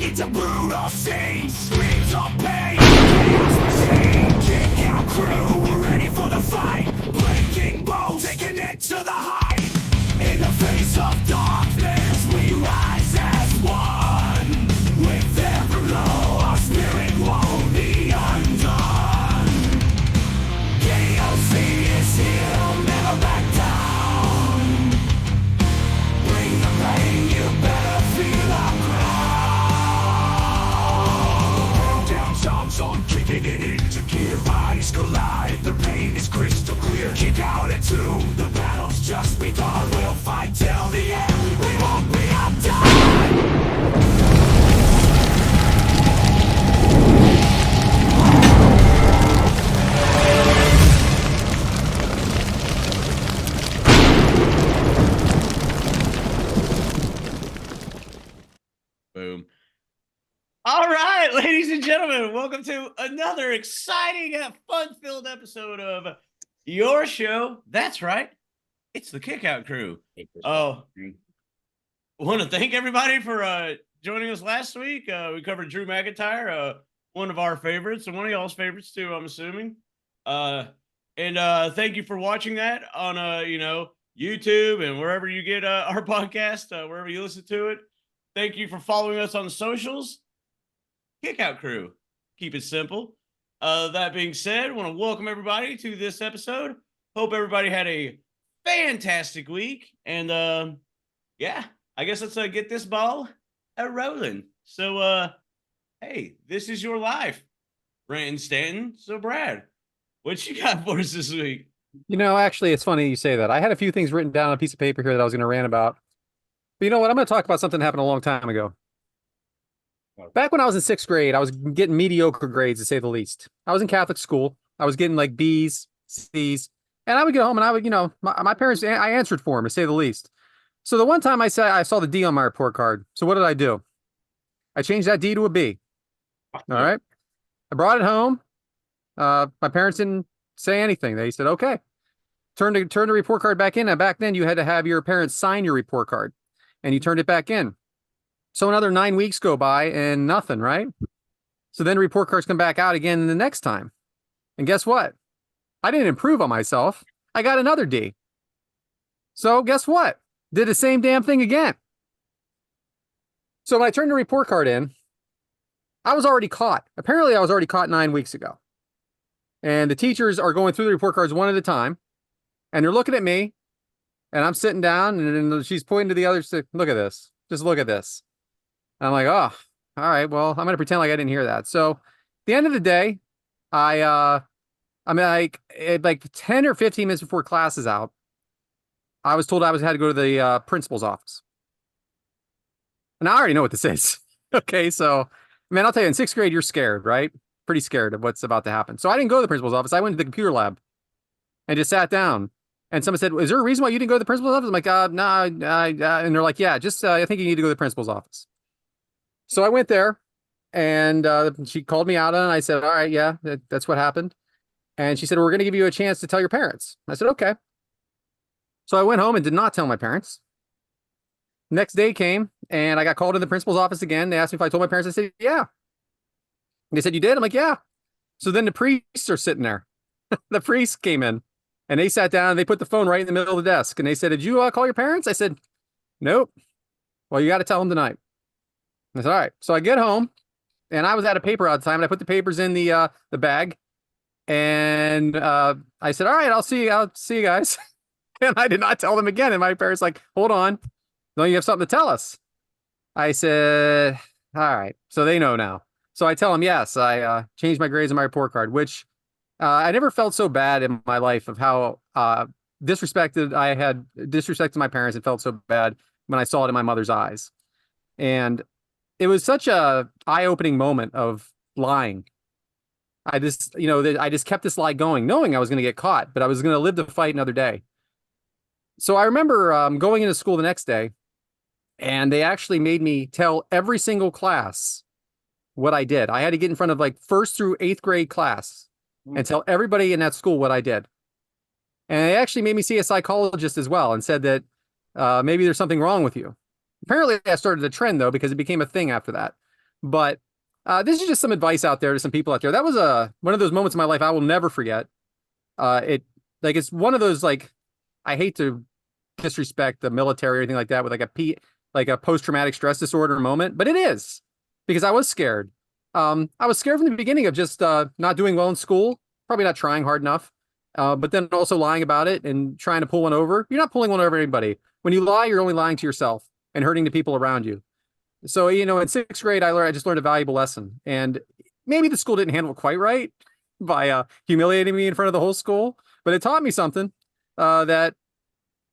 into brutal scenes, screams of pain, chaos machine, kick out crew, we're ready for the fight, breaking bones, taking it to the height. In the face of darkness, we rise as one. With every blow, our spirit won't be undone. KOC is here, never back down. Bring the pain, you better feel our ground. Down songs on, kicking it into gear. Bodies collide, the pain is crystal clear. Kick out into the battle's just begun. We'll fight till the end, we won't be undone. Boom. All right, ladies and gentlemen, welcome to another exciting and fun-filled episode of your show. That's right. It's the Kickout Crew. Oh, want to thank everybody for joining us last week. We covered Drew McIntyre, one of our favorites and one of y'all's favorites too, I'm assuming. And thank you for watching that on YouTube and wherever you get our podcast, wherever you listen to it. Thank you for following us on the socials. Kickout Crew. Keep it simple. That being said, I want to welcome everybody to this episode. Hope everybody had a fantastic week. And yeah, I guess let's get this ball rolling. So, hey, this is your life. Brent and Stanton. So, Brad, what you got for us this week? You know, actually, it's funny you say that. I had a few things written down on a piece of paper here that I was going to rant about. But you know what? I'm going to talk about something that happened a long time ago. Back when I was in 6th grade, I was getting mediocre grades, to say the least. I was in Catholic school. I was getting like B's, C's. And I would get home and I would, my parents, I answered for them, to say the least. So the one time I saw the D on my report card. So what did I do? I changed that D to a B. All right. I brought it home. My parents didn't say anything. They said, okay. Turn the report card back in. And back then you had to have your parents sign your report card. And you turned it back in. So another 9 weeks go by and nothing, right? So then report cards come back out again the next time. And guess what? I didn't improve on myself. I got another D. So guess what? Did the same damn thing again. So when I turned the report card in, I was already caught. Apparently I was already caught 9 weeks ago. And the teachers are going through the report cards one at a time. And they're looking at me. And I'm sitting down and she's pointing to the others to look at this. Just look at this. And I'm like, oh, all right, well, I'm going to pretend like I didn't hear that. So at the end of the day, like 10 or 15 minutes before class is out, I was told I had to go to the principal's office. And I already know what this is. Okay, so, man, I'll tell you, in 6th grade, you're scared, right? Pretty scared of what's about to happen. So I didn't go to the principal's office. I went to the computer lab and just sat down. And someone said, is there a reason why you didn't go to the principal's office? I'm like, no. And they're like, yeah, I think you need to go to the principal's office. So I went there and she called me out on it. And I said, all right, yeah, that's what happened. And she said, we're going to give you a chance to tell your parents. I said, okay. So I went home and did not tell my parents. Next day came and I got called to the principal's office again. They asked me if I told my parents. I said, yeah. They said, you did? I'm like, yeah. So then the priests are sitting there. The priest came in. And they sat down and they put the phone right in the middle of the desk. And they said, did you call your parents? I said, nope. Well, you got to tell them tonight. I said, all right. So I get home and I was out of paper all the time. And I put the papers in the bag. And I said, all right, I'll see you guys. And I did not tell them again. And my parents like, hold on. Don't you have something to tell us? I said, all right. So they know now. So I tell them, yes, I changed my grades on my report card, which I never felt so bad in my life of how disrespected my parents and felt so bad when I saw it in my mother's eyes. And it was such a eye-opening moment of lying. I just kept this lie going, knowing I was going to get caught, but I was going to live to fight another day. So I remember going into school the next day, and they actually made me tell every single class what I did. I had to get in front of like 1st through 8th grade class and tell everybody in that school what I did. And they actually made me see a psychologist as well and said that maybe there's something wrong with you. Apparently I started a trend though, because it became a thing after that. But this is just some advice out there to some people out there. That was one of those moments in my life I will never forget. It's one of those, like, I hate to disrespect the military or anything like that with like a post-traumatic stress disorder moment, but it is, because I was scared. I was scared from the beginning of just not doing well in school, probably not trying hard enough, but then also lying about it and trying to pull one over. You're not pulling one over anybody. When you lie, you're only lying to yourself and hurting the people around you. So, in sixth grade, I just learned a valuable lesson, and maybe the school didn't handle it quite right by humiliating me in front of the whole school, but it taught me something, that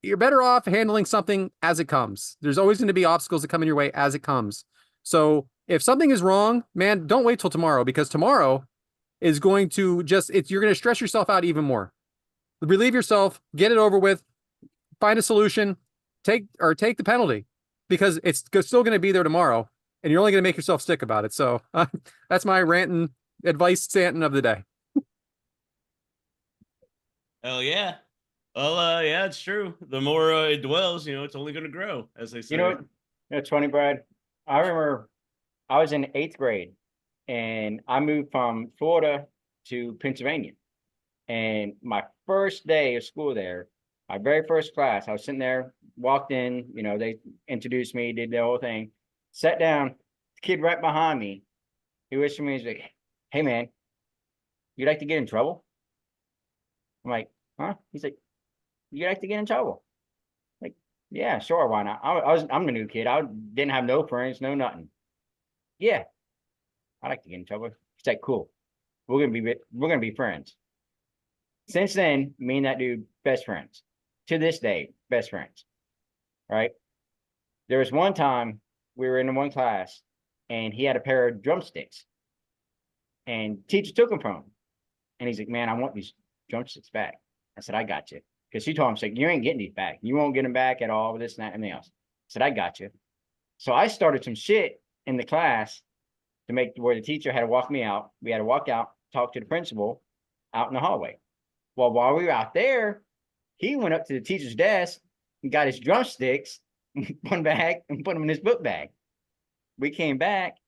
you're better off handling something as it comes. There's always going to be obstacles that come in your way as it comes. So if something is wrong, man, don't wait till tomorrow, because tomorrow is going to you're going to stress yourself out even more. Relieve yourself, get it over with, find a solution, take the penalty, because it's still going to be there tomorrow, and you're only going to make yourself sick about it. So that's my ranting advice Stanton of the day. Hell yeah. Well, yeah, it's true. The more it dwells, it's only going to grow, as they say. It's funny, Brad. I remember I was in 8th grade, and I moved from Florida to Pennsylvania. And my first day of school there, my very first class, I was sitting there, walked in, they introduced me, did the whole thing, sat down, the kid right behind me, he whispered to me, he's like, "Hey, man, you like to get in trouble?" I'm like, "Huh?" He's like, "You like to get in trouble?" Like, "Yeah, sure, why not?" I'm the new kid. I didn't have no friends, no nothing. "Yeah, I like to get in trouble." He's like, "Cool. We're gonna be friends." Since then, me and that dude, best friends. To this day, best friends. Right? There was one time we were in one class, and he had a pair of drumsticks, and teacher took them from him. And he's like, "Man, I want these drumsticks back." I said, "I got you." Because he told him, "Like, you ain't getting these back. You won't get them back at all, this and that and everything else." I said, "I got you." So I started some shit in the class to make where the teacher had to walk me out. We had to walk out, talk to the principal out in the hallway. Well, while we were out there, he went up to the teacher's desk and got his drumsticks, one bag, and put them in his book bag. We came back,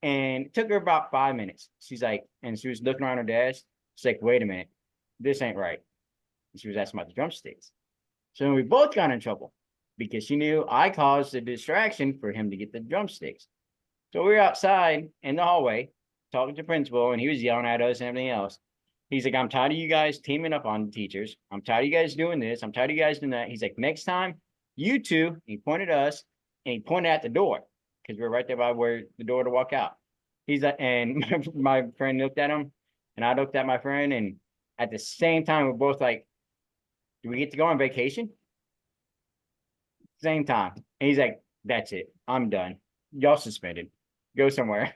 and it took her about 5 minutes. She's like, and she was looking around her desk. She's like, "Wait a minute, this ain't right." And she was asking about the drumsticks. So we both got in trouble because she knew I caused a distraction for him to get the drumsticks. So we were outside in the hallway talking to the principal, and he was yelling at us and everything else. He's like, "I'm tired of you guys teaming up on teachers. I'm tired of you guys doing this. I'm tired of you guys doing that." He's like, "Next time, you two," he pointed at us, and he pointed at the door, because we're right there by where the door to walk out. He's like, and my friend looked at him, and I looked at my friend, and at the same time, we're both like, "Do we get to go on vacation?" Same time. And he's like, "That's it. I'm done. Y'all suspended. Go somewhere."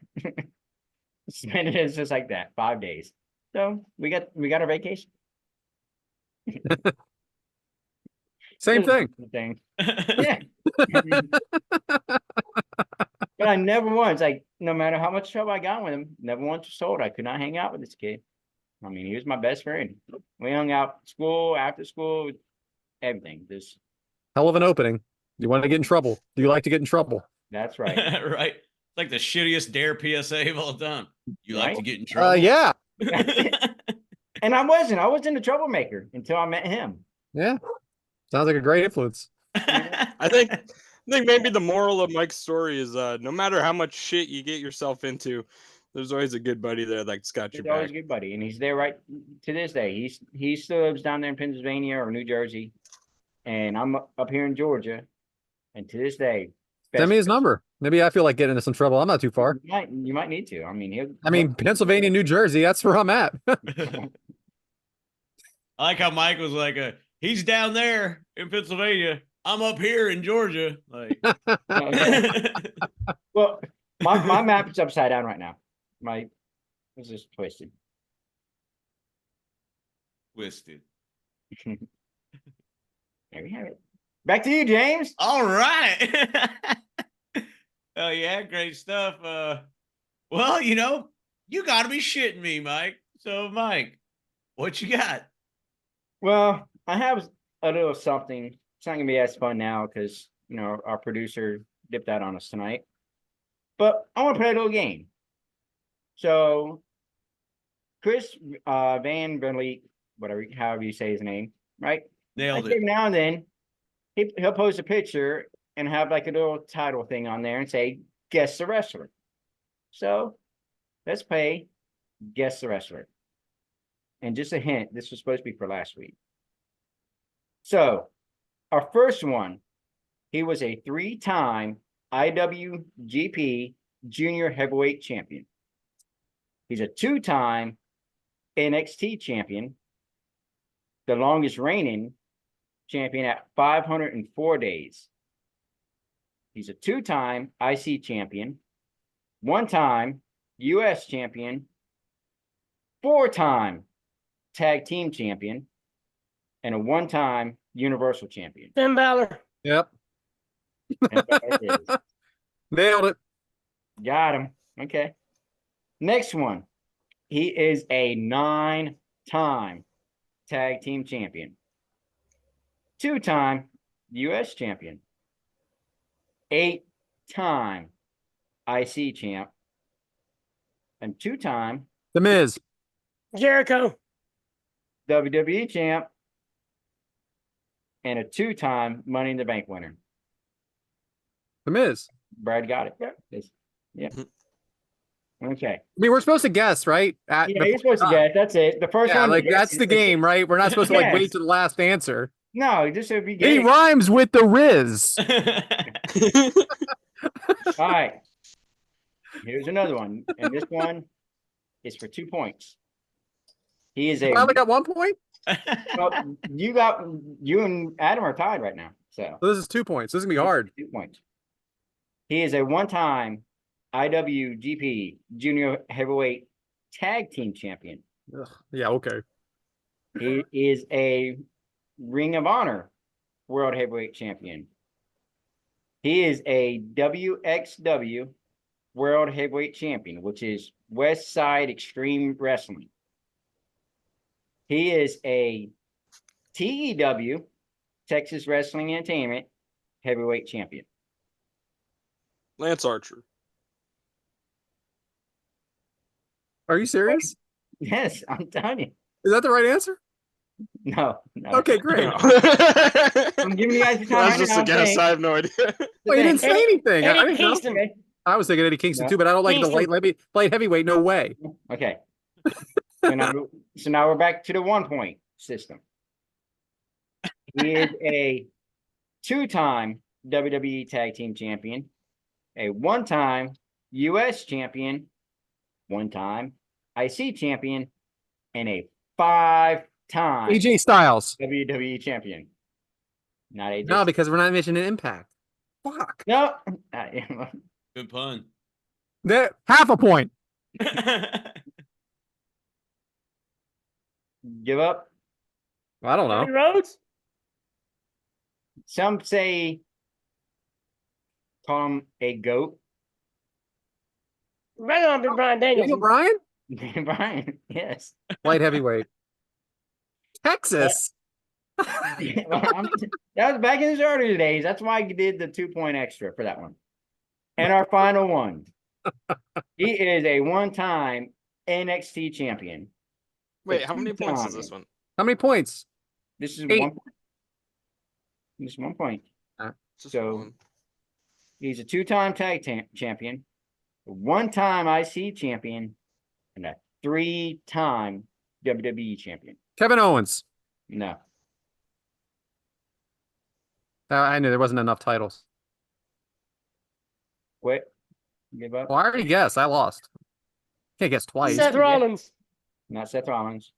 Suspended is just like that, 5 days. So we got our vacation. Same thing. Yeah. But I never once, like, no matter how much trouble I got with him, never once was told I could not hang out with this kid. I mean, he was my best friend. We hung out school, after school, everything. This Hell of an opening. You want to get in trouble. Do you like to get in trouble? That's right. Right. It's like the shittiest dare PSA of all time. You like to get in trouble? Yeah. And I wasn't a troublemaker until I met him. Yeah. Sounds like a great influence. I think maybe the moral of Mike's story is no matter how much shit you get yourself into, there's always a good buddy there that's got your He's always a back. good buddy, and he's there right to this day. He still lives down there in Pennsylvania or New Jersey, and I'm up here in Georgia, and to this day, Send me his number. Maybe I feel like getting into some trouble. I'm not too far. You might need to. I mean, Pennsylvania, New Jersey, that's where I'm at. I like how Mike was like, he's down there in Pennsylvania. I'm up here in Georgia. Like, well, my map is upside down right now. It's just twisted. twisted. There we have it. Back to you, James. All right. Oh yeah, great stuff. Well, you got to be shitting me, Mike. So, Mike, what you got? Well, I have a little something. It's not gonna be as fun now because our producer dipped out on us tonight. But I want to play a little game. So Chris Van Vliet, whatever, however you say his name, right? Nailed Every it. now and then he'll post a picture and have like a little title thing on there and say, guess the wrestler. So let's play guess the wrestler. And just a hint, this was supposed to be for last week. So our first one, he was a 3-time IWGP Junior Heavyweight Champion. He's a 2-time NXT champion, the longest reigning champion at 504 days. He's a 2-time IC champion, 1-time US champion, 4-time tag team champion, and a 1-time Universal champion. Finn Balor. Yep. And there it is. Nailed it. Got him. Okay. Next one. He is a 9-time tag team champion, 2-time US champion, 8-time IC champ, and 2-time The Miz. Jericho. WWE champ, and a 2-time Money in the Bank winner. The Miz. Brad got it. Yeah. Okay. I mean, we're supposed to guess, right? Yeah, you're supposed to guess. That's it. The first Yeah, one. like you that's guess the is- game, right? We're not supposed to like wait Yes. to the last answer. No, just if you He get it. rhymes with the Riz. All right. Here's another one. And this one is for 2 points. He is a I only got 1 point. well, you and Adam are tied right now. So So this is 2 points. This is gonna be hard. 2 points. He is a 1-time IWGP Junior Heavyweight Tag Team Champion. Ugh, yeah. Okay. He is a Ring of Honor World Heavyweight Champion. He is a WXW World Heavyweight Champion, which is West Side Extreme Wrestling. He is a TEW, Texas Wrestling Entertainment Heavyweight Champion. Lance Archer. Are you serious? Yes, I'm telling you. Is that the right answer? No. Okay, great. I'm giving you guys the time. That's just a guess. I have no idea. Well, you didn't say anything. I Eddie didn't know. Kingston. Okay. I was thinking Eddie Kingston No. too, but I don't like the Kingston. light heavyweight. No way. Okay. So now we're back to the 1 point system. He is a 2-time WWE Tag Team Champion, a 1-time US Champion, 1-time IC Champion, and a 5-time AJ Styles. WWE Champion. Not AJ. No, because we're not mentioning Impact. Fuck. No. Good pun. There, half a point. Give up. I don't Cody know. Rhodes. Some say call him a goat. Right on to Brian Daniel Danielson. Bryan? Brian, yes. Light heavyweight. Texas. That was back in his earlier days. That's why I did the 2 point extra for that one. And our final one. He is a 1-time NXT champion. Wait, how many points is this one? How many points? This is 8. 1 point. This is 1 point. Just So- one. He's a 2-time champion, a 1-time IC champion, and a 3-time WWE champion. Kevin Owens. No. I knew there wasn't enough titles. Quit. Give up. Well, I already guessed. I lost. Can't guess twice. Seth Rollins. Not Seth Rollins.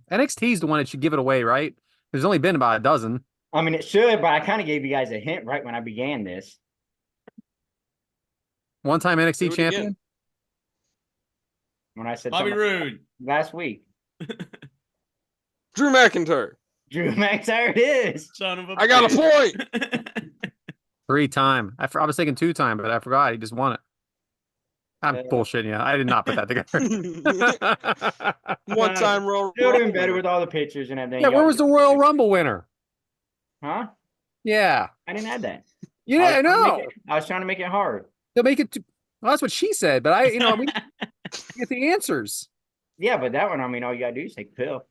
NXT is the one that should give it away, right? There's only been about a dozen. I mean, it should, but I kind of gave you guys a hint right when I began this. One-time Do NXT it champion. again. When I said Bobby something Roode. last week. Drew McIntyre. Drew McIntyre it is. Son of a I got a bitch. point. 3-time. I was thinking 2-time, but I forgot. He just won it. I'm bullshitting you. I did not put that together. One time roll. Still doing better with all the pictures and everything. Yeah, where was the Royal Rumble winner? Huh? Yeah. I didn't add that. Yeah, I know. I was trying to make it hard. They'll make it. Well, that's what she said, but we get the answers. Yeah, but that one, I mean, all you gotta do is take a pill.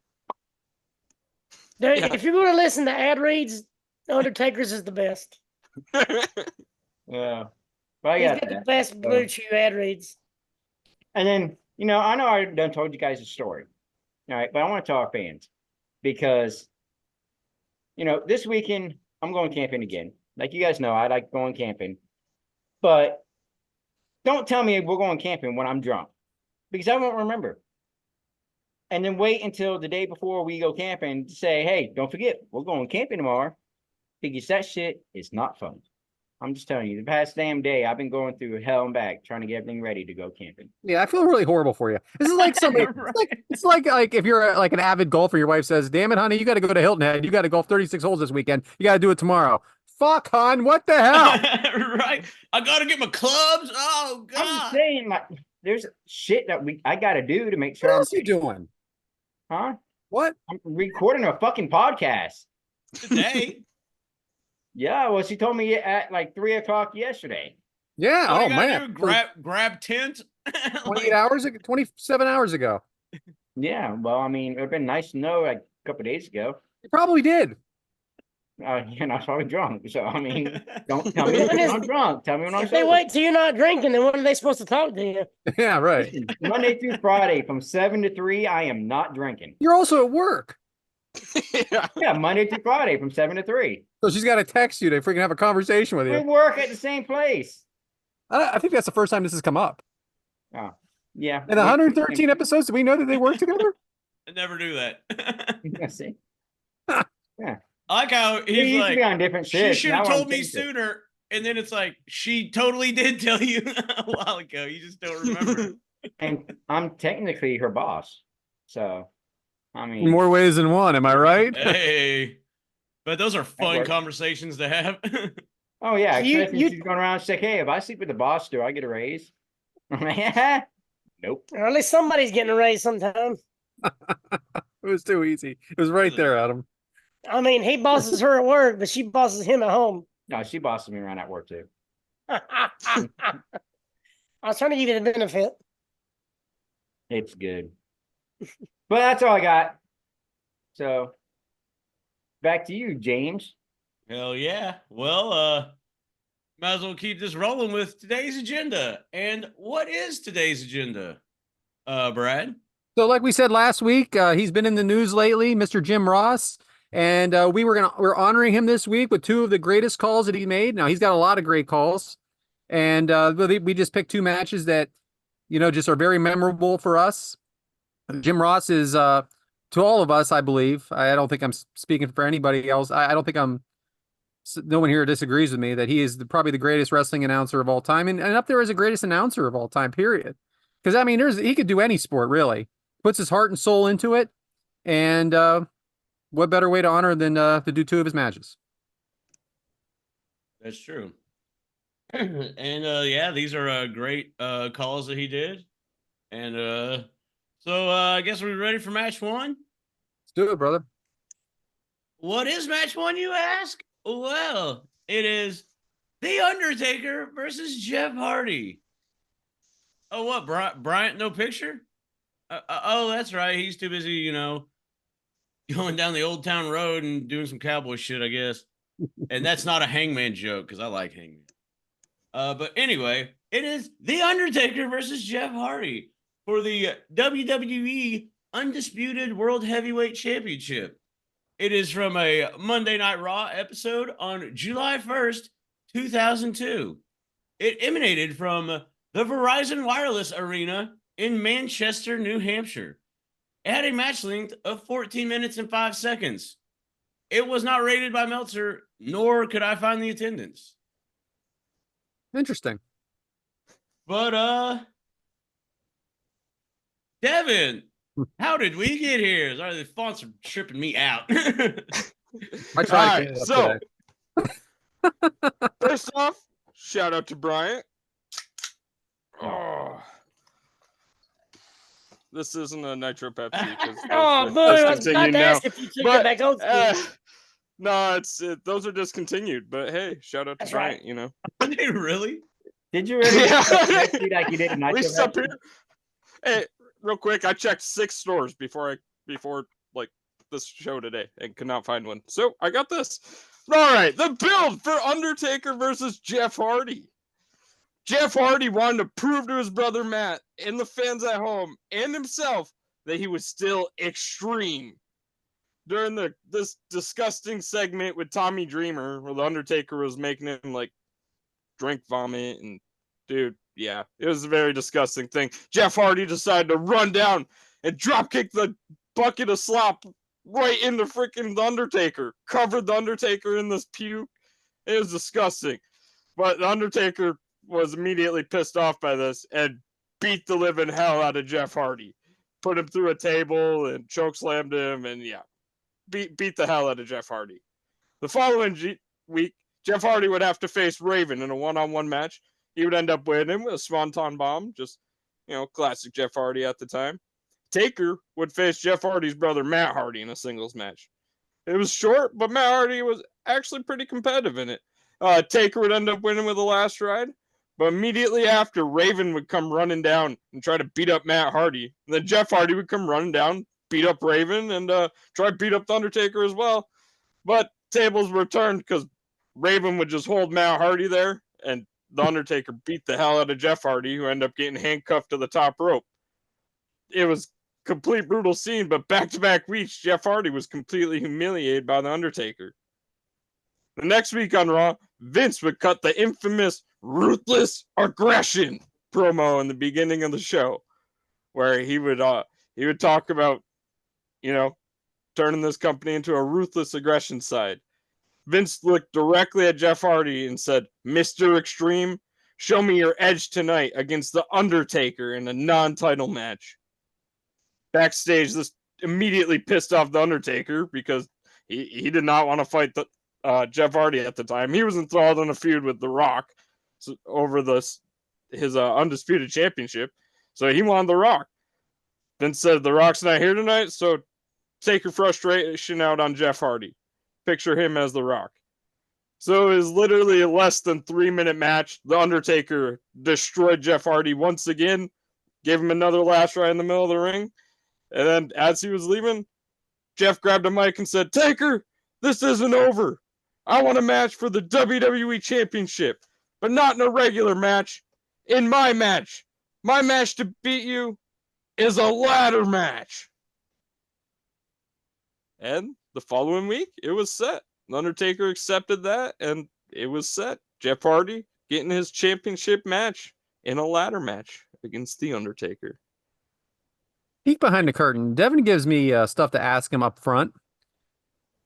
Dude, Yeah. if you're going to listen to ad reads, Undertaker's is the best. Yeah. But He's yeah. got the best Blue Chew ad reads. And then, I know I done told you guys a story. All right, but I want to tell our fans because, this weekend I'm going camping again. Like you guys know, I like going camping. But don't tell me we're going camping when I'm drunk because I won't remember. And then wait until the day before we go camping to say, hey, don't forget, we're going camping tomorrow because that shit is not fun. I'm just telling you, the past damn day, I've been going through hell and back trying to get everything ready to go camping. Yeah, I feel really horrible for you. This is like somebody. It's like if you're like an avid golfer, your wife says, "Damn it, honey, you got to go to Hilton Head. You got to golf 36 holes this weekend. You got to do it tomorrow." Fuck, hon, what the hell? Right. I gotta get my clubs. Oh I'm just God. saying, like, there's shit that I got to do to make sure. What else you doing? Huh? What? I'm recording a fucking podcast. Today. Yeah, well, she told me at like 3:00 yesterday. Yeah. What Oh you gotta man. do? Grab tent. 28 hours ago, 27 hours ago. Yeah, well, I mean, it would have been nice to know like a couple of days ago. You probably did. I was probably drunk. So, I mean, don't tell me when I'm drunk. Tell me when I'm If they sober. wait till you're not drinking, then what are they supposed to talk to you? Yeah, right. Listen, Monday through Friday from 7 to 3, I am not drinking. You're also at work, Yeah. Yeah, Monday through Friday from 7 to 3. so she's got to text you to freaking have a conversation with We you. work at the same place. I think that's the first time this has come up. Oh, yeah. In 113 episodes, do we know that they work together? I never do that. I see. I like how We he's used to like, be on different she shifts. should Now have I'm told me changed it. sooner. And then it's like, she totally did tell you a while ago. You just don't remember. And I'm technically her boss. So, I mean, In more ways than one, am I right? Hey. But those are fun works. conversations to have. oh, yeah. You- Especially you- she's going around and say, hey, if I sleep with the boss, do I get a raise? I'm like, yeah. Nope. Or at least somebody's getting a raise sometime. It was too easy. It was right there, Adam. I mean, he bosses her at work, but she bosses him at home. No, she bosses me around at work too. I was trying to give you the benefit. It's good. But that's all I got. So back to you, James. Hell yeah. Well, might as well keep this rolling with today's agenda. And what is today's agenda, Brad? So, like we said last week, he's been in the news lately, Mr. Jim Ross, and we're honoring him this week with two of the greatest calls that he made. Now he's got a lot of great calls, and we just picked two matches that just are very memorable for us. Jim Ross is to all of us, I believe. I don't think I'm speaking for anybody else. I don't think no one here disagrees with me that he is probably the greatest wrestling announcer of all time, and up there as the greatest announcer of all time. Period. Because I mean, he could do any sport really. Puts his heart and soul into it, and what better way to honor than to do two of his matches? That's true. And yeah, these are great calls that he did. And so I guess we're ready for match one. Let's do it, brother. What is match one, you ask? Well, it is The Undertaker versus Jeff Hardy. Oh, what? Bryant, no picture? Oh, that's right. He's too busy, going down the Old Town Road and doing some cowboy shit, I guess. And that's not a Hangman joke because I like Hangman. But anyway, it is The Undertaker versus Jeff Hardy for the WWE Undisputed World Heavyweight Championship. It is from a Monday Night Raw episode on July 1st, 2002. It emanated from the Verizon Wireless Arena in Manchester, New Hampshire. It had a match length of 14 minutes and 5 seconds. It was not rated by Meltzer, nor could I find the attendance. Interesting. But, Devyn, how did we get here? Sorry, the fonts are tripping me out. I tried. All to right, get so it up today. first off, shout out to Bryant. Oh. This isn't a Nitro Pepsi. Oh, boo! I was about to ask if you took it back old school. No, those are discontinued. But hey, shout out to That's Bryant. right. Are they really? Did you really Yeah. Pepsi like you did a At nacho least up Pepsi? here. Hey, real quick, I checked 6 stores before like this show today and could not find one. So I got this. All right, the build for Undertaker versus Jeff Hardy. Jeff Hardy wanted to prove to his brother Matt and the fans at home and himself that he was still extreme. During this disgusting segment with Tommy Dreamer, where the Undertaker was making him like drink vomit, and dude, yeah, it was a very disgusting thing. Jeff Hardy decided to run down and drop kick the bucket of slop right into freaking the Undertaker, covered the Undertaker in this puke. It was disgusting. But the Undertaker was immediately pissed off by this and beat the living hell out of Jeff Hardy. Put him through a table and chokeslammed him, and yeah, beat the hell out of Jeff Hardy. The following week, Jeff Hardy would have to face Raven in a one-on-one match. He would end up winning with a Swanton Bomb, just, classic Jeff Hardy at the time. Taker would face Jeff Hardy's brother Matt Hardy in a singles match. It was short, but Matt Hardy was actually pretty competitive in it. Taker would end up winning with the last ride, but immediately after, Raven would come running down and try to beat up Matt Hardy. And then Jeff Hardy would come running down, beat up Raven, and try to beat up the Undertaker as well. But tables were turned because Raven would just hold Matt Hardy there, and the Undertaker beat the hell out of Jeff Hardy, who ended up getting handcuffed to the top rope. It was complete brutal scene, but back-to-back weeks, Jeff Hardy was completely humiliated by the Undertaker. The next week on Raw, Vince would cut the infamous ruthless aggression promo in the beginning of the show, where he would talk about, turning this company into a ruthless aggression side. Vince looked directly at Jeff Hardy and said, "Mr. Extreme, show me your edge tonight against The Undertaker in a non-title match." Backstage, this immediately pissed off The Undertaker because he did not want to fight Jeff Hardy at the time. He was enthralled in a feud with The Rock over his undisputed championship, so he wanted The Rock. Vince said, "The Rock's not here tonight, so take your frustration out on Jeff Hardy. Picture him as The Rock." So it was literally a less than 3-minute match. The Undertaker destroyed Jeff Hardy once again, gave him another last ride in the middle of the ring. And then as he was leaving, Jeff grabbed a mic and said, "Taker, this isn't over. I want a match for the WWE Championship, but not in a regular match. In my match. My match to beat you is a ladder match." And the following week, it was set. The Undertaker accepted that, and it was set. Jeff Hardy getting his championship match in a ladder match against The Undertaker. Peek behind the curtain. Devin gives me stuff to ask him up front,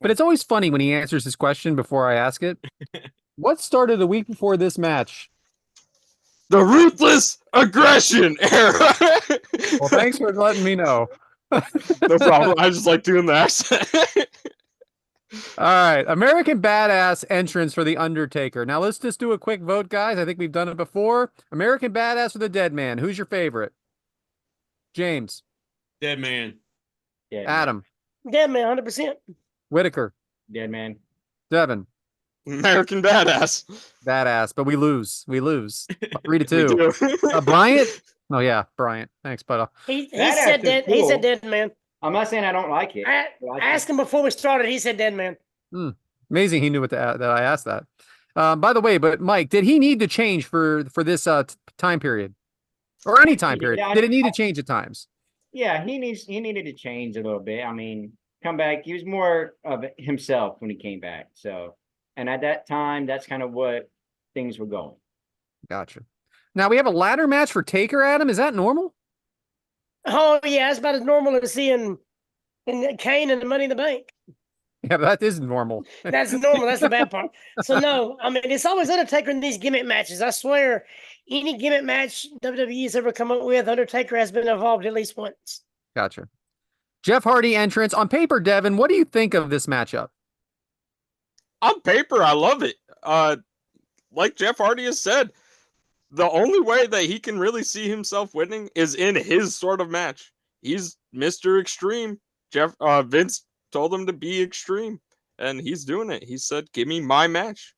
but it's always funny when he answers his question before I ask it. What started the week before this match? The ruthless aggression era. Well, thanks for letting me know. No problem. I just like doing the accent. All right, American Badass entrance for The Undertaker. Now let's just do a quick vote, guys. I think we've done it before. American Badass or the Dead Man? Who's your favorite? James. Dead Man. Yeah, Adam. Dead man, 100%. Whitaker. Dead man. Devin. American Badass. Badass, but we lose. 3-2. We do. Bryant. Oh yeah, Bryant. Thanks, but He Badass said is dead. He cool. said dead man. I'm not saying I don't like it. I asked him before we started. He said dead man. amazing he knew that I asked that. By the way, but Mike, did he need to change for this time period, or any time period? Yeah, Did it need to change at times? Yeah, he needed to change a little bit. I mean, come back. He was more of himself when he came back. So, and at that time, that's kind of what things were going. Gotcha. Now we have a ladder match for Taker, Adam. Is that normal? Oh yeah, it's about as normal as seeing in Kane and the Money in the Bank. Yeah, but that is normal. That's normal. That's the bad part. So no, I mean it's always Undertaker in these gimmick matches. I swear, any gimmick match WWE's ever come up with, Undertaker has been involved at least once. Gotcha. Jeff Hardy entrance on paper. Devin, what do you think of this matchup? On paper, I love it. Like Jeff Hardy has said, the only way that he can really see himself winning is in his sort of match. He's Mr. Extreme. Vince told him to be extreme, and he's doing it. He said, "Give me my match."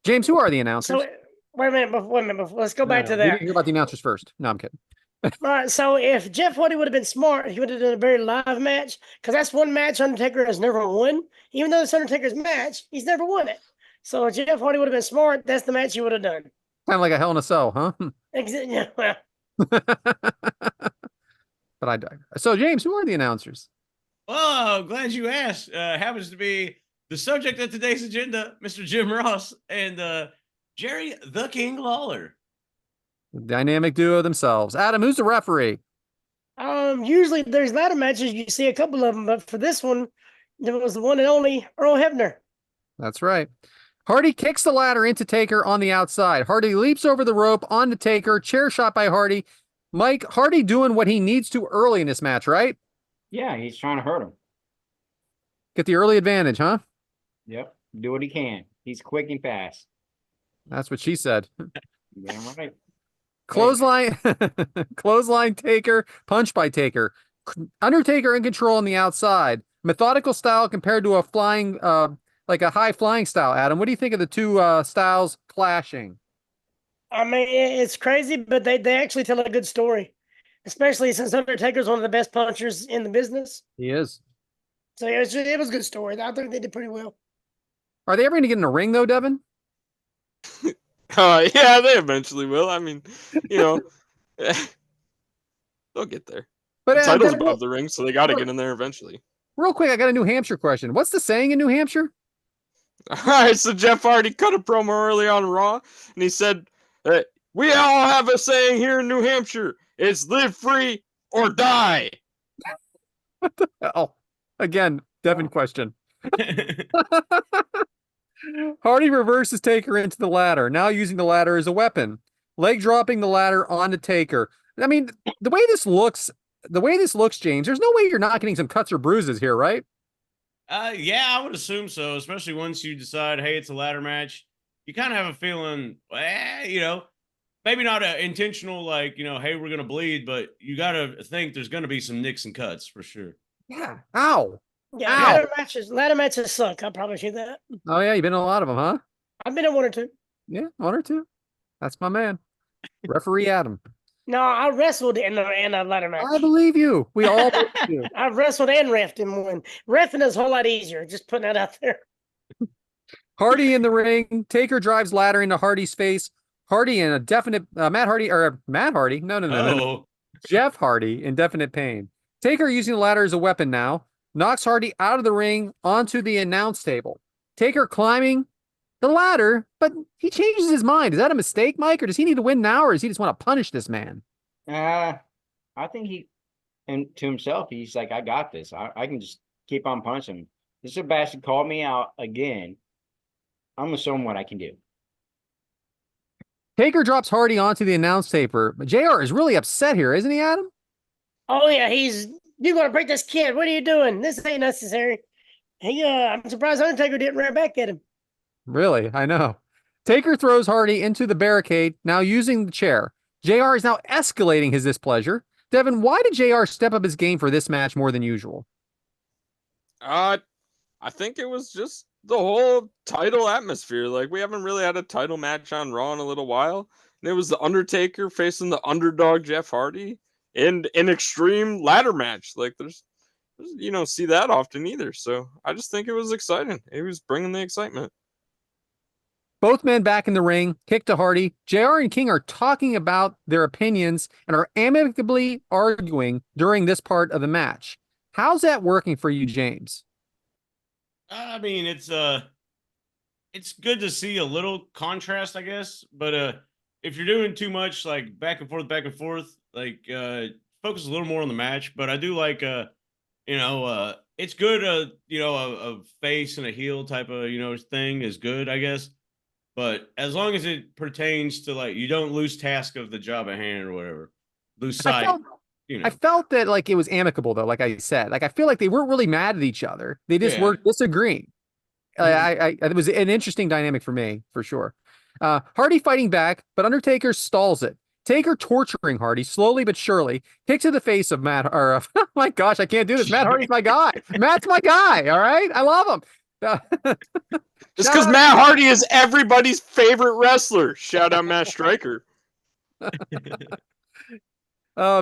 James, who are the announcers? So Wait a minute. Wait a minute. Let's go No, back no, to we that. didn't hear about the announcers first. No, I'm kidding. All right. So if Jeff Hardy would have been smart, he would have done a very live match because that's one match Undertaker has never won. Even though it's Undertaker's match, he's never won it. So if Jeff Hardy would have been smart, that's the match he would have done. Kind of like a Hell in a Cell, huh? Yeah, well, But I died. So, James, who are the announcers? Oh, glad you asked. Happens to be the subject of today's agenda, Mr. Jim Ross and Jerry the King Lawler. The dynamic duo themselves. Adam, who's the referee? usually there's ladder matches. You see a couple of them, but for this one, there was the one and only Earl Hebner. That's right. Hardy kicks the ladder into Taker on the outside. Hardy leaps over the rope onto Taker. Chair shot by Hardy. Mike, Hardy doing what he needs to early in this match, right? Yeah, he's trying to hurt him. Get the early advantage, huh? Yep. Do what he can. He's quick and fast. That's what she said. Yeah, right. Clothesline, clothesline Taker, punch by Taker. Undertaker in control on the outside. Methodical style compared to a flying, like a high flying style. Adam, what do you think of the two styles clashing? I mean, it's crazy, but they actually tell a good story, especially since Undertaker's one of the best punchers in the business. He is. So yeah, it was a good story. I think they did pretty well. Are they ever going to get in a ring though, Devin? Yeah, they eventually will. I mean, you know, they'll get there. But The title's Devin, above the ring, so they got to get in there eventually. real quick, I got a New Hampshire question. What's the saying in New Hampshire? All right, so Jeff Hardy cut a promo early on Raw, and he said, "We all have a saying here in New Hampshire: it's live free or die." Oh, again, Devin question. Hardy reverses Taker into the ladder, now using the ladder as a weapon. Leg dropping the ladder onto Taker. I mean, the way this looks, James, there's no way you're not getting some cuts or bruises here, right? Yeah, I would assume so, especially once you decide, hey, it's a ladder match. You kind of have a feeling, you know, maybe not an intentional, like, you know, hey, we're going to bleed, but you got to think there's going to be some nicks and cuts for sure. Yeah. Ow. Yeah, Ow. ladder matches suck. I promise you that. Oh, yeah, you've been in a lot of them, huh? I've been in one or two. Yeah, one or two. That's my man. Referee Adam. No, I wrestled in a ladder match. I believe you. We all believe you. I wrestled and reffed in one. Reffing is a whole lot easier. Just putting that out there. Hardy in the ring. Taker drives ladder into Hardy's face. Hardy in a definite Matt Hardy. No. Jeff Hardy in definite pain. Taker using the ladder as a weapon now. Knocks Hardy out of the ring onto the announce table. Taker climbing the ladder, but he changes his mind. Is that a mistake, Mike? Or does he need to win now? Or does he just want to punish this man? I think and to himself, he's like, I got this. I can just keep on punching. This bastard called me out again. I'm going to show him what I can do. Taker drops Hardy onto the announce table. But JR is really upset here, isn't he, Adam? Oh yeah, you're gonna break this kid. What are you doing? This ain't necessary. I'm surprised Undertaker didn't rear back at him. Really, I know. Taker throws Hardy into the barricade, now using the chair. JR is now escalating his displeasure. Devin, why did JR step up his game for this match more than usual? I think it was just the whole title atmosphere. Like, we haven't really had a title match on Raw in a little while. And it was the Undertaker facing the underdog Jeff Hardy in an extreme ladder match. Like, there's you don't see that often either. So I just think it was exciting. It was bringing the excitement. Both men back in the ring, kick to Hardy. JR and King are talking about their opinions and are amicably arguing during this part of the match. How's that working for you, James? I mean, it's good to see a little contrast, I guess. But if you're doing too much, like back and forth, like focus a little more on the match. But I do like, it's good. A face and a heel type of thing is good, I guess. But as long as it pertains to, like, you don't lose task of the job at hand or whatever, lose sight. I felt that, like, it was amicable though. Like I said, like I feel like they weren't really mad at each other. They just were disagreeing. It was an interesting dynamic for me, for sure. Hardy fighting back, but Undertaker stalls it. Taker torturing Hardy slowly but surely. Kicks to the face of Matt. Oh my gosh, I can't do this. Matt Hardy's my guy. Matt's my guy. All right, I love him. It's Shout because out- Matt Hardy is everybody's favorite wrestler. Shout out Matt Stryker.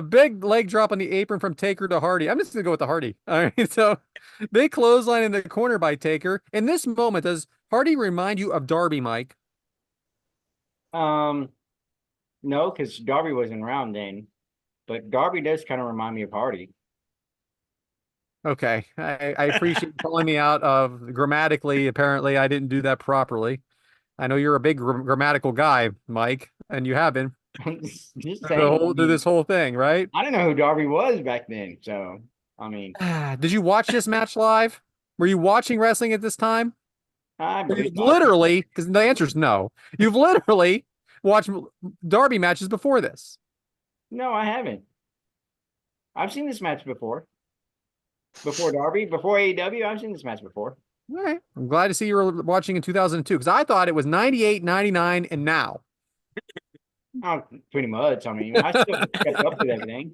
Big leg drop on the apron from Taker to Hardy. I'm just gonna go with the Hardy. All right, so big clothesline in the corner by Taker. In this moment, does Hardy remind you of Darby, Mike? No, because Darby wasn't around then, but Darby does kind of remind me of Hardy. Okay, I appreciate you calling me out of grammatically. Apparently, I didn't do that properly. I know you're a big grammatical guy, Mike, and you have been Just through saying. this whole thing, right? I didn't know who Darby was back then, so I mean, Did you watch this match live? Were you watching wrestling at this time? I believe You've literally, because the answer is no. You've literally watched Darby matches before this. No, I haven't. I've seen this match before. Before Darby, before AEW, I've seen this match before. All right. I'm glad to see you were watching in 2002 because I thought it was 98, 99, and now. Oh, pretty much. I mean, I still kept up with everything.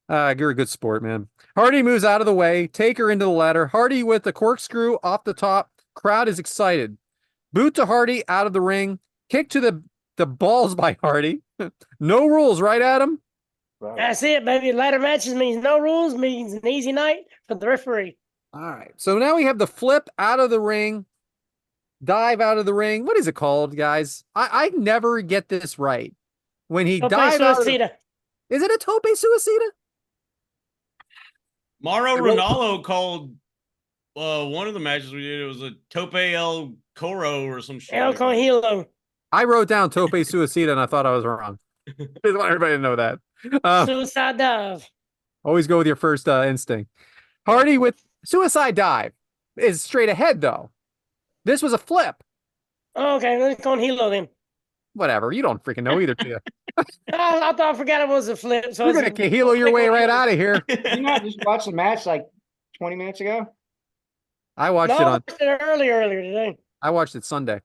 You're a good sport, man. Hardy moves out of the way. Taker into the ladder. Hardy with the corkscrew off the top. Crowd is excited. Boot to Hardy out of the ring. Kick to the balls by Hardy. No rules, right, Adam? Right. That's it, baby. Ladder matches means no rules, means an easy night for the referee. All right. So now we have the flip out of the ring. Dive out of the ring. What is it called, guys? I never get this right. When he Tope dives out of the, suicida. is it a tope suicida? Mauro Ronaldo called one of the matches we did. It was a Tope El Coro or some shit. El like that. Congelo. I wrote down tope suicida and I thought I was wrong. Just want everybody to know that. Suicide dive. Always go with your first instinct. Hardy with suicide dive is straight ahead though. This was a flip. Oh, okay, let's Congelo then. Whatever. You don't freaking know either, do you? I thought I forgot it was a flip. So You're gonna Kahilo your way right out of here. You not just watched the match like 20 minutes ago? I watched No, it I on. watched it earlier today. I watched it Sunday.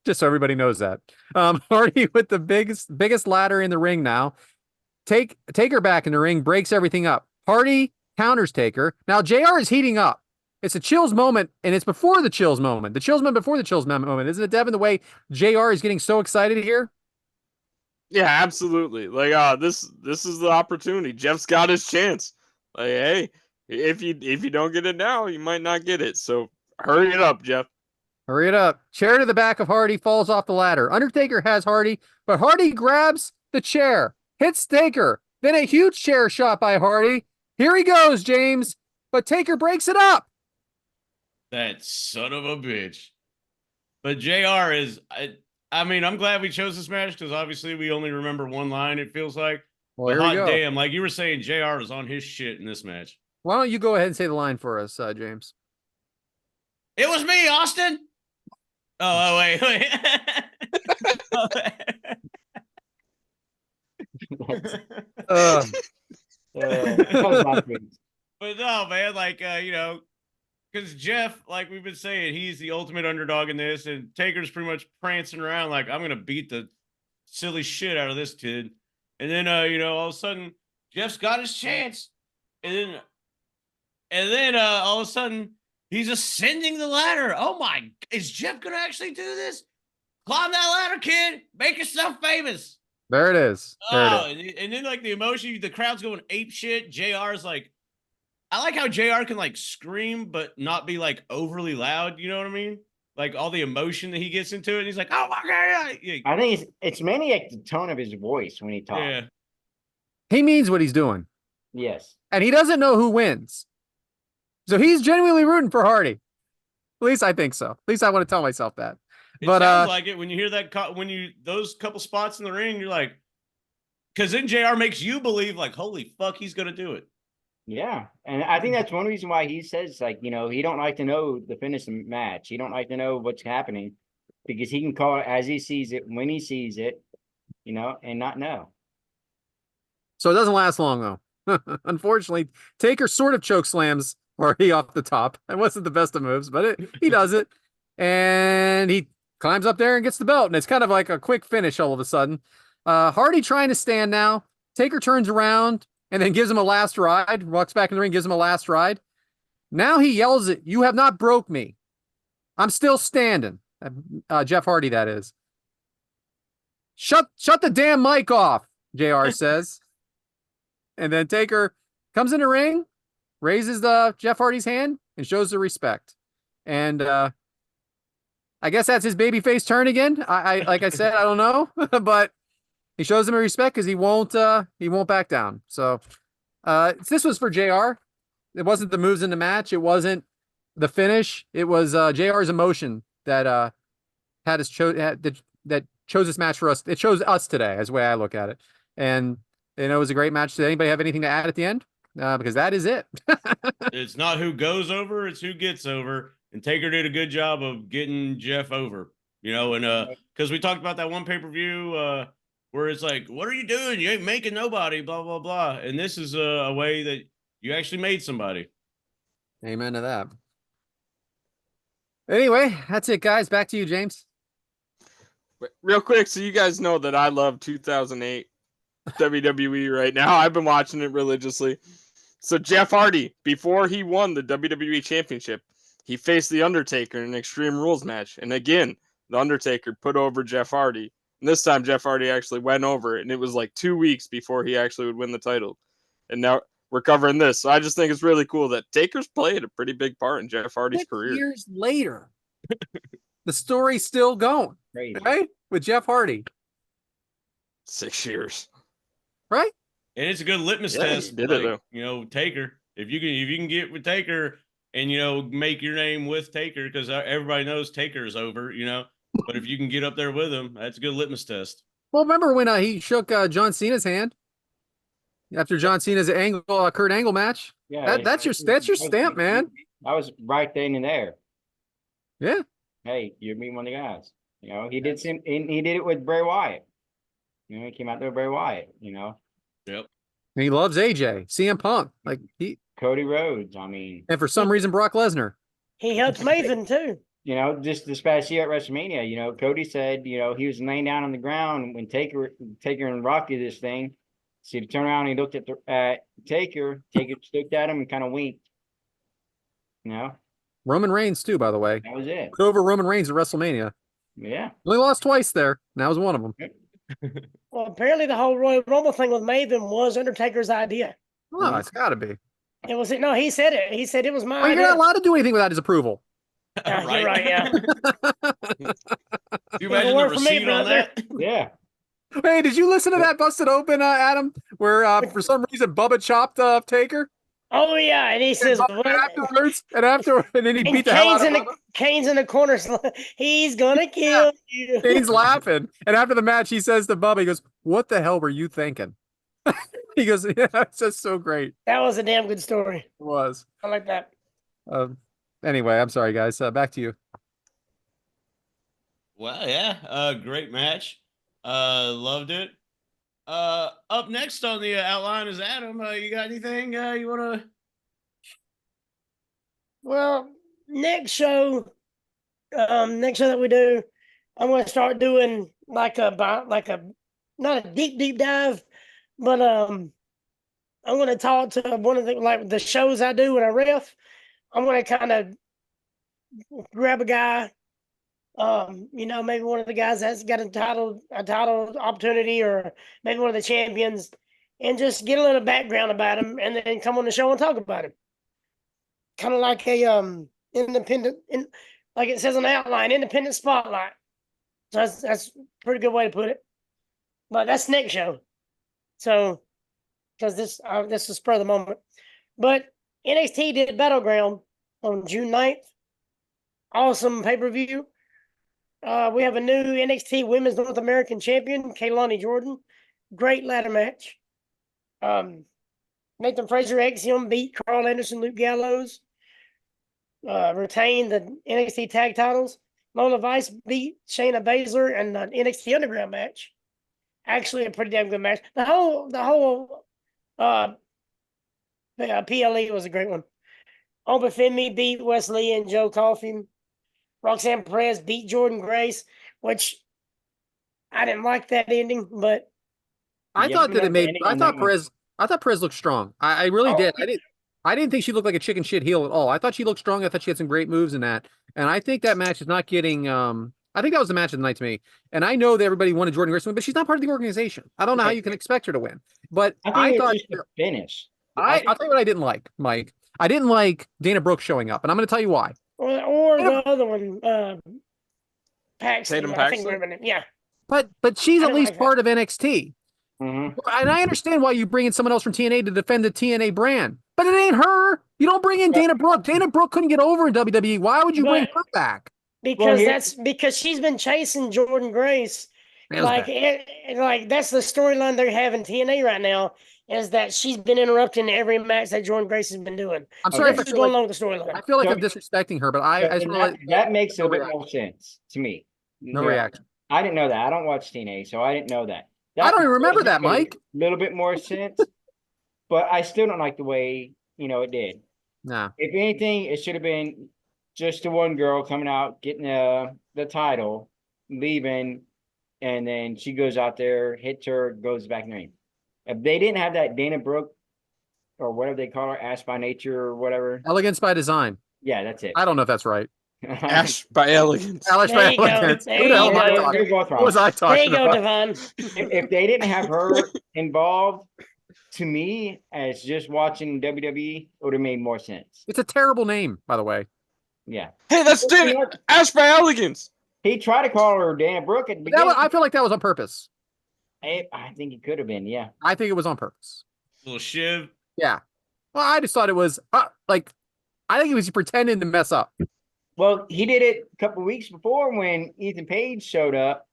Just so everybody knows that. Hardy with the biggest ladder in the ring now. Taker back in the ring, breaks everything up. Hardy counters Taker. Now JR is heating up. It's a chills moment, and it's before the chills moment. The chills moment before the chills moment. Isn't it, Devin, the way JR is getting so excited here? Yeah, absolutely. Like, this is the opportunity. Jeff's got his chance. Like, hey, if you don't get it now, you might not get it. So hurry it up, Jeff. Hurry it up. Chair to the back of Hardy falls off the ladder. Undertaker has Hardy, but Hardy grabs the chair, hits Taker. Then a huge chair shot by Hardy. Here he goes, James, but Taker breaks it up. That son of a bitch. But JR is, I mean, I'm glad we chose this match because obviously we only remember one line, it feels like. Well, But here we hot go. damn, like you were saying, JR is on his shit in this match. Why don't you go ahead and say the line for us, James? It was me, Austin. Oh, wait. Uh, That was last week. But no, man, like, because Jeff, like we've been saying, he's the ultimate underdog in this, and Taker's pretty much prancing around like, I'm going to beat the silly shit out of this kid. And then, all of a sudden, Jeff's got his chance. And then all of a sudden, he's ascending the ladder. Oh, my, is Jeff going to actually do this? Climb that ladder, kid. Make yourself famous. there it is. There Oh, it is. and then like the emotion, the crowd's going ape shit. JR's like, I like how JR can like scream, but not be like overly loud. You know what I mean? Like all the emotion that he gets into it. And he's like, oh my God. Yeah. I think it's mainly like the tone of his voice when he talks. Yeah. He means what he's doing, Yes. and he doesn't know who wins. So he's genuinely rooting for Hardy. At least I think so. At least I want to tell myself that. It But sounds like it when you hear that, those couple spots in the ring, you're like, because then JR makes you believe like, holy fuck, he's going to do it. Yeah. And I think that's one reason why he says, like, he don't like to know the finish of the match. He don't like to know what's happening because he can call it as he sees it, when he sees it, and not know. so it doesn't last long though. Unfortunately, Taker sort of choke slams Hardy off the top. It wasn't the best of moves, but he does it. And he climbs up there and gets the belt. And it's kind of like a quick finish all of a sudden. Hardy trying to stand now. Taker turns around and then gives him a last ride. Walks back in the ring, gives him a last ride. Now he yells at, "You have not broke me. I'm still standing." Jeff Hardy, that is. Shut the damn mic off, JR says. And then Taker comes in the ring, raises the Jeff Hardy's hand, and shows the respect. And I guess that's his babyface turn again. I like I said, I don't know, but he shows him a respect because he won't back down. So this was for JR. It wasn't the moves in the match. It wasn't the finish. It was JR's emotion that had us that chose this match for us. It chose us today, as the way I look at it. And it was a great match. Did anybody have anything to add at the end? Because that is it. It's not who goes over, it's who gets over. And Taker did a good job of getting Jeff over, and because we talked about that one pay-per-view where it's like, what are you doing? You ain't making nobody, blah, blah, blah. And this is a way that you actually made somebody. Amen to that. Anyway, that's it, guys. Back to you, James. Real quick, so you guys know that I love 2008 WWE right now. I've been watching it religiously. So Jeff Hardy, before he won the WWE Championship, he faced The Undertaker in an Extreme Rules match. And again, The Undertaker put over Jeff Hardy. And this time, Jeff Hardy actually went over it. And it was like 2 weeks before he actually would win the title. And now we're covering this. So I just think it's really cool that Taker's played a pretty big part in Jeff Hardy's 6 career. years later, the story's still going. Crazy. Right? With Jeff Hardy. 6 years. Right? And it's a good litmus Yeah, test. he did it, though. Taker. If you can get with Taker and make your name with Taker, because everybody knows Taker is over, But if you can get up there with him, that's a good litmus test. Well, remember when he shook John Cena's hand after John Cena's Kurt Angle match? Yeah, That's your stamp, man. I was right then and there. Yeah. Hey, you're meeting one of the guys. He did it with Bray Wyatt. He came out there with Bray Wyatt. Yep. And he loves AJ, CM Punk, Cody Rhodes. I mean, and for some reason Brock Lesnar. He helped Maven too. Just this past year at WrestleMania, Cody said, he was laying down on the ground when Taker and Rock did this thing. So he turned around and he looked at Taker. Taker just looked at him and kind of winked. Roman Reigns too, by the way. That was it. Put over Roman Reigns at WrestleMania. Yeah. Only lost twice there. And that was one of them. Well, apparently the whole Royal Rumble thing with Maven was Undertaker's idea. Oh, it's got to be. It was no, he said it. He said it was my Well, idea. you're not allowed to do anything without his approval. Yeah, you're right. Yeah. Do you imagine the receipt on that? Yeah. Hey, did you listen to that Busted Open, Adam? Where for some reason Bubba chopped Taker? Oh yeah, and he says And afterwards, and then he beat the hell out of Bubba. Kane's in the corner. He's gonna kill you. Kane's laughing, and after the match, he says to Bubba, he goes, "What the hell were you thinking?" He goes, "Yeah, it's just so great." That was a damn good story. It was. I like that. Anyway, I'm sorry, guys. Back to you. Well, yeah, great match. Loved it. Up next on the outline is Adam. You got anything you want to? Well, next show that we do, I'm going to start doing like a not a deep dive, but I'm going to talk to one of the shows I do when I ref. I'm going to kind of grab a guy, maybe one of the guys that's got a title opportunity, or maybe one of the champions, and just get a little background about him, and then come on the show and talk about him. Kind of like a independent, like it says on the outline, independent spotlight. So that's a pretty good way to put it. But that's next show. So, because this is spur of the moment. But NXT did Battleground on June 9th. Awesome pay-per-view. We have a new NXT Women's North American Champion, Kaylani Jordan. Great ladder match. Nathan Fraser Axiom beat Carl Anderson, Luke Gallows. Retained the NXT tag titles. Lola Vice beat Shayna Baszler in the NXT Underground match. Actually, a pretty damn good match. The whole PLE was a great one. Oba Femi beat Wesley and Joe Coffey. Roxanne Perez beat Jordan Grace, which I didn't like that ending, but I thought Perez looked strong. I really did. I didn't think she looked like a chicken shit heel at all. I thought she looked strong. I thought she had some great moves in that. And I think that match is not getting. I think that was the match of the night to me. And I know that everybody wanted Jordan Grace to win, but she's not part of the organization. I don't know how you can expect her to win. But I I think thought it's just a finish. I'll tell you what I didn't like, Mike. I didn't like Dana Brooke showing up, and I'm going to tell you why. Or the other one, Paxton. Tatum I think Paxton? we're in it. Yeah. But she's I at don't least like that. part of NXT. Mhm. And I understand why you bring in someone else from TNA to defend the TNA brand, but it ain't her. You don't bring in Dana Brooke. Dana Brooke couldn't get over in WWE. Why would you bring her back? Because here- that's because she's been chasing Jordan Grace. That was Like bad. like that's the storyline they're having TNA right now, is that she's been interrupting every match that Jordan Grace has been doing. I'm sorry if This I is feel going like, along with the storyline. I feel like So- I'm disrespecting her, but I So- just and want that makes a no bit reaction. more sense to me. No Yeah. reaction. I didn't know that. I don't watch TNA, so I didn't know that. I don't even remember that that, Mike. A little bit more sense, but I still don't like the way it did. Nah. If anything, it should have been just the one girl coming out, getting the title, leaving, and then she goes out there, hits her, goes back in the ring. If they didn't have that Dana Brooke or whatever they call her, Ash by Nature or whatever, Elegance by design. yeah, that's it. I don't know if that's right. Ash by Elegance. Alex There by you go. Elegance. There Who the hell you am I go. talking? You're both What wrong. was I There talking you go, about? Devon. If they didn't have her involved, to me, as just watching WWE, it would have made more sense. It's a terrible name, by the way. Yeah. Hey, that's Dana. Ash by Elegance. He tried to call her Dana Brooke at the That was, beginning. I feel like that was on purpose. I think it could have been, yeah. I think it was on purpose. Little Shiv. Yeah. Well, I just thought it was like, I think he was pretending to mess up. Well, he did it a couple of weeks before when Ethan Page showed up,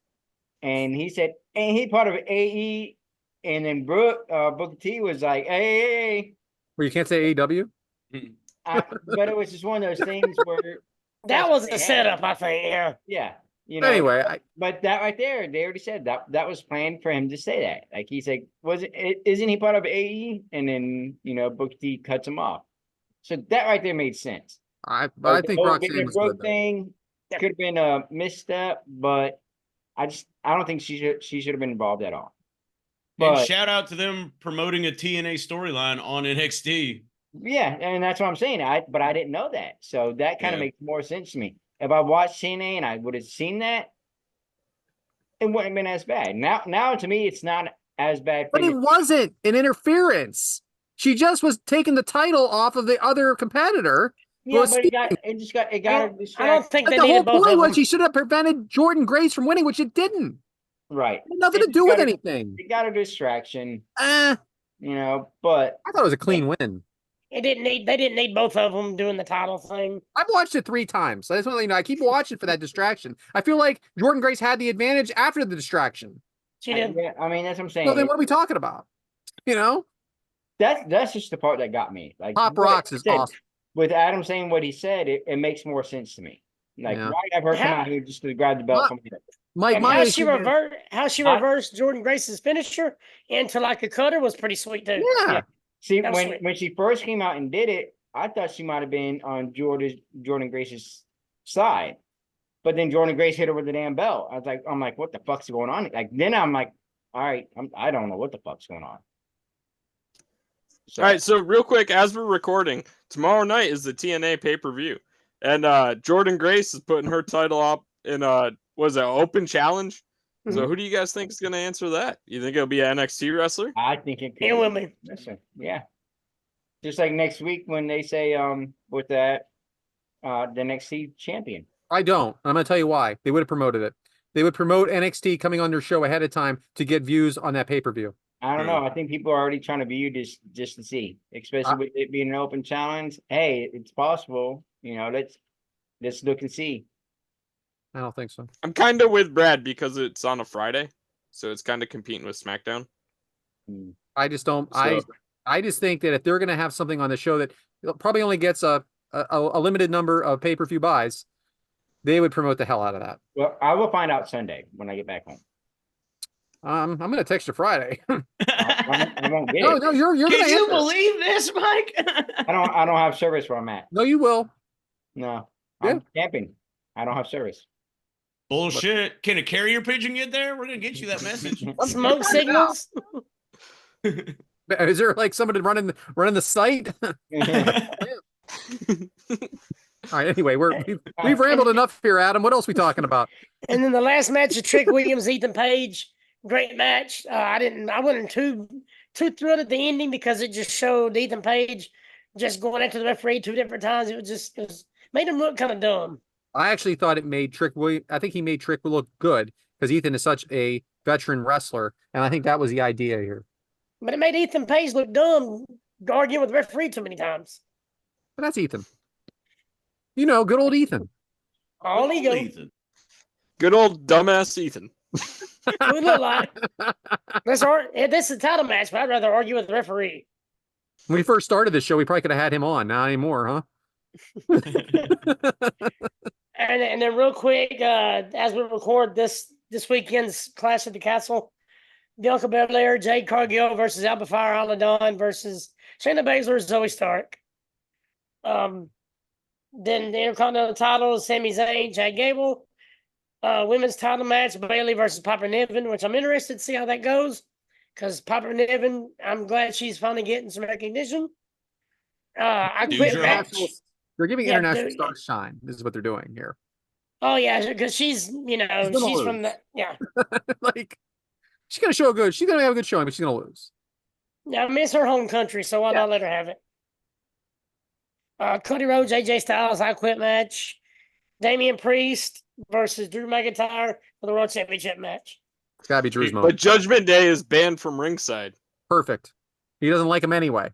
and he said, "Ain't he part of AE?" And then Booker T was like, "Hey." Where you can't say AEW. But it was just one of those things where That was they the had. setup, I think. Yeah. Yeah, Anyway, But that right there, they already said that was planned for him to say that. Like he said, isn't he part of AE? And then Booker T cuts him off. So that right there made sense. I Like, the think whole Roxanne Dana was Brooke good. Though. thing could have been a misstep, but I don't think she should have been involved at all. And But shout out to them promoting a TNA storyline on NXT. yeah, and that's what I'm saying. But I didn't know that, so that kind of Yeah. makes more sense to me. If I watched TNA and I would have seen that, it wouldn't have been as bad. Now to me, it's not as bad. But it wasn't an interference. She just was taking the title off of the other competitor. Yeah, was but it got her I don't distracted. think But they the whole needed both point of was them. she should have prevented Jordan Grace from winning, which it didn't. Right. It had nothing It to just do with got her- anything. It got a distraction, Eh, but I thought it was a clean win. They didn't need both of them doing the title thing. I've watched it 3 times. I just want to let you know, I keep watching for that distraction. I feel like Jordan Grace had the advantage after the distraction. She did. yeah, I mean, that's what I'm saying. So then what are we talking about? That's just the part that got me. Like Pop what Rocks I is said, awesome. With Adam saying what he said, it makes more sense to me. Like, Yeah. why have her come out here just to grab the belt from him? Mike, And my how she issue is- reversed Jordan Grace's finisher into like a cutter was pretty sweet too. Yeah. See, That was when sweet. she first came out and did it, I thought she might have been on Jordan Grace's side, but then Jordan Grace hit her with the damn belt. I'm like, what the fuck's going on? Like, then I'm like, all right, I don't know what the fuck's going on. So, All right, so real quick, as we're recording, tomorrow night is the TNA pay-per-view. And Jordan Grace is putting her title up in open challenge. So who do you guys think is going to answer that? You think it'll be an NXT wrestler? I think it could. It will be. Listen, yeah. Just like next week when they say with that the NXT champion. I don't. I'm going to tell you why. They would have promoted it. They would promote NXT coming on their show ahead of time to get views on that pay-per-view. I don't know. I think people are already trying to view this just to see, especially with it being an open challenge. Hey, it's possible. Let's look and see. I don't think so. I'm kind of with Brad because it's on a Friday. So it's kind of competing with SmackDown. I just don't. So- I just think that if they're going to have something on the show that probably only gets a limited number of pay-per-view buys, they would promote the hell out of that. Well, I will find out Sunday when I get back home. I'm going to text you Friday. I won't get No, it. no, you're going Can to you answer. believe this, Mike? I don't have service where I'm at. No, you will. No, I'm camping. I don't have service. Bullshit. Can a carrier pigeon get there? We're gonna get you that message. Smoke signals. Is there like somebody running the site? All right. Anyway, we've rambled enough here, Adam. What else we talking about? And then the last match of Trick Williams, Ethan Page, great match. I wasn't too thrilled at the ending because it just showed Ethan Page just going after the referee 2 different times. It was made him look kind of dumb. I actually thought it made Trick Williams. I think he made Trick look good because Ethan is such a veteran wrestler, and I think that was the idea here. But it made Ethan Page look dumb, arguing with the referee too many times. But that's Ethan. You know, good old Ethan. All ego. Ethan. Good old dumbass Ethan. We look like this is a title match, but I'd rather argue with the referee. When we first started this show, we probably could have had him on. Not anymore, huh? And then real quick, as we record this weekend's Clash at the Castle, Bianca Belair, Jade Cargill versus Alba Fire Aladon versus Shayna Baszler, Zoe Stark. Then the Intercontinental title, Sami Zayn, Chad Gable. Women's title match, Bayley versus Piper Niven, which I'm interested to see how that goes. Because Piper Niven, I'm glad she's finally getting some recognition. I quit match. They're giving Yeah, international stars shine. This is what they're doing here. Oh yeah, because she's she's from the Like she's gonna show good. She's gonna have a good showing, but she's gonna lose. Yeah, I miss her home country, so why not let her have it? Cody Rhodes, AJ Styles, I quit match. Damian Priest versus Drew McIntyre for the World Championship match. It's gotta be Drew's But moment. Judgment Day is banned from ringside. Perfect. He doesn't like him anyway.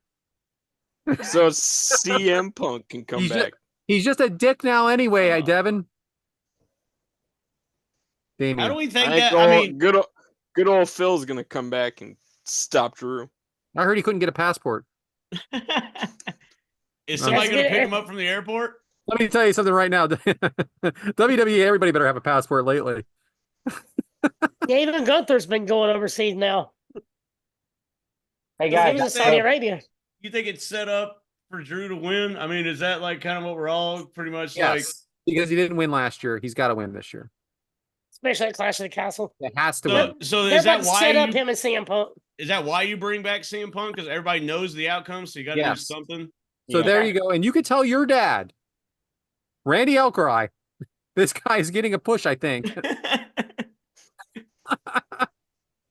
So CM Punk can come back. He's just a dick now anyway, Devin. Damian. How do we think I that? think I mean, good old Phil's gonna come back and stop Drew. I heard he couldn't get a passport. is somebody going to pick him up from the airport? Let me tell you something right now. WWE, everybody better have a passport lately. Yeah, even Gunther's been going overseas now. Hey He guys, was in Saudi Arabia. You think it's set up for Drew to win? I mean, is that like kind of what we're all pretty much Yes. Because he didn't win last year. He's got to win this year. Especially at Clash of the Castle. It has to like? win. So They're is about that to why set up you, him and CM Punk. is that why you bring back CM Punk? Because everybody knows the outcome, so you got to do something. So there you go. And you could tell your dad, Randy Elcry, this guy's getting a push, I think.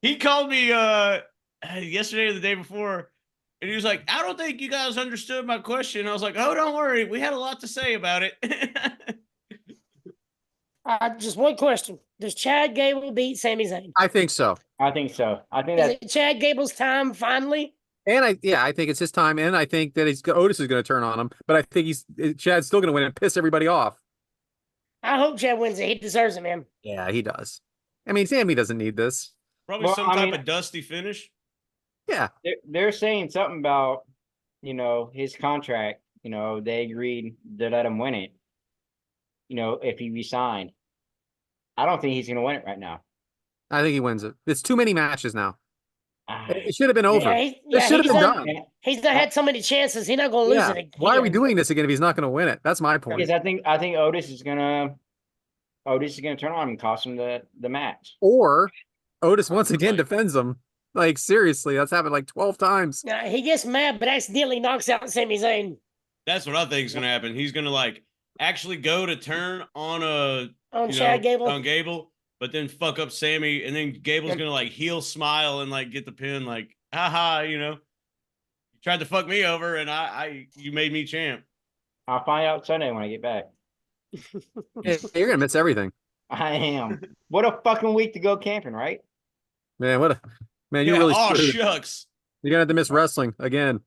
He called me yesterday or the day before, and he was like, I don't think you guys understood my question. I was like, oh, don't worry. We had a lot to say about it. Just one question. Does Chad Gable beat Sami Zayn? I think so. I think so. I think Is that it Chad Gable's time finally? And I think it's his time. And I think that Otis is going to turn on him. But I think Chad's still going to win and piss everybody off. I hope Chad wins it. He deserves it, man. Yeah, he does. I mean, Sammy doesn't need this. Probably Well, some I type mean- of dusty finish. Yeah. they're saying something about, his contract, they agreed to let him win it, if he resigned. I don't think he's going to win it right now. I think he wins it. It's too many matches now. Ah, It should have been over. Yeah, It should have he's been done. done. He's not had so many chances. He's not going to lose Yeah. it again. Why are we doing this again if he's not going to win it? That's my point. Because I think Otis is gonna turn on him and cost him the match. Or Otis once again Like- defends him. Like, seriously, that's happened like 12 times. Now, he gets mad, but accidentally knocks out Sami Zayn That's what I think is going to happen. He's going to like actually go to turn on on Chad Gable. on Gable, but then fuck up Sammy, and then Gable's going to like heel smile and like get the pin, like, haha, you tried to fuck me over, and you made me champ. I'll find out Sunday when I get back. You're going to miss everything. I am. What a fucking week to go camping, right? Man, man, you Yeah, really oh screwed. shucks. You're going to have to miss wrestling again.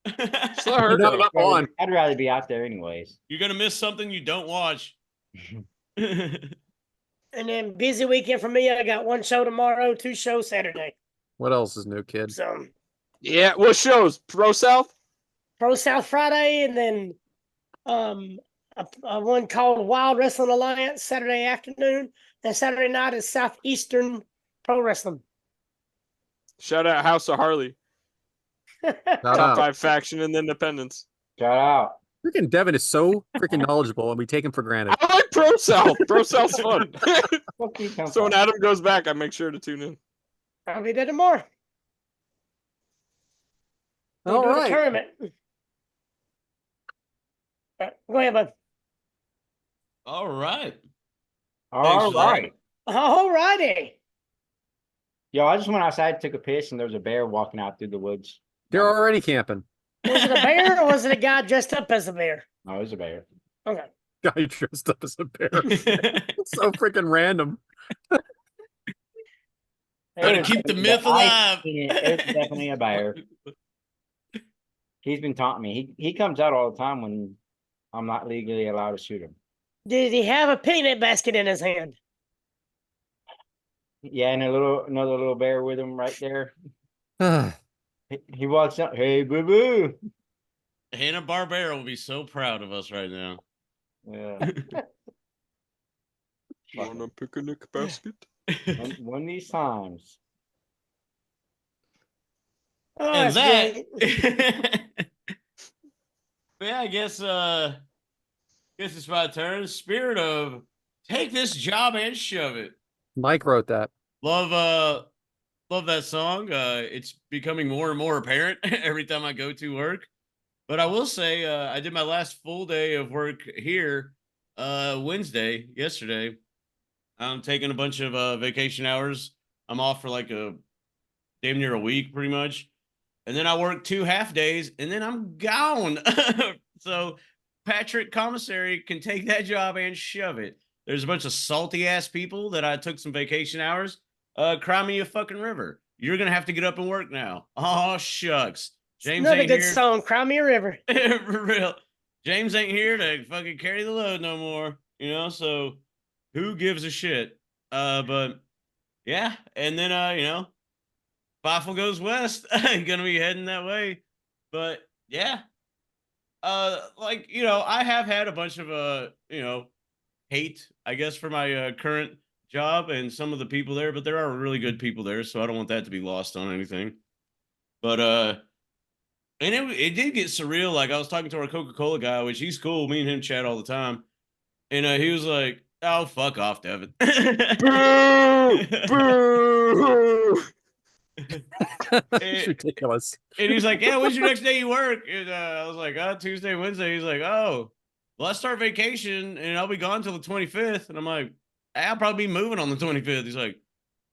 So I heard Not that. enough on. I'd rather be out there anyways. You're gonna miss something you don't watch. And then busy weekend for me. I got one show tomorrow, 2 shows Saturday. What else is new, kid? So Yeah, what shows? Pro South? Pro South Friday, and then a one called Wild Wrestling Alliance Saturday afternoon. And Saturday night is Southeastern Pro Wrestling. Shout out House of Harley. Shout Top out. 5 faction in the independents. Shout out. Freaking Devin is so freaking knowledgeable, and we take him for granted. I like Pro South. Pro South's fun. Fuck you, So when Adam goes back, I make sure to tune in. I'll be there tomorrow. We'll All do a right. tournament. Go ahead, bud. All right. All for that. right. All righty. Yo, I just went outside, took a piss, and there was a bear walking out through the woods. They're already camping. Was it a bear or was it a guy dressed up as a bear? No, it was a bear. Okay. Guy dressed up as a bear. It's so freaking random. Gotta keep the myth alive. It was definitely a bear. He's been taunting me. He comes out all the time when I'm not legally allowed to shoot him. Did he have a picnic basket in his hand? Yeah, and another little bear with him right there. Ah, He walks up, hey, boo boo. Hanna-Barbera will be so proud of us right now. Yeah. On a picnic basket. One of these times. Oh, And that's that, great. yeah, I guess it's my turn. Spirit of take this job and shove it. Mike wrote that. Love that song. It's becoming more and more apparent every time I go to work. But I will say, I did my last full day of work here yesterday. I'm taking a bunch of vacation hours. I'm off for like a damn near a week, pretty much. And then I work 2 half days, and then I'm gone. So Patrick Commissary can take that job and shove it. There's a bunch of salty ass people that I took some vacation hours. Cry me a fucking river. You're gonna have to get up and work now. Oh shucks. James Another ain't good here. song, Cry Me a River. For real. James ain't here to fucking carry the load no more. So who gives a shit? But yeah, and then Fifel goes west. Gonna be heading that way. But yeah. I have had a bunch of hate, I guess, for my current job and some of the people there, but there are really good people there, so I don't want that to be lost on anything. But and it did get surreal. Like I was talking to our Coca-Cola guy, which he's cool. Me and him chat all the time. And he was like, "Oh, fuck off, Devyn." Boo! It's ridiculous. And he's like, "Yeah, when's your next day you work?" And I was like, Tuesday, Wednesday." He's like, "Oh, well, I start vacation and I'll be gone till the 25th." And I'm like, "I'll probably be moving on the 25th." He's like,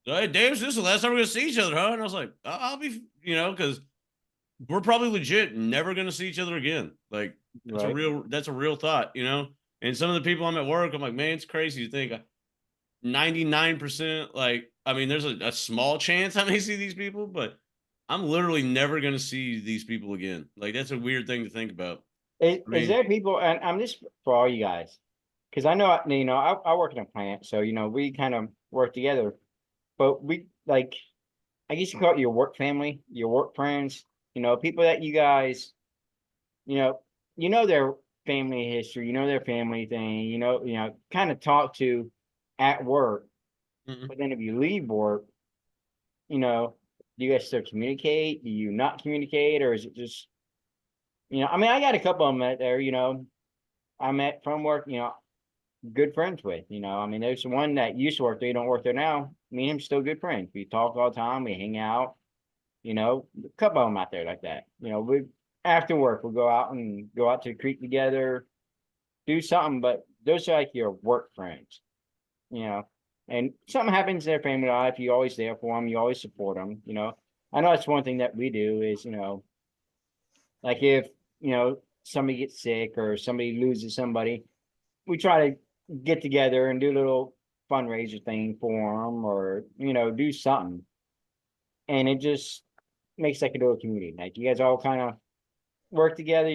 "Hey, Dave, this is the last time we're gonna see each other, huh?" And I was like, "I'll be, because we're probably legit never gonna see each other again." Like, that's a real thought, And some of the people I'm at work, I'm like, man, it's crazy to think 99%. Like, I mean, there's a small chance I may see these people, but I'm literally never gonna see these people again. Like, that's a weird thing to think about. Is there people, and I'm just for all you guys, because I know, I work in a plant, so, we kind of work together, but we like, I guess you call it your work family, your work friends, people that you guys, their family history, their family thing, kind of talk to at work. Mm-mm. But then if you leave work, do you guys still communicate? Do you not communicate? Or is it just, I mean, I got a couple of them out there, I met from work, good friends with, I mean, there's one that used to work there, don't work there now. Me and him still good friends. We talk all the time, we hang out, a couple of them out there like that. We after work we'll go out to the creek together, do something, but those are like your work friends, and something happens in their family life, you always there for them, you always support them, I know that's one thing that we do is, like if, somebody gets sick or somebody loses somebody, we try to get together and do a little fundraiser thing for them or, do something. And it just makes like a little community. Like you guys all kind of work together.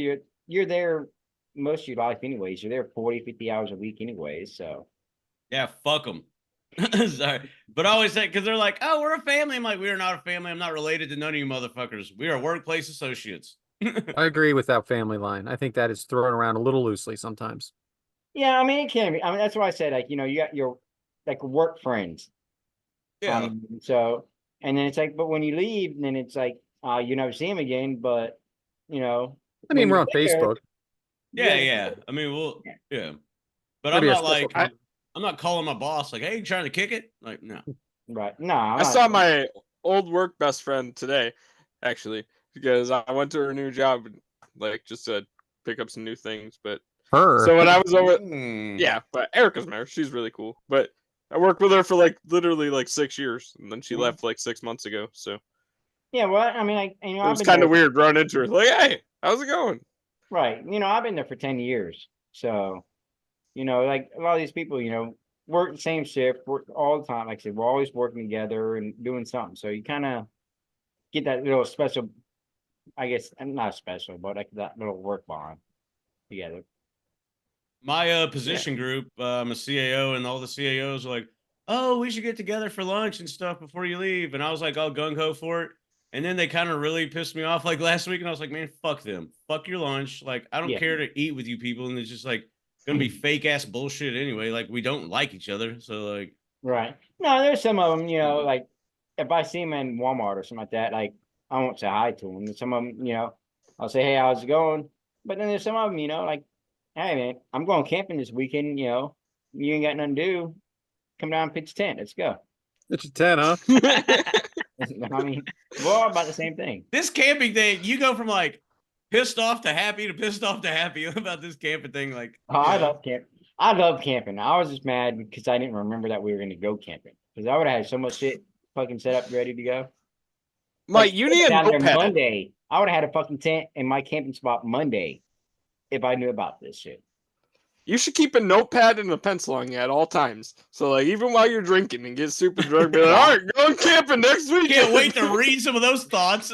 You're there most of your life anyways. You're there 40, 50 hours a week anyways. So Yeah, fuck them. Sorry. But I always say, because they're like, "Oh, we're a family." I'm like, "We are not a family. I'm not related to none of you motherfuckers. We are workplace associates." I agree with that family line. I think that is thrown around a little loosely sometimes. yeah, I mean it can be. I mean that's why I said like, you got your like work friends. Yeah. So and then it's like, but when you leave, then it's like you never see him again. But I mean, when we're you're on there, Facebook. Yeah. I mean, yeah. But Maybe a I'm not special like, time. I'm not calling my boss like, "Hey, you trying to kick it?" Like, no. right? No, I saw my old work best friend today, actually, because I went to her new job, like just to pick up some new things. But Her. so when I was over, Hmm. yeah, but Erica's married. She's really cool. But I worked with her for like literally like 6 years, and then she left like 6 months ago. So Yeah, well, I mean, it I've was been kind there, of weird running into her. Like, hey, how's it going? right? I've been there for 10 years, so like a lot of these people, work the same shift, work all the time. Like I said, we're always working together and doing something. So you kind of get that little special, I guess, not special, but like that little work bond together. My position group, I'm a CAO, and all the CAOs are like, "Oh, we should get together for lunch and stuff before you leave." And I was like, "All gung ho for it." And then they kind of really pissed me off like last week, and I was like, "Man, fuck them, fuck your lunch. Like, I don't Yeah. care to eat with you people." And it's just like gonna be fake ass bullshit anyway. Like, we don't like each other, so like, Right. No, there's some of them, like if I see them in Walmart or something like that, like I won't say hi to them. Some of them, I'll say, hey, how's it going? But then there's some of them, like, hey, man, I'm going camping this weekend. You ain't got nothing to do. Come down and pitch a tent. Let's go. It's a 10, huh? I mean, we're all about the same thing. this camping thing, you go from like pissed off to happy to pissed off to happy about this camping thing. Like, Oh, I love camp. I love camping. I was just mad because I didn't remember that we were going to go camping because I would have had so much shit fucking set up ready to go. Mike, you need a down there notepad. Monday. I would have had a fucking tent in my camping spot Monday if I knew about this shit. You should keep a notepad and a pencil on you at all times. So like even while you're drinking and get super drunk, be like, all right, going camping next week. can't wait to read some of those thoughts.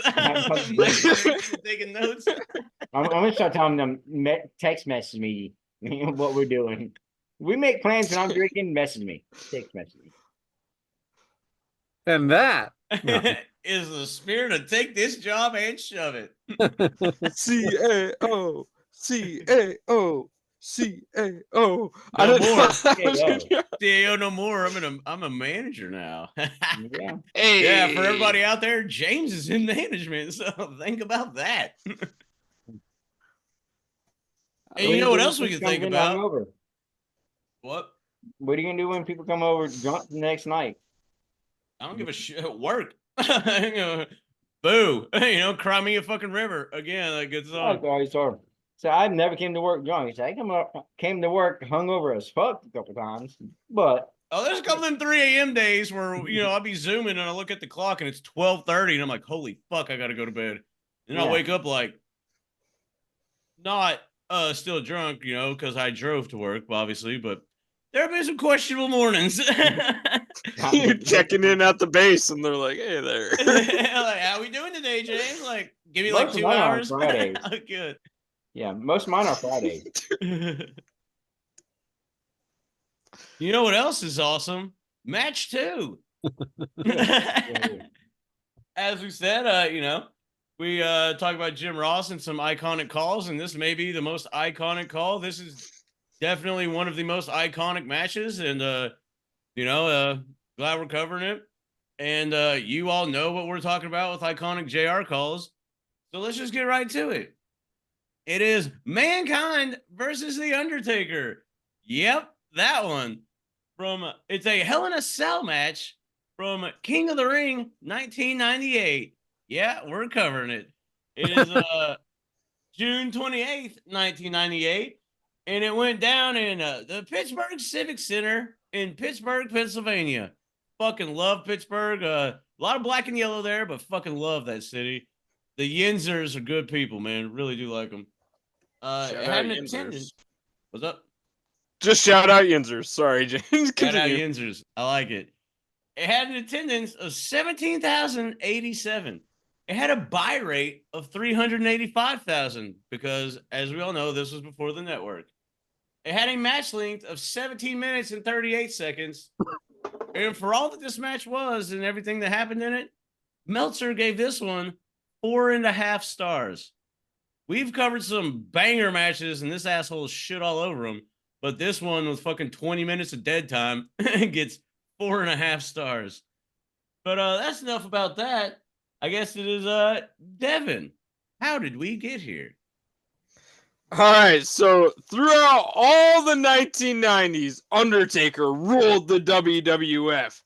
Taking notes. I'm gonna start telling them text message me what we're doing. We make plans when I'm drinking. Message me, text message me. And that is the spirit to take this job and shove it. CAO, CAO, CAO. I No don't more. know. CAO no more. I'm a manager now. Yeah. Hey. Yeah, for everybody out there, James is in management, so think about that. And you know what else we can think about? What? What are you gonna do when people come over drunk the next night? I don't give a shit. Work. Boo. Cry me a fucking river. Again, like good song. So I never came to work drunk. So I came to work hungover as fuck a couple times. But oh, there's a couple of them 3 a.m. days where I'll be zooming and I look at the clock and it's 12:30 and I'm like, holy fuck, I gotta go to bed. And I'll wake up like not still drunk, because I drove to work, obviously, but there have been some questionable mornings. You're checking in at the base and they're like, hey there. Like, how we doing today, James? Like, give me like 2 hours. Fridays. Oh, good. Yeah, most of mine are Fridays. You know what else is awesome? Match 2. As we said, we talk about Jim Ross and some iconic calls, and this may be the most iconic call. This is definitely one of the most iconic matches, and glad we're covering it. And you all know what we're talking about with iconic JR calls. So let's just get right to it. It is Mankind versus The Undertaker. Yep, that one. It's a Hell in a Cell match from King of the Ring 1998. Yeah, we're covering it. It is June 28th, 1998. And it went down in the Pittsburgh Civic Center in Pittsburgh, Pennsylvania. Fucking love Pittsburgh. A lot of black and yellow there, but fucking love that city. The Yinzers are good people, man. Really do like them. It had an attendance. What's up? Just shout out Yinzers. Sorry, James. Shout out Yinzers. I like it. It had an attendance of 17,087. It had a buy rate of 385,000 because, as we all know, this was before the network. It had a match length of 17 minutes and 38 seconds. And for all that this match was and everything that happened in it, Meltzer gave this one 4.5 stars. We've covered some banger matches and this asshole shit all over them. But this one with fucking 20 minutes of dead time gets 4.5 stars. But that's enough about that. I guess it is Devyn. How did we get here? All right, so throughout all the 1990s, Undertaker ruled the WWF.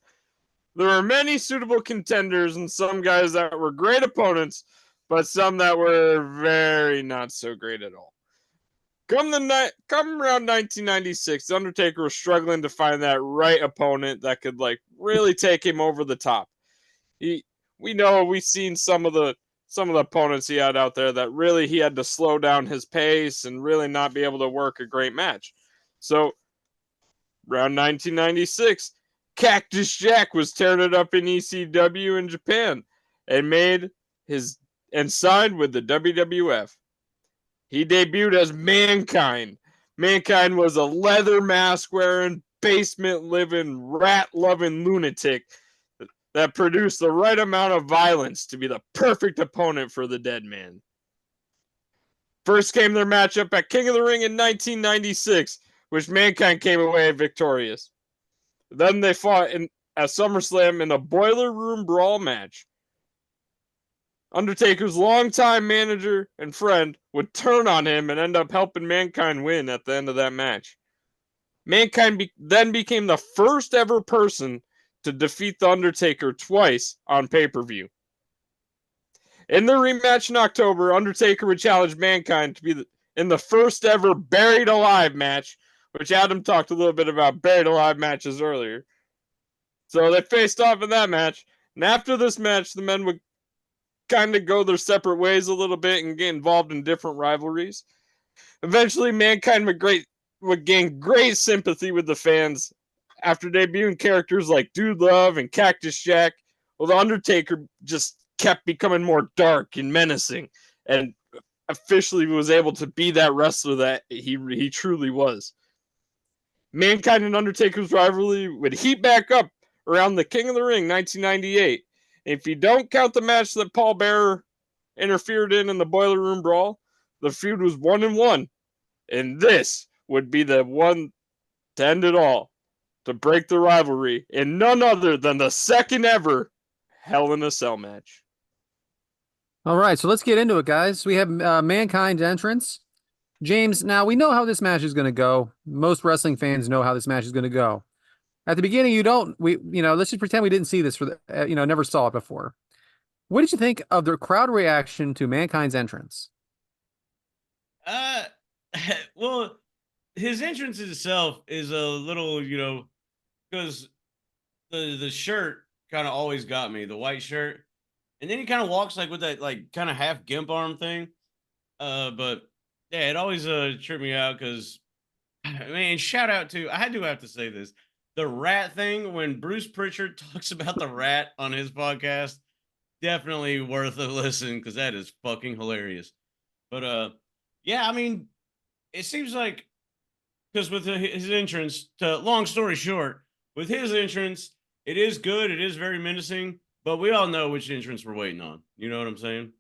There were many suitable contenders and some guys that were great opponents, but some that were very not so great at all. Come around 1996, the Undertaker was struggling to find that right opponent that could like really take him over the top. We've seen some of the opponents he had out there that really he had to slow down his pace and really not be able to work a great match. So around 1996, Cactus Jack was tearing it up in ECW in Japan and signed with the WWF. He debuted as Mankind. Mankind was a leather mask wearing, basement living, rat loving lunatic that produced the right amount of violence to be the perfect opponent for the Dead Man. First came their matchup at King of the Ring in 1996, which Mankind came away victorious. Then they fought at SummerSlam in a Boiler Room Brawl match. Undertaker's longtime manager and friend would turn on him and end up helping Mankind win at the end of that match. Mankind then became the first ever person to defeat The Undertaker twice on pay-per-view. In the rematch in October, Undertaker would challenge Mankind to be in the first ever Buried Alive match, which Adam talked a little bit about Buried Alive matches earlier. So they faced off in that match, and after this match, the men would kind of go their separate ways a little bit and get involved in different rivalries. Eventually, Mankind would gain great sympathy with the fans after debuting characters like Dude Love and Cactus Jack. Well, The Undertaker just kept becoming more dark and menacing and officially was able to be that wrestler that he truly was. Mankind and Undertaker's rivalry would heat back up around the King of the Ring 1998. If you don't count the match that Paul Bearer interfered in the Boiler Room Brawl, the feud was 1-1. And this would be the one to end it all, to break the rivalry, in none other than the second ever Hell in a Cell match. All right, so let's get into it, guys. We have Mankind's entrance. James, now we know how this match is going to go. Most wrestling fans know how this match is going to go. At the beginning, let's just pretend we didn't see this never saw it before. What did you think of the crowd reaction to Mankind's entrance? Well, his entrance itself is a little, because the shirt kind of always got me, the white shirt. And then he kind of walks like with that like kind of half gimp arm thing. But yeah, it always tripped me out because, man, shout out to, I have to say this. The rat thing, when Bruce Pritchard talks about the rat on his podcast, definitely worth a listen because that is fucking hilarious. But yeah, I mean, it seems like, because with his entrance, long story short, with his entrance, it is good, it is very menacing, but we all know which entrance we're waiting on. You know what I'm saying?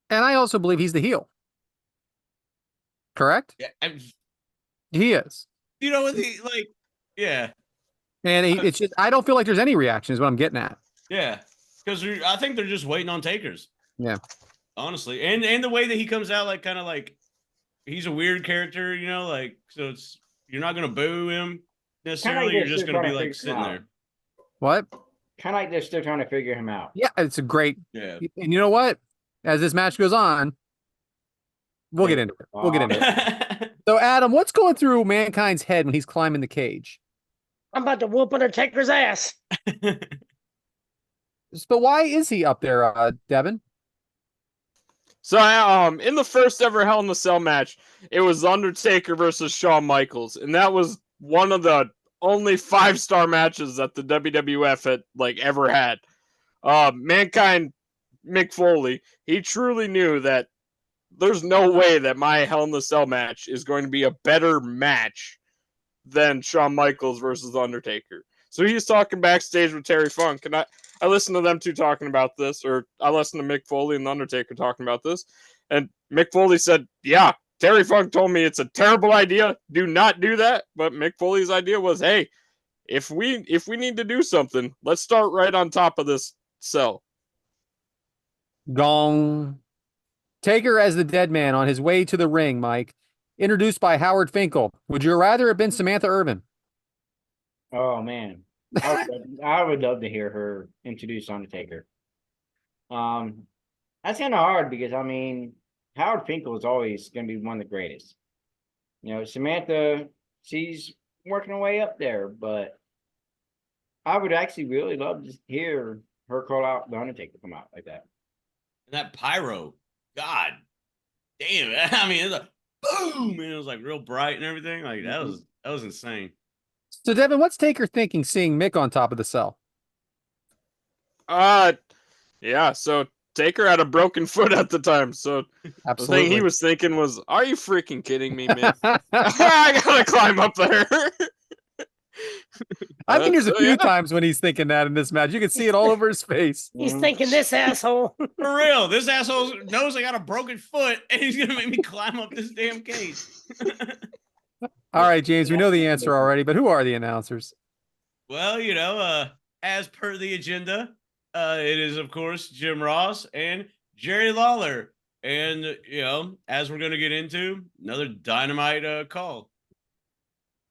And I also believe he's the heel. Correct? Yeah, He is. yeah. And it's just, I don't feel like there's any reaction is what I'm getting at. Yeah, because I think they're just waiting on takers. Yeah, honestly, and the way that he comes out, like kind of like he's a weird character, so it's you're not gonna boo him necessarily. You're just gonna be like sitting there. What? Kind of like they're still trying to figure him out. Yeah, it's a great. Yeah, and you know what? As this match goes on, we'll get into it. We'll get into it. So, Adam, what's going through Mankind's head when he's climbing the cage? I'm about to whoop Undertaker's ass. But why is he up there, Devin? So, in the first ever Hell in a Cell match, it was Undertaker versus Shawn Michaels, and that was one of the only 5-star matches that the WWF had ever had. Mankind, Mick Foley, he truly knew that there's no way that my Hell in a Cell match is going to be a better match than Shawn Michaels versus The Undertaker. So he's talking backstage with Terry Funk, and I listened to them two talking about this, or I listened to Mick Foley and The Undertaker talking about this, and Mick Foley said, yeah, Terry Funk told me it's a terrible idea, do not do that, but Mick Foley's idea was, hey, if we need to do something, let's start right on top of this cell. Gong. Taker as the Dead Man on his way to the ring, Mike. Introduced by Howard Finkel. Would you rather have been Samantha Irvin? Oh man, I would love to hear her introduce Undertaker. I That's kind of hard because I mean, Howard Finkel is always going to be one of the greatest. You know, Samantha, she's working her way up there, but I would actually really love to hear her call out the Undertaker come out like that. That pyro, God damn it. I mean, it's like boom, and it was like real bright and everything. Like that was insane. So, Devin, what's Taker thinking seeing Mick on top of the cell? Yeah, so Taker had a broken foot at the time, so Absolutely. the thing he was thinking was, are you freaking kidding me, man? I gotta climb up there. I think there's a few Yeah. times when he's thinking that in this match. You can see it all over his face. He's thinking this asshole. For real, this asshole knows I got a broken foot and he's gonna make me climb up this damn cage. All right, James, we know the answer already, but who are the announcers? Well, you know, as per the agenda, it is of course Jim Ross and Jerry Lawler. And you know, as we're gonna get into, another dynamite call.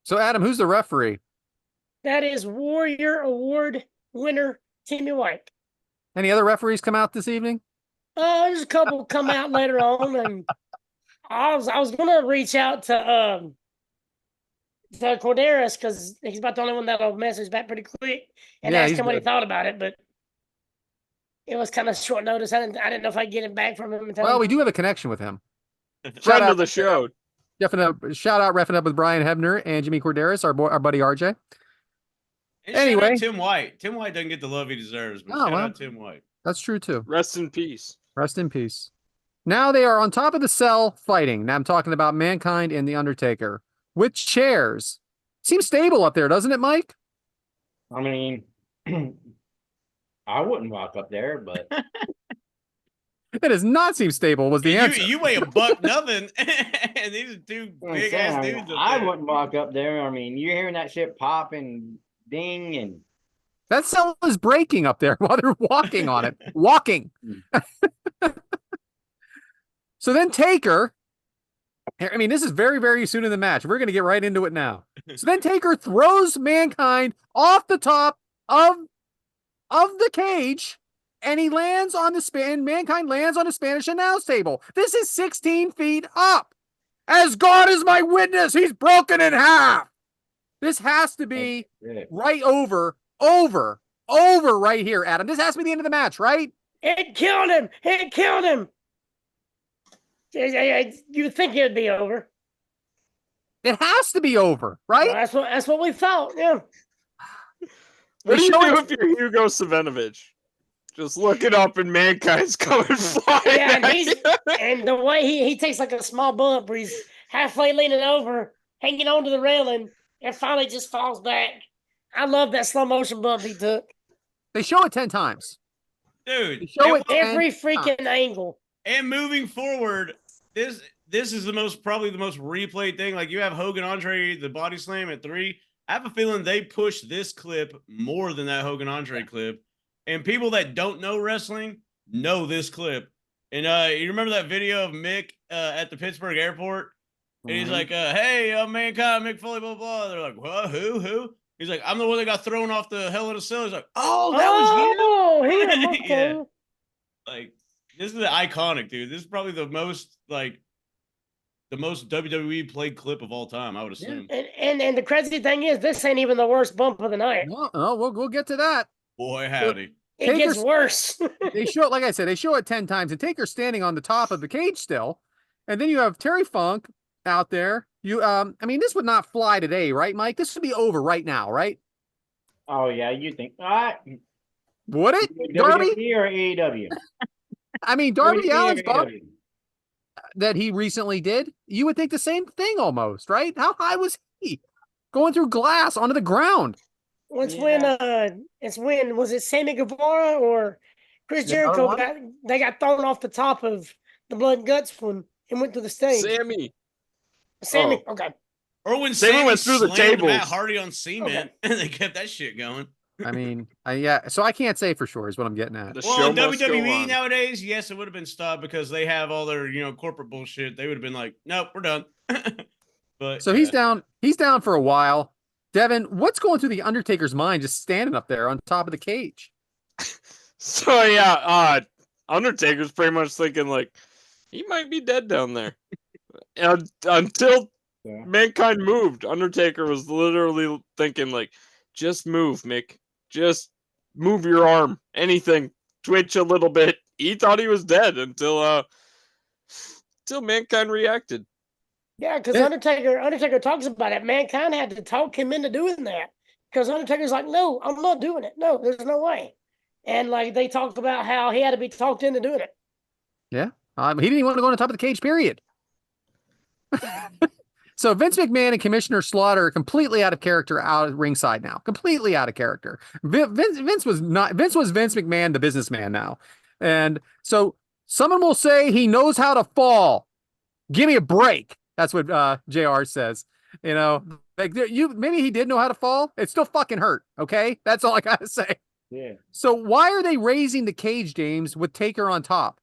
So, Adam, who's the referee? That is Warrior Award winner Timmy White. Any other referees come out this evening? There's a couple come out later on, and I was gonna reach out to Corderas because he's about the only one that'll message back pretty quick and Yeah, ask he's him what he good. thought about it, but it was kind of short notice. I didn't know if I'd get it back from him. Well, we do have a connection with him. Friend of the show. Shout out reffing up with Brian Hebner and Jimmy Corderas, our buddy RJ. And Anyway. shout out Tim White. Tim White doesn't get the love he deserves, but shout out Tim White. That's true too. Rest in peace. Rest in peace. Now they are on top of the cell fighting. Now I'm talking about Mankind and the Undertaker with chairs. Seems stable up there, doesn't it, Mike? I mean, I wouldn't walk up there, but It does not seem stable. Was the answer? You weigh a buck nothing, and these are two I'm big saying, ass I mean, dudes. Up I there. wouldn't walk up there. I mean, you're hearing that shit pop and ding and That cell is breaking up there while they're walking on it. Walking. So then Taker, I mean, this is very, very soon in the match. We're going to get right into it now. So then Taker throws Mankind off the top of the cage, and he lands on the span. Mankind lands on the Spanish announce table. This is 16 feet up. As God is my witness, he's broken in half. This has to be right over right here, Adam. This has to be the end of the match, right? It killed him. It killed him. You think it'd be over? It has to be over, right? Well, that's what we thought. Yeah. What do you show do it- if you're Hugo Savinovich? Just look it up and Mankind's coming flying. Yeah, at you. and the way he takes like a small bump where he's halfway leaning over, hanging onto the railing, and finally just falls back. I love that slow motion bump he took. They show it 10 times. Dude. They show it Every 10 freaking times. angle. And moving forward, this is probably the most replayed thing. Like you have Hogan Andre, the body slam at 3. I have a feeling they push this clip more than that Hogan Andre clip. And people that don't know wrestling know this clip. And you remember that video of Mick at the Pittsburgh airport? And he's like, hey, Mankind, Mick Foley, blah, blah. They're like, what? Who? He's like, I'm the one that got thrown off the Hell in a Cell. He's like, oh, that was you? him. Okay. Yeah. Like, this is iconic, dude. This is probably the most WWE played clip of all time, I would assume. And the crazy thing is, this ain't even the worst bump of the night. No, we'll get to that. Boy, howdy. It gets worse. They show it, like I said, they show it 10 times, and Taker's standing on the top of the cage still. And then you have Terry Funk out there. I mean, this would not fly today, right, Mike? This would be over right now, right? oh yeah, you think all right? Would it? Darby? WWE or AEW? I mean, Darby WWE or Allin's bump AEW? that he recently did, you would think the same thing almost, right? How high was he? Going through glass onto the ground. It's when was it Sammy Guevara or Chris Jericho got thrown off the top of the blood and guts one and went through the stage. Sammy, okay. Or when Sammy went through the slammed tables. Matt Hardy on cement, and they kept that shit going. I mean, yeah. So I can't say for sure is what I'm getting at. The Well, show in must go WWE on. nowadays, yes, it would have been stopped because they have all their, corporate bullshit. They would have been like, nope, we're done. But So he's down for a while. Devin, what's going through the Undertaker's mind just standing up there on top of the cage? So yeah, Undertaker's pretty much thinking like he might be dead down there. And until Yeah. Mankind moved, Undertaker was literally thinking like, just move, Mick. Just move your arm. Anything. Twitch a little bit. He thought he was dead until Mankind reacted. Yeah, because Yeah. Undertaker talks about it. Mankind had to talk him into doing that. Because Undertaker's like, no, I'm not doing it. No, there's no way. And like they talked about how he had to be talked into doing it. Yeah. He didn't even want to go on the top of the cage, period. So Vince McMahon and Commissioner Slaughter are completely out of character out at ringside now. Completely out of character. Vince was Vince McMahon, the businessman now. And so someone will say he knows how to fall. Give me a break. That's what JR says. You know, like maybe he did know how to fall. It still fucking hurt. Okay. That's all I gotta say. Yeah. So why are they raising the cage, James, with Taker on top?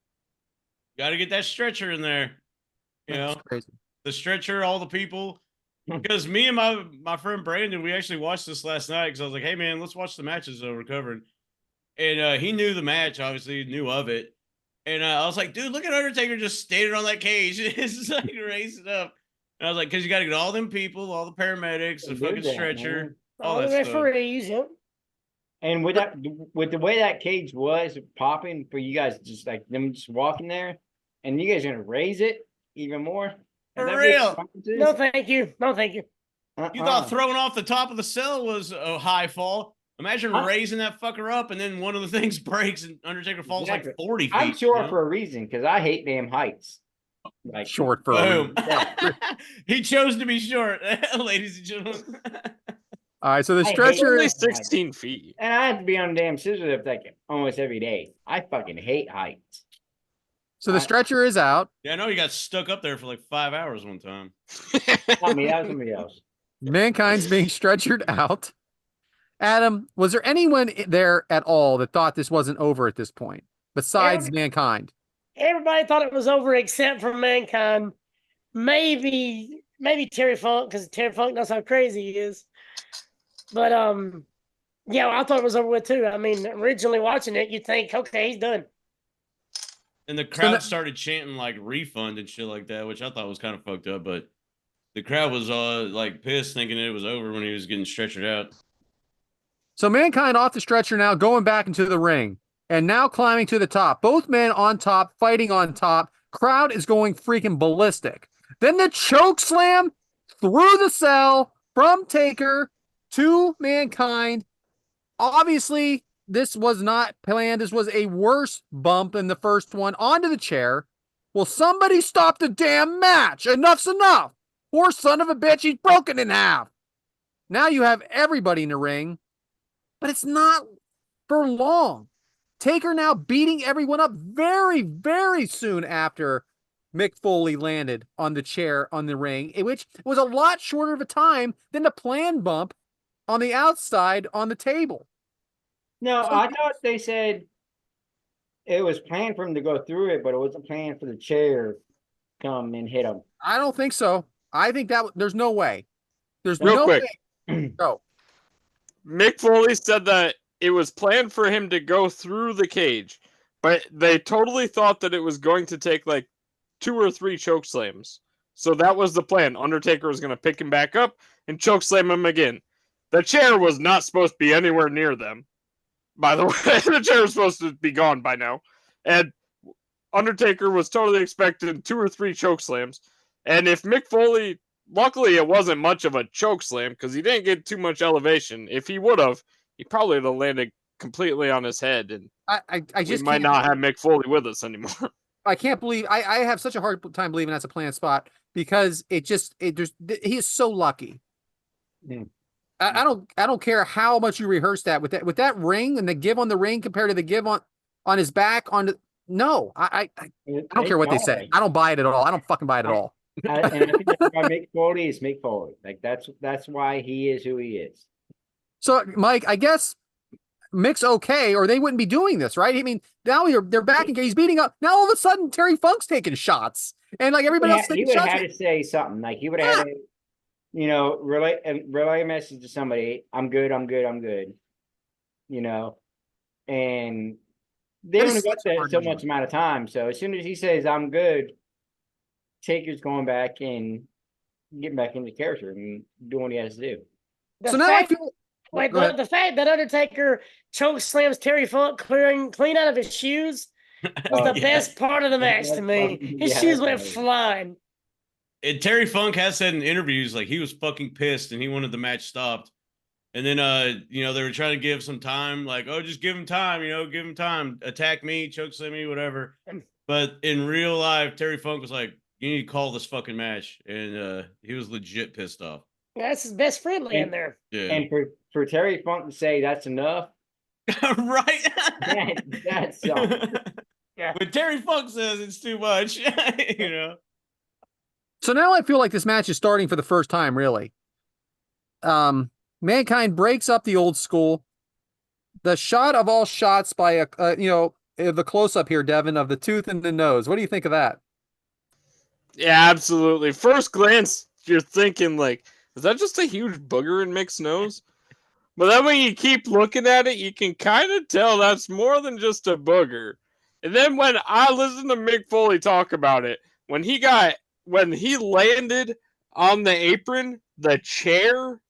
Got to get that stretcher in there. You That's know, crazy. the stretcher, all the people. Because me and my friend Brandon, we actually watched this last night because I was like, hey, man, let's watch the matches we're covering. And he knew the match, obviously, knew of it. And I was like, dude, look at Undertaker just standing on that cage. It's like raising up. And I was like, because you got to get all them people, all the paramedics, the Do fucking that, stretcher, man. all the that stuff. referees, yep. And with the way that cage was popping for you guys, just like them just walking there, and you guys are gonna raise it even more. For Is that real. what No, thank you. No, thank you. You thought throwing off the top of the cell was a high fall. Imagine Huh? raising that fucker up and then one of the things breaks and Undertaker falls Exactly. like 40 feet. I'm sure you know? for a reason because I hate damn heights. Like Short for a Boom. reason. He chose to be short, ladies and gentlemen. All right, so the I hate stretcher Only is 16 feet. And I have to be on damn scissor lift like almost every day. I fucking hate heights. so the stretcher is out. Yeah, I know you got stuck up there for like 5 hours one time. Not me, that was somebody else. Mankind's being stretchered out. Adam, was there anyone there at all that thought this wasn't over at this point besides Mankind? Everybody thought it was over except for Mankind. Maybe Terry Funk, because Terry Funk knows how crazy he is. But yeah, I thought it was over with too. I mean, originally watching it, you'd think, okay, he's done. And the crowd started chanting like refund and shit like that, which I thought was kind of fucked up. But the crowd was like pissed, thinking it was over when he was getting stretchered out. So Mankind off the stretcher now, going back into the ring, and now climbing to the top. Both men on top, fighting on top. Crowd is going freaking ballistic. Then the choke slam through the cell from Taker to Mankind. Obviously, this was not planned. This was a worse bump than the first one onto the chair. Will somebody stop the damn match? Enough's enough. Poor son of a bitch, he's broken in half. Now you have everybody in the ring, but it's not for long. Taker now beating everyone up very, very soon after Mick Foley landed on the chair on the ring, which was a lot shorter of a time than the planned bump on the outside on the table. No, I thought they said it was planned for him to go through it, but it wasn't planned for the chair come and hit him. I don't think so. I think that there's no way. There's Real no quick. way. Go. Mick Foley said that it was planned for him to go through the cage, but they totally thought that it was going to take like 2 or 3 choke slams. So that was the plan. Undertaker was going to pick him back up and choke slam him again. The chair was not supposed to be anywhere near them. By the way, the chair was supposed to be gone by now. And Undertaker was totally expecting 2 or 3 choke slams. And if Mick Foley, luckily it wasn't much of a choke slam because he didn't get too much elevation. If he would have, he probably would have landed completely on his head. And I just we might not have Mick Foley with us anymore. I can't believe I have such a hard time believing that's a planned spot because he is so lucky. Mm. I don't care how much you rehearse that with that ring and the give on the ring compared to the give on his back on the no. I don't care what they say. I don't buy it at all. I don't fucking buy it at all. And I think that's why Mick Foley is Mick Foley. Like that's why he is who he is. So Mike, I guess Mick's okay, or they wouldn't be doing this, right? I mean, now they're back and he's beating up. Now all of a sudden Terry Funk's taking shots, and like everybody else He taking would have shots. had to say something. Like he would have had to, relay a message to somebody. I'm good. I'm good. I'm good. And they only This got is that hard so to much do. amount of time. So as soon as he says I'm good, Taker's going back and getting back into character and doing what he has to do. The So now I fact, feel. wait, Go ahead. the fact that Undertaker choke slams Terry Funk clean out of his shoes was the Yeah. best part of the match to me. His shoes went flying. And Terry Funk has said in interviews like he was fucking pissed and he wanted the match stopped. And then they were trying to give some time, like, oh, just give him time, give him time, attack me, choke slam me, whatever. But in real life, Terry Funk was like, you need to call this fucking match, and he was legit pissed off. That's his best friend laying there. Yeah, And for Terry Funk to say that's enough, right. that's Yeah. But Terry Funk says it's too much, So now I feel like this match is starting for the first time, really. Mankind breaks up the old school. The shot of all shots by the close up here, Devin, of the tooth and the nose. What do you think of that? Yeah, absolutely. First glance, you're thinking like, is that just a huge booger in Mick's nose? But then when you keep looking at it, you can kind of tell that's more than just a booger. And then when I listened to Mick Foley talk about it, when he landed on the apron, the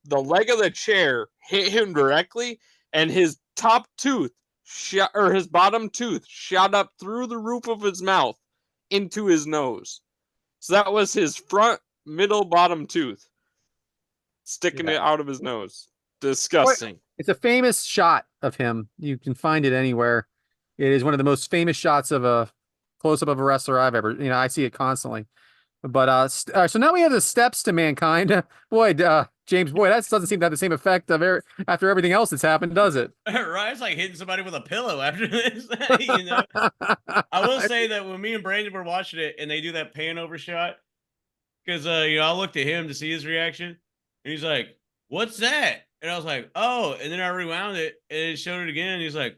leg of the chair hit him directly, and his top tooth his bottom tooth shot up through the roof of his mouth into his nose. So that was his front, middle, bottom tooth sticking it out of his nose. Disgusting. It's a famous shot of him. You can find it anywhere. It is one of the most famous shots of a close up of a wrestler I've ever. I see it constantly. But so now we have the steps to Mankind. Boy, James, that doesn't seem to have the same effect after everything else that's happened, does it? Right, it's like hitting somebody with a pillow after this. I will say that when me and Brandon were watching it and they do that pan over shot, because I looked at him to see his reaction, and he's like, "What's that?" And I was like, "Oh," and then I rewound it and it showed it again. And he's like,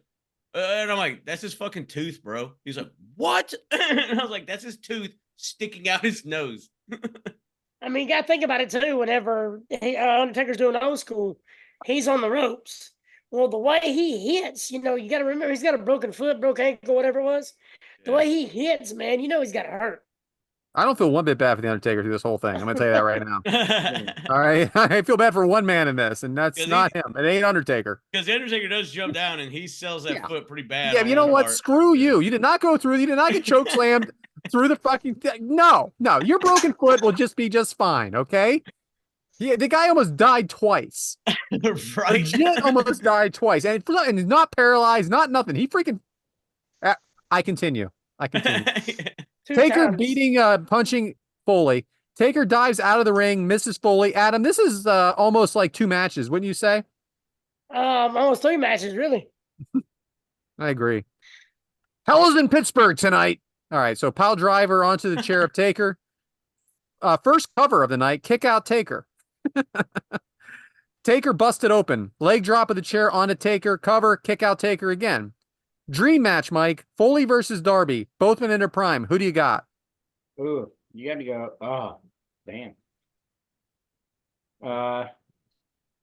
and I'm like, "That's his fucking tooth, bro." He's like, "What?" And I was like, "That's his tooth sticking out his nose." I mean, you got to think about it too. Whenever Undertaker's doing old school, he's on the ropes. Well, the way he hits, you got to remember he's got a broken foot, broken ankle, whatever it was. The way he hits, man, he's got to hurt. I don't feel one bit bad for the Undertaker through this whole thing. I'm going to tell you that right now. All right. I feel bad for one man in this, and that's not him. It ain't Undertaker. Because the Undertaker does jump down and he sells that foot pretty bad. Yeah, you know what? Screw you. You did not go through. You did not get choke slammed through the fucking thing. No, your broken foot will just be just fine, okay? Yeah, the guy almost died twice. Right. Legit almost died twice. And he's not paralyzed, not nothing. He freaking... I continue. Taker beating, punching Foley. Taker dives out of the ring, misses Foley. Adam, this is almost like 2 matches, wouldn't you say? Almost 3 matches, really. I agree. Hell is in Pittsburgh tonight. All right, so pile driver onto the chair of Taker. First cover of the night, kick out Taker. Taker busted open. Leg drop of the chair onto Taker. Cover, kick out Taker again. Dream match, Mike. Foley versus Darby. Both been in their prime. Who do you got? Ooh, you got to go. Oh, damn. I'm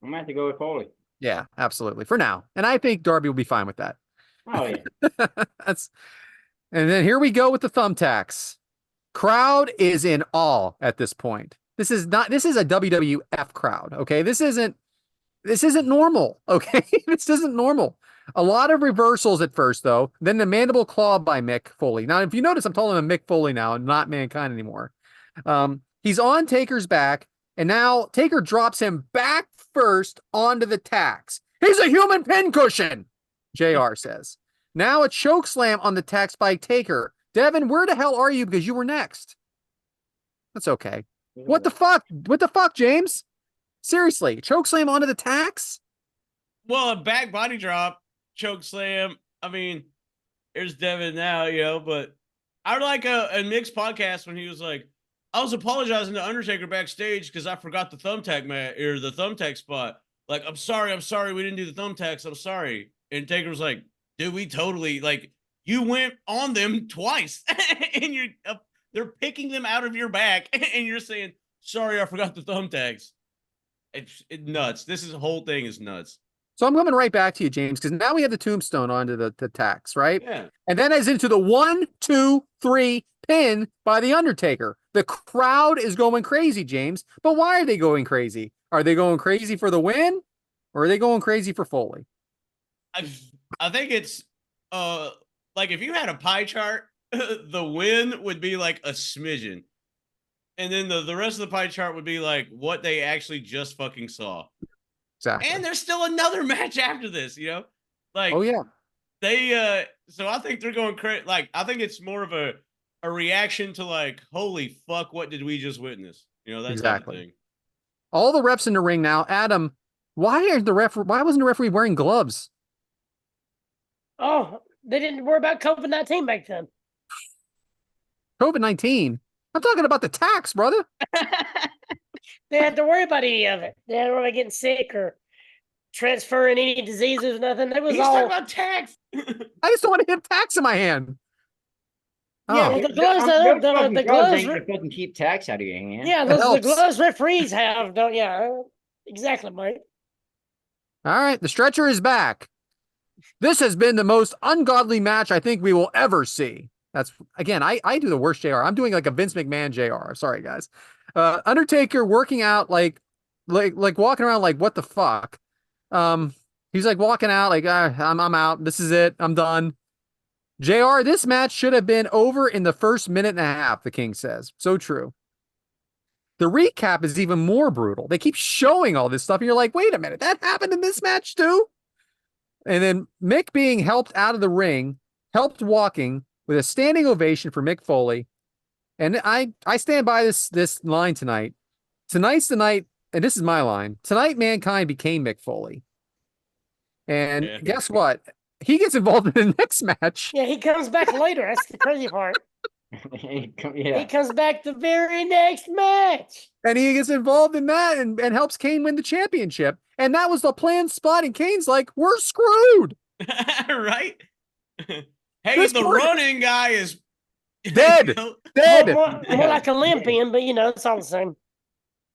going to have to go with Foley. Yeah, absolutely. For now. And I think Darby will be fine with that. Oh, yeah. And then here we go with the thumbtacks. Crowd is in awe at this point. This is a WWF crowd, okay? This isn't normal, okay? This isn't normal. A lot of reversals at first, though. Then the mandible claw by Mick Foley. Now, if you notice, I'm calling him Mick Foley now and not Mankind anymore. He's on Taker's back, and now Taker drops him back first onto the tacks. He's a human pincushion, JR says. Now a choke slam on the tacks by Taker. Devin, where the hell are you? Because you were next. That's okay. What the fuck? What the fuck, James? Seriously, choke slam onto the tacks? Well, a back body drop, choke slam. I mean, there's Devin now, but I like a Mick's podcast when he was like, I was apologizing to Undertaker backstage because I forgot the thumbtack the thumbtack spot. Like, I'm sorry, we didn't do the thumbtacks. I'm sorry. And Taker was like, dude, we totally, you went on them twice and they're picking them out of your back and you're saying, sorry, I forgot the thumbtacks. It's nuts. The whole thing is nuts. So I'm coming right back to you, James, because now we have the tombstone onto the tax, right? Yeah. And then as into the 1, 2, 3 pin by the Undertaker. The crowd is going crazy, James. But why are they going crazy? Are they going crazy for the win, or are they going crazy for Foley? I think it's like if you had a pie chart, the win would be like a smidgen. And then the rest of the pie chart would be like what they actually just fucking saw. Exactly. And there's still another match after this, you know? Like Oh yeah. they so I think they're going crazy. Like I think it's more of a reaction to like, holy fuck, what did we just witness? You know, that type of thing. All the refs in the ring now. Adam, why wasn't the referee wearing gloves? Oh, they didn't worry about COVID-19 back then. COVID-19. I'm talking about the tax, brother. They had to worry about any of it. They had to worry about getting sick or transferring any diseases or nothing. It was He's all talking about tax. I just don't want to hit tax in my hand. Yeah, Oh, well, the gloves, the gloves, It doesn't keep tax out of your hand. yeah, It the helps. gloves referees have, don't, yeah, exactly, Mike. all right. The stretcher is back. This has been the most ungodly match I think we will ever see. That's again, I do the worst JR. I'm doing like a Vince McMahon JR. Sorry, guys. Undertaker working out like walking around like what the fuck. He's like walking out like I'm out. This is it. I'm done. JR, this match should have been over in the first minute and a half, the King says. So true. The recap is even more brutal. They keep showing all this stuff, and you're like, wait a minute, that happened in this match too? And then Mick being helped out of the ring, helped walking with a standing ovation for Mick Foley. And I stand by this line tonight. Tonight's the night, and this is my line. Tonight, Mankind became Mick Foley. And guess what? He gets involved in the next match. Yeah, he comes back later. That's the crazy part. He comes back the very next match. And he gets involved in that and helps Kane win the championship. And that was the planned spot. And Kane's like, we're screwed. Right? Hey, the running guy is dead. You know? Dead. More like Olympian, but it's all the same.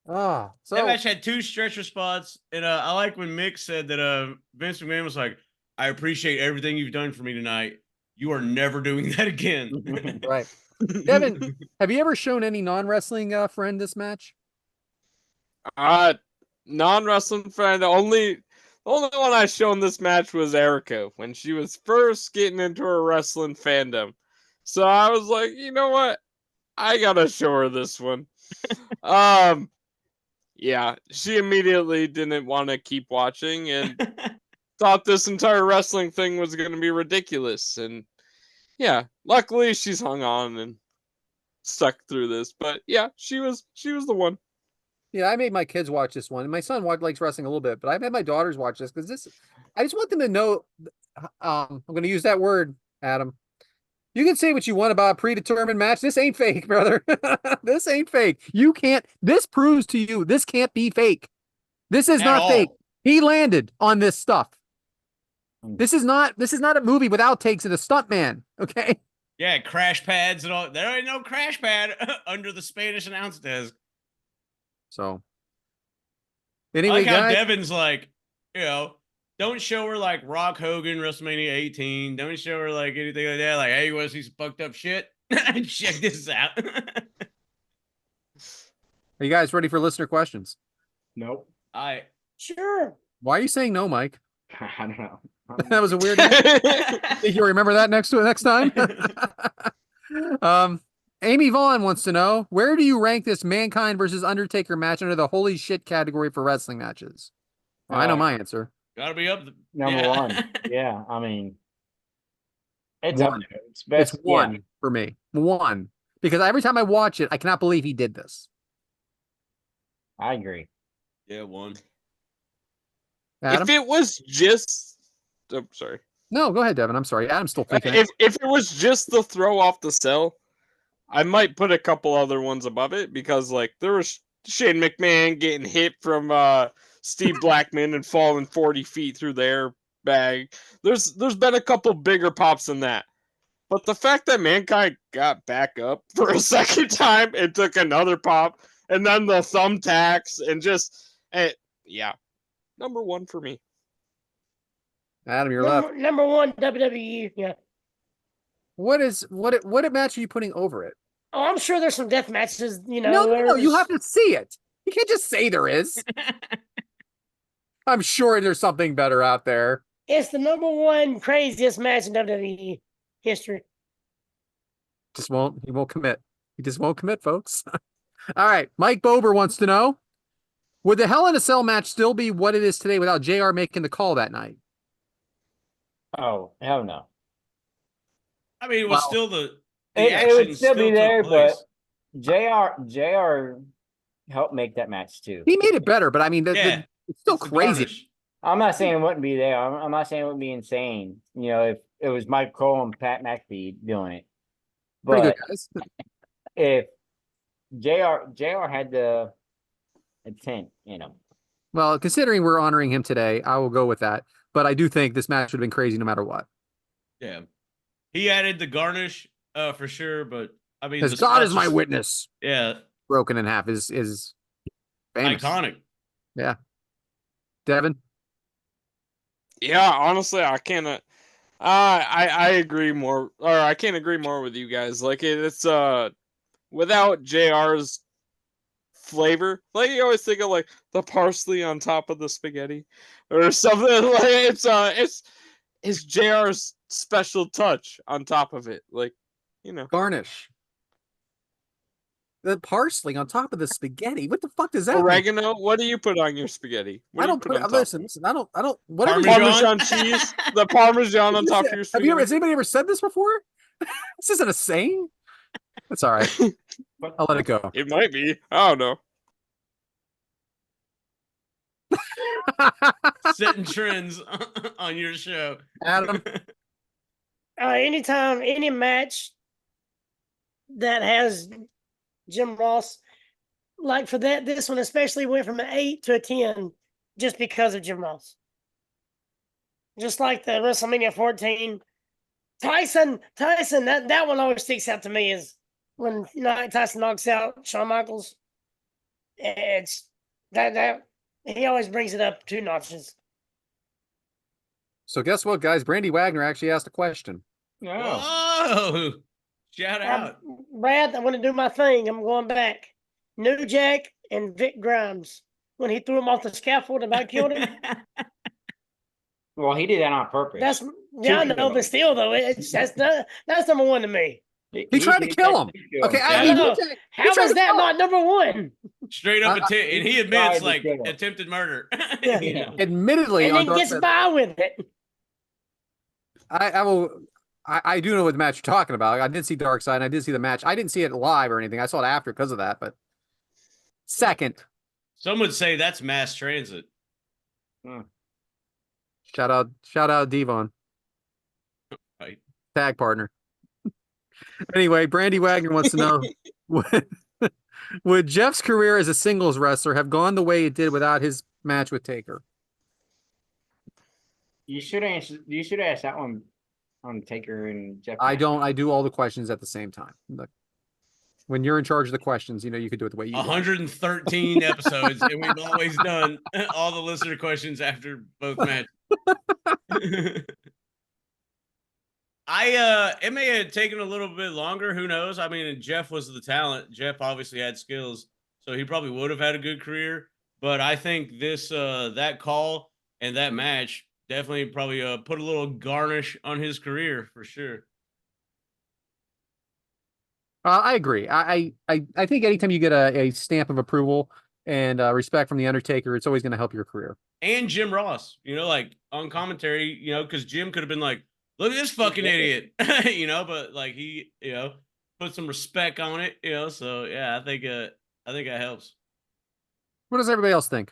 Oh, so that match had 2 stretcher spots. And I like when Mick said that Vince McMahon was like, I appreciate everything you've done for me tonight. You are never doing that again. Right. Devyn, have you ever shown any non-wrestling friend this match? Non-wrestling friend. The only one I shown this match was Erica when she was first getting into her wrestling fandom. So I was like, you know what? I gotta show her this one. Yeah, she immediately didn't want to keep watching and thought this entire wrestling thing was going to be ridiculous. And yeah, luckily she's hung on and stuck through this. But yeah, she was the one. Yeah, I made my kids watch this one. My son likes wrestling a little bit, but I've had my daughters watch this because I just want them to know. I'm going to use that word, Adam. You can say what you want about a predetermined match. This ain't fake, brother. This ain't fake. This proves to you this can't be fake. This is not fake. He landed on this stuff. This is not a movie with outtakes and a stuntman. Okay. Yeah, crash pads and all. There ain't no crash pad under the Spanish announce desk. So anyway, I like how guys, Devyn's like, don't show her like Rock Hogan WrestleMania 18. Don't show her like anything like that. Like, hey, you want to see some fucked up shit? Check this out. are you guys ready for listener questions? Nope. Sure. Why are you saying no, Mike? I don't know. That was a weird. Think you'll remember that next time. Amy Vaughn wants to know, where do you rank this Mankind versus Undertaker match under the holy shit category for wrestling matches? Well, I know my answer. Gotta be up Number 1. Yeah, I mean, it's One. up there. It's best. It's one for me. One. Because every time I watch it, I cannot believe he did this. I agree. Yeah, 1. Adam? If it was just, sorry. No, go ahead, Devyn. I'm sorry. Adam's still thinking. If it was just the throw off the cell, I might put a couple other ones above it because like there was Shane McMahon getting hit from Steve Blackman and falling 40 feet through the airbag. There's been a couple bigger pops than that. But the fact that Mankind got back up for a second time and took another pop and then the thumbtacks and just yeah. Number 1 for me. Adam, you're left. Number one WWE. Yeah. What match are you putting over it? Oh, I'm sure there's some death matches. No. You have to see it. You can't just say there is. I'm sure there's something better out there. It's the number one craziest match in WWE history. He won't commit. He just won't commit, folks. All right. Mike Bober wants to know, would the Hell in a Cell match still be what it is today without JR making the call that night? Oh, hell no. I mean, it was still It action would still be took there, place. but JR helped make that match too. He made it better, but I mean, it's still It's the crazy. garnish. I'm not saying it wouldn't be there. I'm not saying it would be insane. If it was Mike Cole and Pat McAfee doing it. Pretty But good, guys. if JR had the intent, Well, considering we're honoring him today, I will go with that. But I do think this match would have been crazy no matter what. Yeah. He added the garnish for sure, but I mean, Because God is my witness. Yeah. Broken in half is famous. Iconic. Yeah. Devin? Yeah, honestly, I cannot. I agree more, or I can't agree more with you guys. Like it's without JR's flavor, like you always think of like the parsley on top of the spaghetti or something. Like it's JR's special touch on top of it. Like Garnish. The parsley on top of the spaghetti. What the fuck does that mean? oregano. What do you put on your spaghetti? What I do you don't put on top? listen, I don't whatever Parmesan? Parmesan cheese, the Parmesan on top of your spaghetti. Has anybody ever said this before? This isn't a saying. That's all right. I'll let it go. It might be. I don't know. Setting trends on your show. Adam? Anytime, any match that has Jim Ross, like for this one especially went from an 8 to a 10 just because of Jim Ross. Just like the WrestleMania 14. Tyson, that one always sticks out to me is when Tyson knocks out Shawn Michaels. It's that he always brings it up 2 notches. So guess what, guys? Brandy Wagner actually asked a question. Whoa! Shout out. Brad, I want to do my thing. I'm going back. New Jack and Vic Grimes when he threw him off the scaffold and about killed him. Well, he did that on purpose. I know, but still though, that's number one to me. He tried to kill him. Okay, I know. How is that not number one? Straight up and he admits tried to kill him. attempted murder. Yeah. Admittedly, And on then gets Dark by with it. I do know what match you're talking about. I did see Dark Side, and I did see the match. I didn't see it live or anything. I saw it after because of that. But second, some would say that's mass transit. shout out Devon, Right. tag partner. Anyway, Brandy Wagner wants to know: would Jeff's career as a singles wrestler have gone the way it did without his match with Taker? You should ask that one on Taker and Jeff. I don't. I do all the questions at the same time. Look, when you're in charge of the questions, you could do it the way you want. 113 episodes, and we've always done all the listener questions after both matches. It may have taken a little bit longer. Who knows? I mean, Jeff was the talent. Jeff obviously had skills, so he probably would have had a good career. But I think this that call and that match definitely probably put a little garnish on his career for sure. I agree. I think anytime you get a stamp of approval and respect from the Undertaker, it's always going to help your career. And Jim Ross, like on commentary, because Jim could have been like, "Look at this fucking idiot," but like he, put some respect on it, So yeah, I think that helps. What does everybody else think?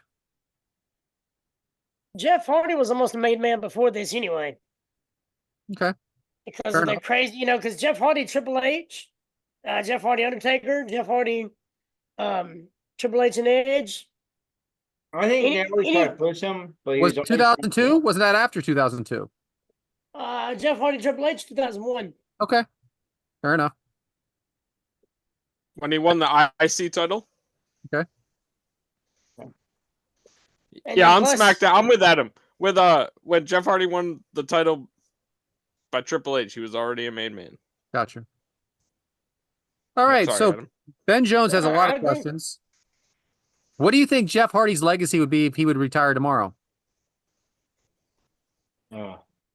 Jeff Hardy was almost a made man before this anyway. Okay. Because Fair of the enough. crazy, because Jeff Hardy, Triple H, Jeff Hardy, Undertaker, Jeff Hardy, Triple H and Edge. I think Any- they always any- try to push him, but he Was always- 2002? Wasn't that after 2002? Jeff Hardy, Triple H, 2001. Okay. Fair enough. When he won the IC title. And Yeah, then on plus- SmackDown. I'm with Adam. with when Jeff Hardy won the title by Triple H, he was already a main man. Gotcha. All Yeah, right, sorry, so Adam. Ben Jones has a lot I of agree. questions. What do you think Jeff Hardy's legacy would be if he would retire tomorrow?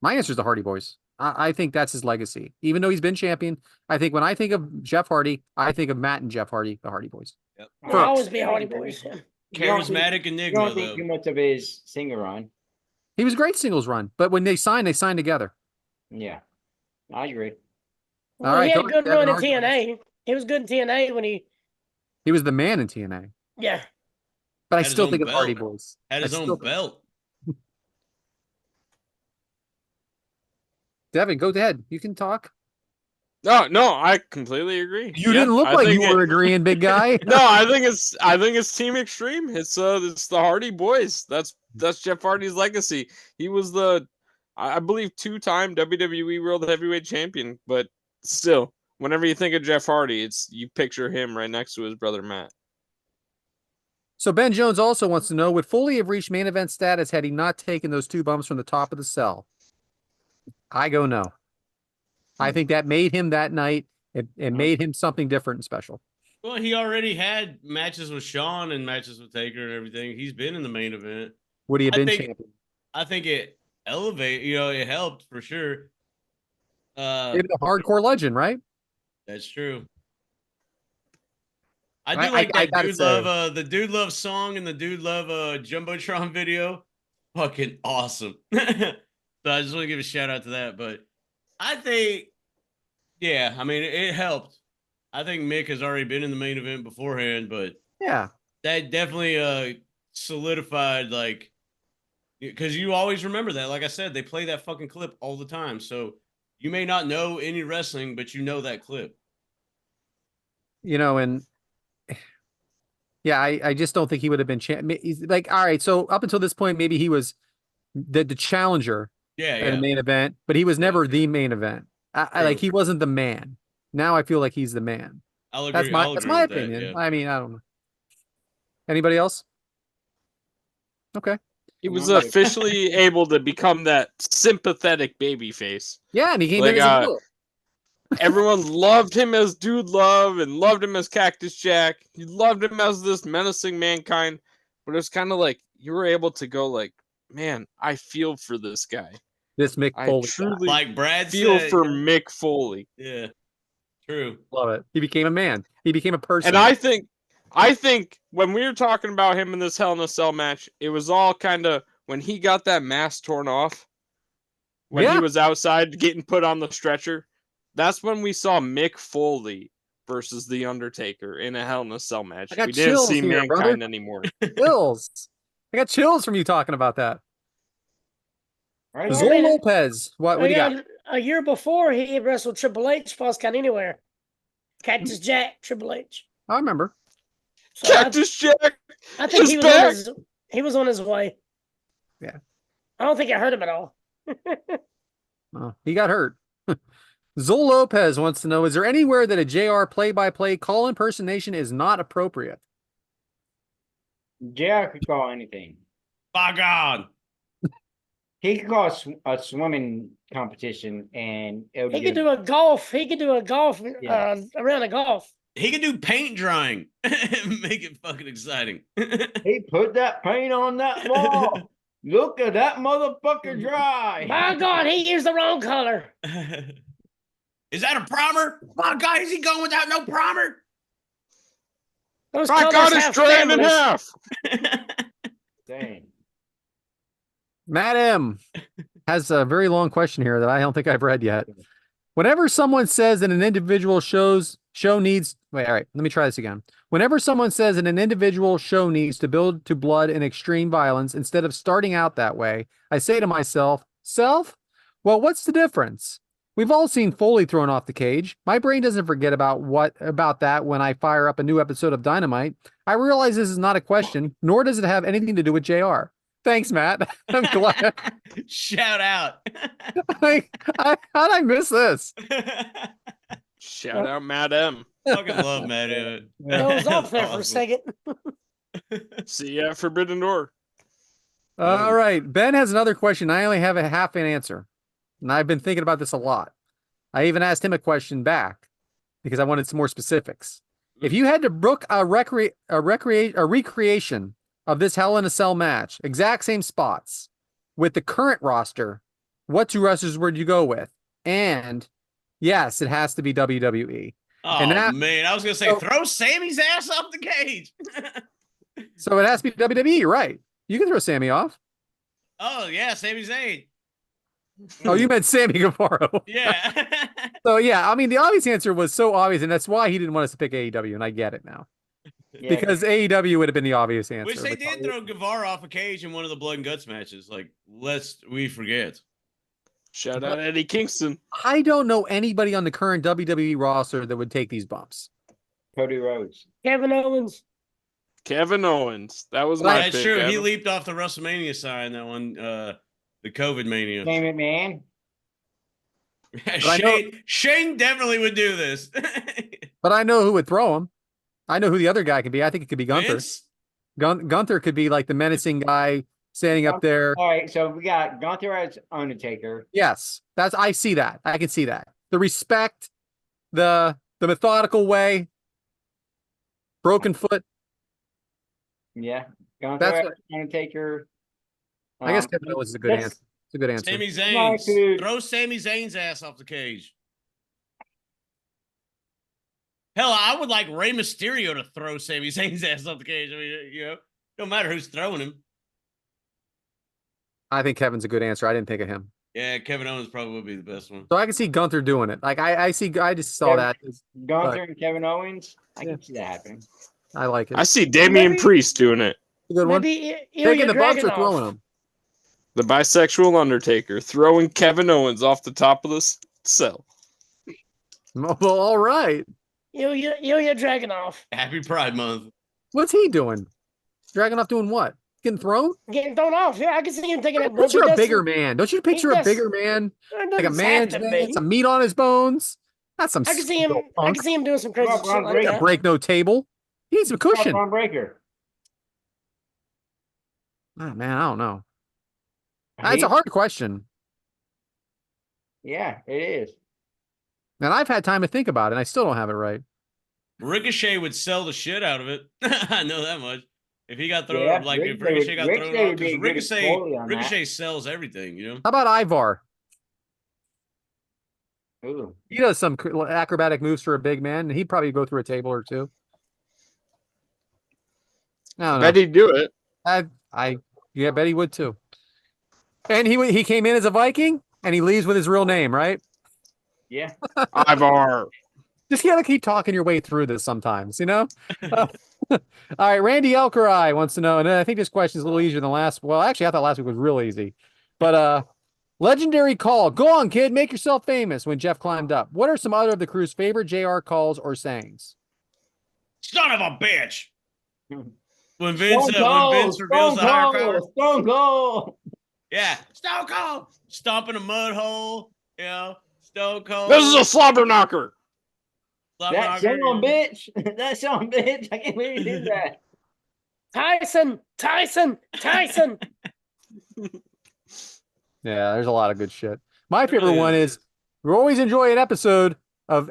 My answer is the Hardy Boys. I think that's his legacy. Even though he's been champion, I think when I think of Jeff Hardy, I think of Matt and Jeff Hardy, the Hardy Boys. Yep. Will always be Hardy Boys. You don't Charismatic think- enigma, You don't think though. too much of his singer run. He was a great singles run, but when they signed together. Yeah, I agree. Well, All right, he had go a good ahead, run in Hardy Boys. TNA. He was good in TNA when He was the man in TNA, yeah. but I Had his still own think of the Hardy belt. Boys. Had his I own still- belt. Devin, go ahead. You can talk. No, I completely agree. You Yeah, didn't look I like you think were agreeing, big guy. No, I think it's Team Extreme. It's the Hardy Boys. That's Jeff Hardy's legacy. He was I believe 2-time WWE World Heavyweight Champion, but still, whenever you think of Jeff Hardy, you picture him right next to his brother Matt. So Ben Jones also wants to know, would Foley have reached main event status had he not taken those 2 bumps from the top of the cell? I go no. I think that made him that night. It made him something different and special. Well, he already had matches with Shawn and matches with Taker and everything. He's been in the main event. Would he have I been think- champion? I think it it helped for sure. Maybe the hardcore legend, right? That's true. I do I like that gotta Dude say- Love, the Dude Love song and the Dude Love Jumbotron video. Fucking awesome. So I just want to give a shout out to that. But I think, yeah, I mean, it helped. I think Mick has already been in the main event beforehand, but Yeah. that definitely solidified, like, because you always remember that. Like I said, they play that fucking clip all the time. So you may not know any wrestling, but you know that clip. And yeah, I just don't think he would have been he's like, all right, so up until this point, maybe he was the challenger Yeah, in the yeah. main event, but he was never the main event. I like, he wasn't the man. Now I feel like he's the man. I'll agree. That's my I'll that's agree my with that, opinion. yeah. I mean, I don't know. Anybody else? Okay. He was No, like- officially able to become that sympathetic babyface. Yeah, and he came Like, in as a heel. Everyone loved him as Dude Love and loved him as Cactus Jack. You loved him as this menacing mankind, but it was kind of like you were able to go like, man, I feel for this guy. This Mick I Foley guy. truly Like Brad feel said, for Mick Foley. yeah, true. Love it. He became a man. He became a person. And I think when we were talking about him in this Hell in a Cell match, it was all kind of when he got that mask torn off, when Yeah. he was outside getting put on the stretcher. That's when we saw Mick Foley versus The Undertaker in a Hell in a Cell match. I got We didn't chills see here, Mankind brother. anymore. chills. I got chills from you talking about that. Right? Well, Zol man, Lopez. What do you got? A year before, he had wrestled Triple H, Falls Count Anywhere. Cactus Jack, Triple H. I remember. So Cactus Jack. I think is he was back. he was on his way. Yeah. I don't think it hurt him at all. Oh, he got hurt. Zol Lopez wants to know, is there anywhere that a JR play-by-play call impersonation is not appropriate? JR could call anything. By God. He could call a swimming competition, and it would He be could do a golf. He could do a golf Yeah. around a golf. He could do paint drying. Make it fucking exciting. He put that paint on that wall. Look at that motherfucker dry. My God, he used the wrong color. Is that a primer? My God, is he going without no primer? Those My colors God, it's have drained in families. half. Dang. Matt M has a very long question here that I don't think I've read yet. Whenever someone says that an individual show needs, wait, all right, let me try this again. Whenever someone says that an individual show needs to build to blood and extreme violence instead of starting out that way, I say to myself, well, what's the difference? We've all seen Foley thrown off the cage. My brain doesn't forget about that when I fire up a new episode of Dynamite. I realize this is not a question, nor does it have anything to do with JR. Thanks, Matt. I'm glad. Shout out. How'd I miss this? Shout out Matt M. Fucking love Matt Emmett. I was off there for a second. See ya at Forbidden Door. All right. Ben has another question. I only have a half an answer. And I've been thinking about this a lot. I even asked him a question back because I wanted some more specifics. If you had to book a recreation of this Hell in a Cell match, exact same spots with the current roster, what two wrestlers would you go with? And yes, it has to be WWE. Oh man, I was gonna say throw Sammy's ass off the cage. So it has to be WWE. You're right. You can throw Sammy off. Oh yeah, Sami Zayn. Oh, you meant Sammy Guevara. Yeah. So yeah, I mean the obvious answer was so obvious, and that's why he didn't want us to pick AEW, and I get it now. Yeah, Because AEW would have been the obvious answer. Which they but- did throw Guevara off a cage in one of the blood and guts matches. Like, lest we forget. Shout out Eddie Kingston. I don't know anybody on the current WWE roster that would take these bumps. Cody Rhodes. Kevin Owens. Kevin Owens. That was my That's pick, true. He Adam. leaped off the WrestleMania sign that one, the COVID mania. Shane McMahon. Shane definitely would do this. But I know who would throw him. I know who the other guy could be. I think it could be Gunther. Vince? Gunther could be like the menacing guy standing up there. All right, so we got Gunther as Undertaker. Yes, I see that. I can see that. The respect, the methodical way, broken foot. Yeah, Gunther That's as what- Undertaker. I guess Kevin Owens is a good that's- answer. It's a good answer. Sami Like, Zayn. dude. Throw Sami Zayn's ass off the cage. Hell, I would like Rey Mysterio to throw Sami Zayn's ass off the cage. I mean, you know, no matter who's throwing him. I think Kevin's a good answer. I didn't think of him. Yeah, Kevin Owens probably would be the best one. So I can see Gunther doing it. Like I just saw Kevin- that. Gunther and Kevin Owens. I Yeah. can see that happening. I like it. I see Damian Maybe- Priest doing it. A good one. Maybe Taking the bumps or Dragunov. throwing them. The bisexual Undertaker throwing Kevin Owens off the top of the cell. Well, all right. Ilya Dragunov. Happy Pride Month. What's he doing? Dragunov doing what? Getting thrown? Getting thrown off. Yeah, I can see him taking that. Picture bump. a He bigger does- man. Don't you picture a does- bigger man? It Like a doesn't man's have to man, be. some meat on his bones. That's some I can see him. little I punk. can see him doing some crazy Rob shit like Reigns. that. Break no table. He needs some cushion. Braun Breaker. Oh, man, I don't know. It's a He- hard question. Yeah, it is. And I've had time to think about it, and I still don't have it right. Ricochet would sell the shit out of it. I know that much. If he got thrown, Yeah, like if Ricochet Ricochet would- got Ricochet thrown off, would be a because good goalie on that. Ricochet sells everything, you know. How about Ivar? Ooh. He does some acrobatic moves for a big man, and he'd probably go through a table or two. I don't know. Bet he'd do it. Yeah, bet he would too. And he came in as a Viking, and he leaves with his real name, right? Yeah. Ivar. Just gotta keep talking your way through this sometimes, you know? All right, Randy Elkerai wants to know, and I think this question is a little easier than last. Well, actually, I thought last week was real easy. But legendary call. Go on, kid, make yourself famous when Jeff climbed up. What are some other of the crew's favorite JR calls or sayings? Son of a bitch. When Stone Vince reveals the higher power. Stone Cold. Yeah. Stone Cold. Stomping a mud hole. You know. Stone Cold. This is a slobber knocker. Slobber That knocker, son you of a know. bitch. That son of a bitch. I can't believe you did that. Tyson. Yeah, there's a lot of good shit. My favorite really one is we always enjoy an episode of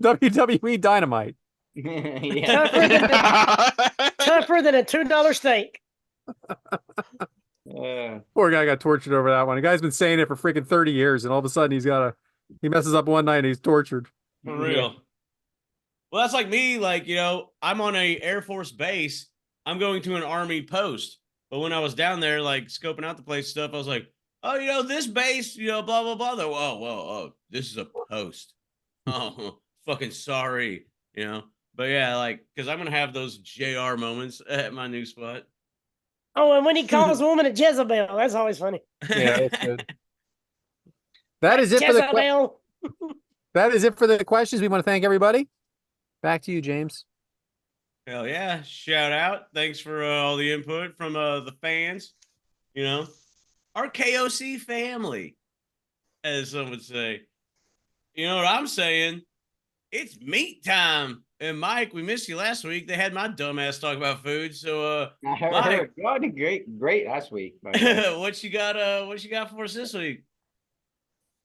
WWE Dynamite. Yeah. Tougher than a $2 steak. Poor guy got tortured over that one. The guy's been saying it for freaking 30 years, and all of a sudden he messes up one night and he's tortured. For real. Well, that's like me. Like, you know, I'm on a Air Force base. I'm going to an Army post. But when I was down there, like scoping out the place stuff, I was like, oh, you know, this base, you know, blah, blah, blah. They're, oh, this is a post. Oh, fucking sorry, you know. But yeah, like, because I'm going to have those JR moments at my new spot. Oh, and when he calls a woman a Jezebel, that's always funny. Yeah, it's good. That is it for the Jezebel. that is it for the questions. We want to thank everybody. Back to you, James. Hell yeah. Shout out. Thanks for all the input from the fans. You know, our KOC family, as some would say. You know what I'm saying? It's meat time. And Mike, we missed you last week. They had my dumbass talk about food. So I heard Mike, y'all did great last week. By the way. what you got for us this week?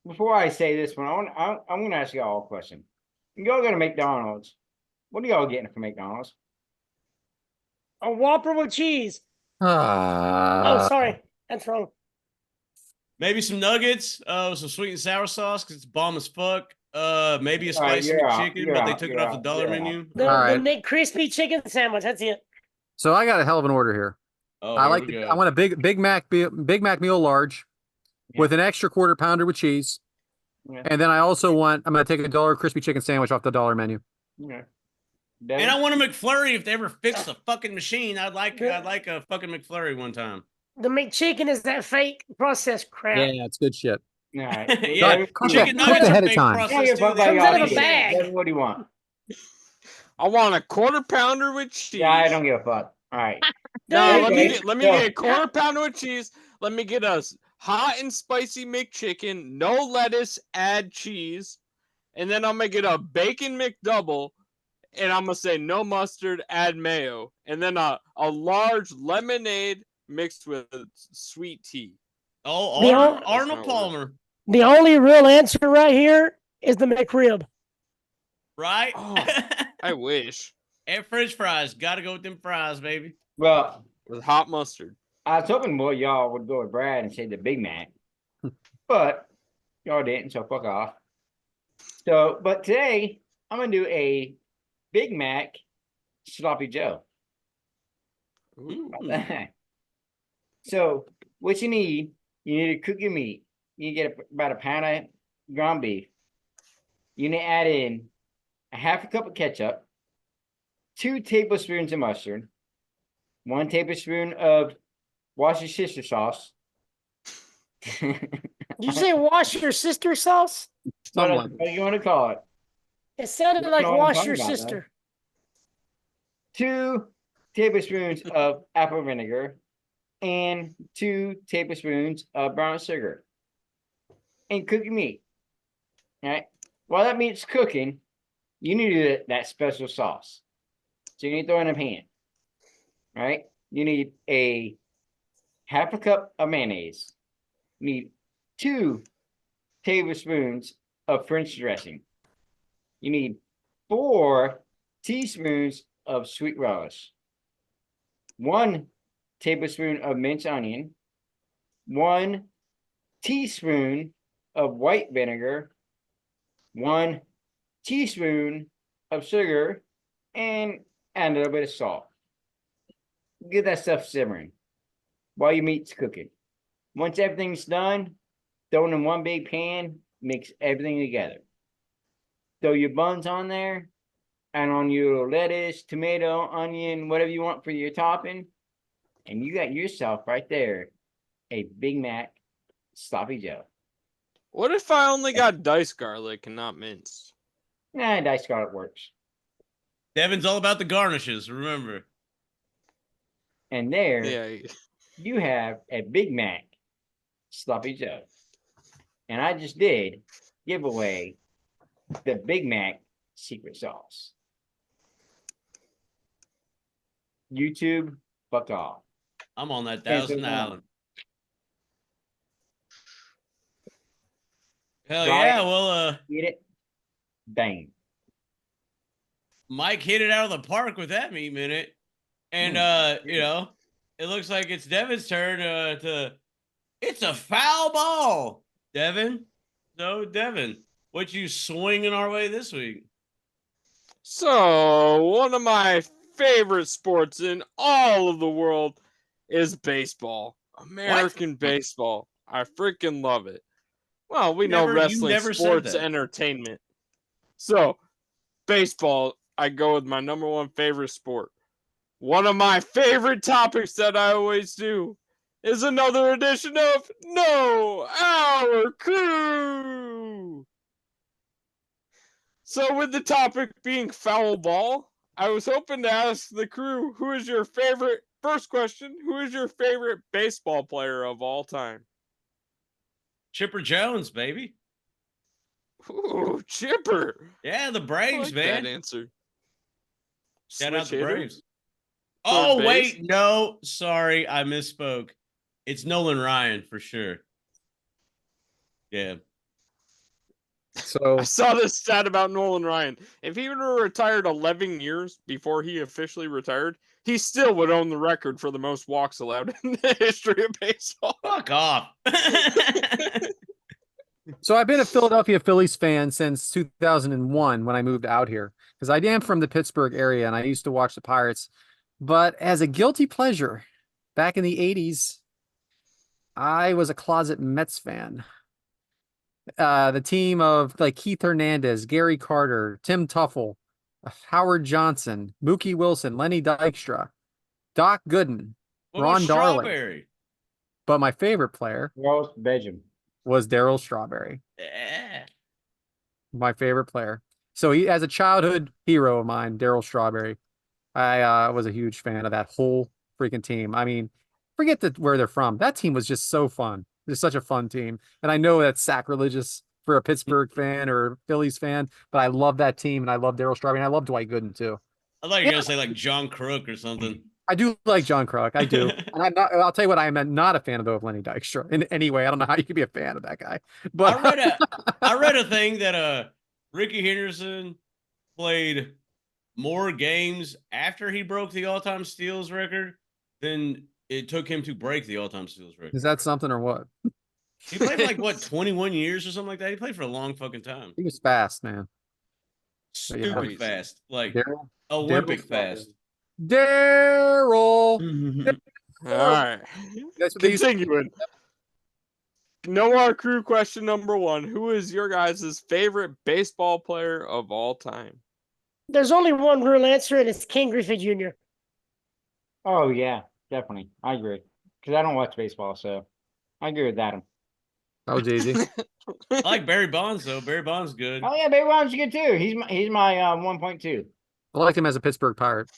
Before I say this one, I'm gonna ask y'all a question. Y'all go to McDonald's. What are y'all getting from McDonald's? A Whopper with cheese. Oh, Ah, sorry. That's wrong. Maybe some nuggets, some sweet and sour sauce because it's bomb as fuck. Maybe a All right, spicy you're out, McChicken, you're but they out, took it you're off the out, dollar you're out. menu. The, All the right. McCrispy chicken sandwich. That's it. so I got a hell of an order here. Oh, I here like. we go. I want a Big Mac meal large, with an extra quarter pounder with cheese, Yeah. and then I also want. I'm gonna take a $1 crispy chicken sandwich off the dollar menu. Yeah. And I want a McFlurry if they ever fix the fucking machine. I'd like Yeah. a fucking McFlurry one time. The McChicken is that fake processed crap. Yeah, it's good shit. All right. Yeah, Cook chicken that nuggets ahead are of fake time. processed too. Comes They out of a taste- bag. Devin, what do you want? I want a quarter pounder with cheese. Yeah, I don't give a fuck. All right. No, Dude, let Okay, me so- get a quarter pounder with cheese. Let me get a hot and spicy McChicken, no lettuce, add cheese, and then I'm gonna get a bacon McDouble, and I'm gonna say no mustard, add mayo, and then a large lemonade mixed with sweet tea. Oh, The Arnold, o- Arnold That's my Palmer, The only real answer right here is the McRib. right? Oh, I wish And French fries. Got to go with them fries, baby. Well, with hot mustard. I was hoping more y'all would go with Brad and say the Big Mac, but y'all didn't, so fuck off. So, but today I'm gonna do a Big Mac sloppy Joe. Ooh. So, what you need to cook your meat. You get about a pound of ground beef. You need to add in a half a cup of ketchup, 2 tablespoons of mustard, 1 tablespoon of Worcestershire sauce. Did you say wash your sister sauce? What do you want to call it? It sounded You like know what I'm wash talking your about, though. sister. 2 tablespoons of apple vinegar and 2 tablespoons of brown sugar. And cook your meat. All right. While that meat's cooking, you need to do that special sauce. So you need to throw in a pan. Right? You need a half a cup of mayonnaise. You need 2 tablespoons of French dressing. You need 4 teaspoons of sweet relish, 1 tablespoon of minced onion, 1 teaspoon of white vinegar, 1 teaspoon of sugar, and add a little bit of salt. Get that stuff simmering while your meat's cooking. Once everything's done, throw it in one big pan, mix everything together. Throw your buns on there, and on your lettuce, tomato, onion, whatever you want for your topping, and you got yourself right there a Big Mac sloppy Joe. What if I only got diced garlic and not minced? Nah, diced garlic works. Devin's all about the garnishes, remember. And there Yeah. you have a Big Mac sloppy Joe. And I just did give away the Big Mac secret sauce. YouTube, fuck off. I'm on that Can't 1,000 say no. Island. Hell Try yeah. it. Well, Eat it. Bang. Mike hit it out of the park with that meat minute. And you know, it looks like it's Devin's turn to it's a foul ball. Devin. So Devin, what you swinging our way this week? So, one of my favorite sports in all of the world is baseball. American baseball. I freaking love it. Well, we know You wrestling, never said sports, that. entertainment. So, baseball, I go with my number one favorite sport. One of my favorite topics that I always do is another edition of Know Our Crew. So, with the topic being foul ball, I was hoping to ask the crew, who is your favorite, first question, who is your favorite baseball player of all time? Chipper Jones, baby. Ooh, Chipper. Yeah, the I Braves, like man. that answer. Shout out Switch the hitter? Braves. Third Oh, base? wait. No, sorry. I misspoke. It's Nolan Ryan for sure. Yeah. So I saw this stat about Nolan Ryan. If he would have retired 11 years before he officially retired, he still would own the record for the most walks allowed in the history of baseball. Fuck off. So I've been a Philadelphia Phillies fan since 2001 when I moved out here because I am from the Pittsburgh area and I used to watch the Pirates. But as a guilty pleasure, back in the 80s, I was a closet Mets fan. The team of like Keith Hernandez, Gary Carter, Tim Tuffle, Howard Johnson, Mookie Wilson, Lenny Dykstra, Doc Gooden, What Ron about Darling. Strawberry? But my favorite player Rose Belgium. was Darryl Strawberry. Yeah. My favorite player. So he, as a childhood hero of mine, Darryl Strawberry, I was a huge fan of that whole freaking team. I mean, forget where they're from. That team was just so fun. It was such a fun team. And I know that's sacrilegious for a Pittsburgh fan or a Phillies fan, but I love that team and I love Darryl Strawberry and I love Dwight Gooden too. I thought you were going to say like John Crook or something. I do like John Kruk. I do. And I'll tell you what, I am not a fan of Lenny Dykstra in any way. I don't know how you could be a fan of that guy. But I read a thing that Ricky Henderson played more games after he broke the all-time steals record than it took him to break the all-time steals record. is that something or what? He played for like what 21 years or something like that. He played for a long fucking time. He was fast, man. Stupid fast, like Daryl? Olympic fast. Daryl. All right. That's what they used to- Continuing. Noah Crew question number 1. Who is your guys' favorite baseball player of all time? There's only one real answer, and it's Ken Griffey Jr. Oh yeah, definitely. I agree. Because I don't watch baseball, so I agree with that. That was easy. I like Barry Bonds though. Barry Bonds good. Oh yeah, Baby Bonds good too. He's my 1.2. I like him as a Pittsburgh Pirate.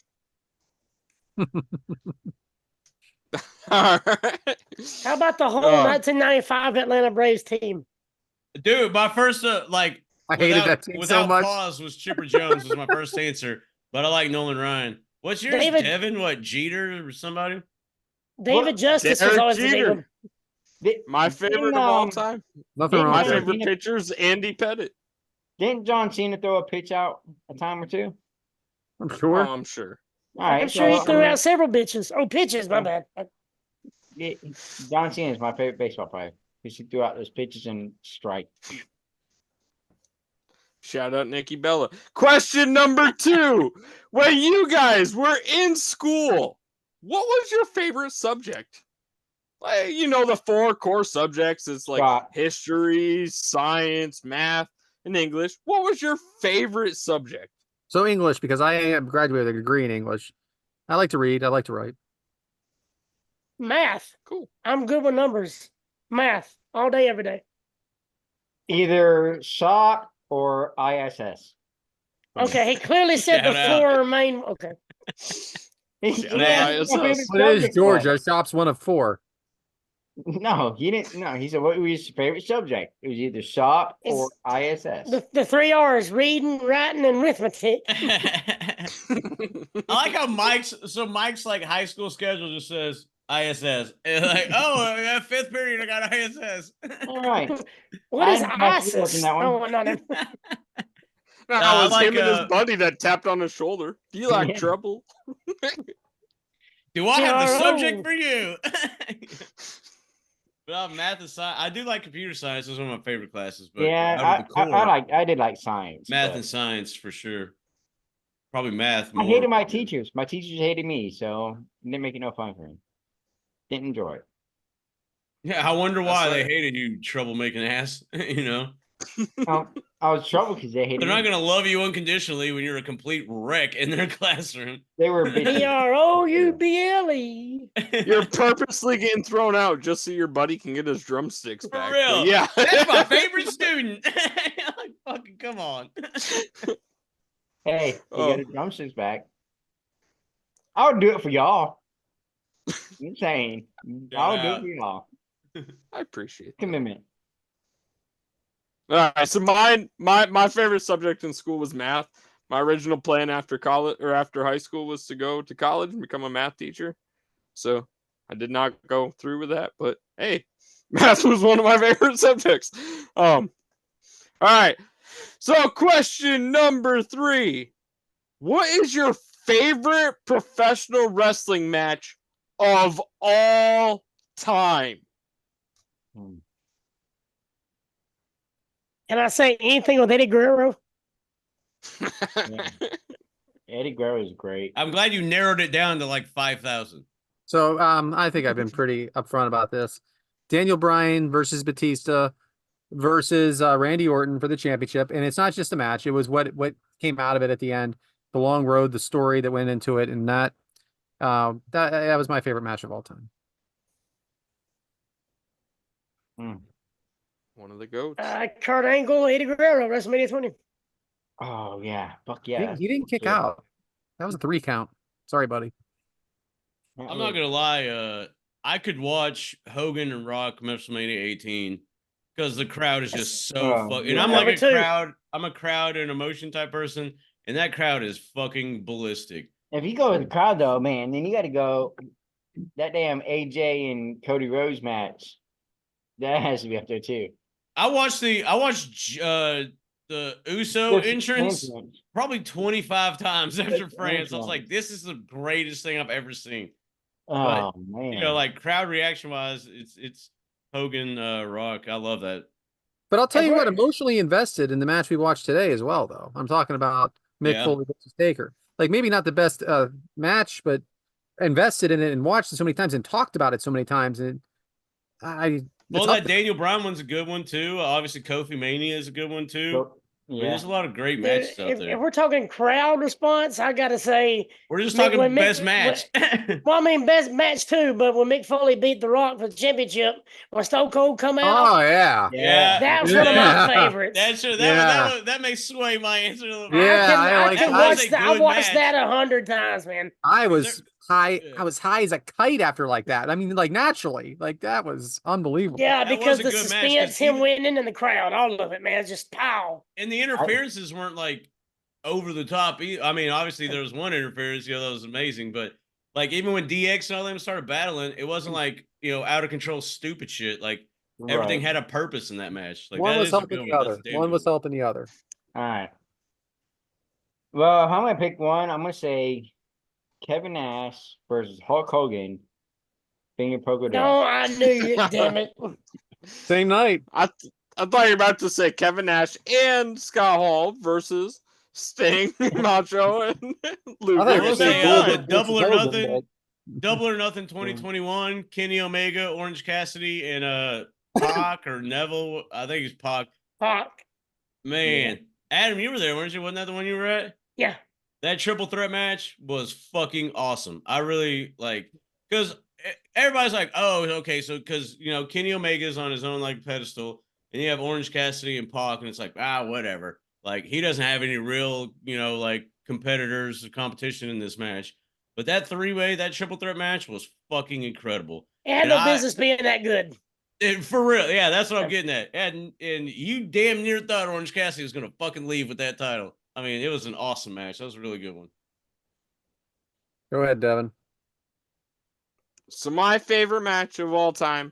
All right. How about the whole 1995 Atlanta Braves team? Dude, my first I hated that team so much. Pause was Chipper Jones was my first answer, but I like Nolan Ryan. What's yours, David- Devin? What, Jeter or somebody? David Justice was Derek always the big Jeter. one. My favorite of all time. Nothing wrong My with that. favorite pitcher's Andy Pettit. Didn't John Cena throw a pitch out a time or two? I'm sure. I'm sure. All right, I'm sure he so, threw out several bitches. Oh, pitches, my bad. John Cena is my favorite baseball player because he threw out those pitches and strike. Shout out Nikki Bella. Question number 2. When you guys were in school, what was your favorite subject? Like, you know, the 4 core subjects. It's like Scott. history, science, math, and English. What was your favorite subject? So English, because I am graduated with a degree in English. I like to read. I like to write. Math. Cool. I'm good with numbers. Math. All day, every day. Either shot or ISS. Okay, he clearly said the Shout out. 4 main. Okay. Shout out. ISS. What is Georgia? Shop's one of 4. No, he didn't. No, he said what was your favorite subject? It was either shop or ISS. The 3 R's: reading, writing, and arithmetic. I like how Mike's like high school schedule just says ISS. And like, oh, yeah, 5th period, I got ISS. All right. What is I must be ISIS? looking that one. Oh, no. That I was like, him and his buddy that tapped on his shoulder. Do you like Yeah. trouble? Do I have the CRO. subject for you? But math and science, I do like computer science. It's one of my favorite classes. But Yeah, out of the core, I did like science. math but and science for sure. Probably math. I More. hated my teachers. My teachers hated me, so it didn't make it no fun for me. Didn't enjoy it. Yeah, I wonder why That's they right. hated you, troublemaking ass. You know, I was troubled because they hated they're not me. gonna love you unconditionally when you're a complete wreck in their classroom. They were bitches. PROUBLE. You're purposely getting thrown out just so your buddy can get his drumsticks For back. But real. yeah. That's my favorite student. Like, fucking come on. Hey, you Oh. got a drumsticks back. I would do it for y'all. I'm saying, I would do it out. for y'all. I appreciate that. Commitment. All right, so my favorite subject in school was math. My original plan after college or after high school was to go to college and become a math teacher. So I did not go through with that, but hey, math was one of my favorite subjects. All right. So question number 3. What is your favorite professional wrestling match of all time? Can I say anything with Eddie Guerrero? Yeah. Eddie Guerrero is great. I'm glad you narrowed it down to like 5,000. So I think I've been pretty upfront about this. Daniel Bryan versus Batista versus Randy Orton for the championship, and it's not just a match. It was what came out of it at the end, the long road, the story that went into it, and that was my favorite match of all time. One of the goats. Kurt Angle, Eddie Guerrero, WrestleMania 20. Oh yeah, fuck He yeah. didn't- he didn't kick Yeah. out. That was a 3 count. Sorry, buddy. I'm not gonna lie. I could watch Hogan and Rock WrestleMania 18 because the crowd is just so Oh, fucking. yeah. And I'm Number like a two. crowd. I'm a crowd and emotion type person, and that crowd is fucking ballistic. If you go with the crowd though, man, then you got to go that damn AJ and Cody Rhodes match. That has to be up there too. I watched the Uso This entrance entrance. probably 25 times after This France. I was entrance. like, this is the greatest thing I've ever seen. Oh man. You know, like crowd reaction wise, it's Hogan, Rock. I love that. But I'll tell That's you what, right. emotionally invested in the match we watched today as well, though. I'm talking about Mick Yeah. Foley versus Taker. Like maybe not the best match, but invested in it and watched it so many times and talked about it so many times. And Well, it's that up Daniel Bryan one's a good one too. Obviously, Kofi Mania is a good one too. So, I mean, yeah. there's a lot of great Dude, matches out if there. we're talking crowd response, I gotta say, We're just Mick- talking when Mick- best match. well, I mean best match too. But when Mick Foley beat The Rock for the championship, when Stone Cold come out, Oh yeah. Yeah. that was one of my Yeah. favorites. That's true. Yeah. That may sway my answer a little bit. Yeah, I I can that was watch a that. I good watched match. that 100 times, man. I was There- high. yeah. I was high as a kite after like that. I mean, like naturally, like that was unbelievable. Yeah, That because was a the good match, 'cause suspense, him even- winning, and the crowd, all of it, man, just pow. And the interferences weren't like over the top. I mean, obviously there was one interference, that was amazing, but like even when DX and all them started battling, it wasn't like out of control, stupid shit. Like everything Right. had a purpose in that match. Like One that was is a helping good the one. other. That's a damn One good was one. helping the other. All right. Well, if I'm gonna pick one, I'm gonna say Kevin Nash versus Hulk Hogan. Finger poker down. No, I knew you, damn it. Same night. I thought you were about to say Kevin Nash and Scott Hall versus Sting, Macho, and Luger. I thought you I were will gonna say say Goldberg double or versus Hogan, nothing. but- Double or Nothing 2021, Kenny Omega, Orange Cassidy, and Pac or Neville. I think it's Pac. Fuck. Man, Adam, you were there, weren't you? Wasn't that the one you were at? Yeah. That triple threat match was fucking awesome. I really because everybody's like, oh, okay, so because Kenny Omega's on his own like pedestal, and you have Orange Cassidy and Pac, and it's like, whatever. Like he doesn't have any real, like competitors or competition in this match. But that three-way, that triple threat match was fucking incredible. It had And no business being that good. For real, yeah, that's what I'm getting at. And you damn near thought Orange Cassidy was gonna fucking leave with that title. I mean, it was an awesome match. That was a really good one. Go ahead, Devin. So my favorite match of all time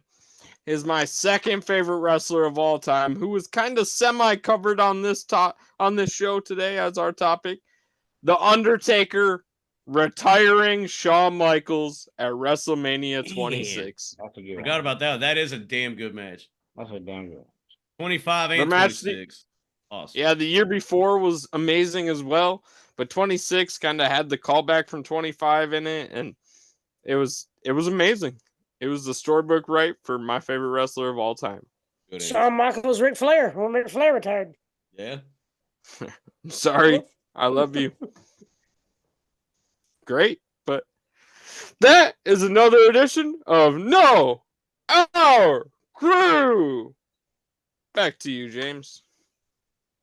is my second favorite wrestler of all time, who was kind of semi-covered on this show today as our topic. The Undertaker retiring Shawn Michaels at WrestleMania 26. That's a good Forgot one. about that. That is a damn good match. That's a damn good one. 25 The and match 26. Awesome. Yeah, the year before was amazing as well, but 26 kind of had the callback from 25 in it, and it was amazing. It was the storybook right for my favorite wrestler of all time. Good answer. Shawn Michaels, Ric Flair, when Ric Flair retired. Yeah. Sorry, I love you. Great, but that is another edition of No Our Crew. Back to you, James.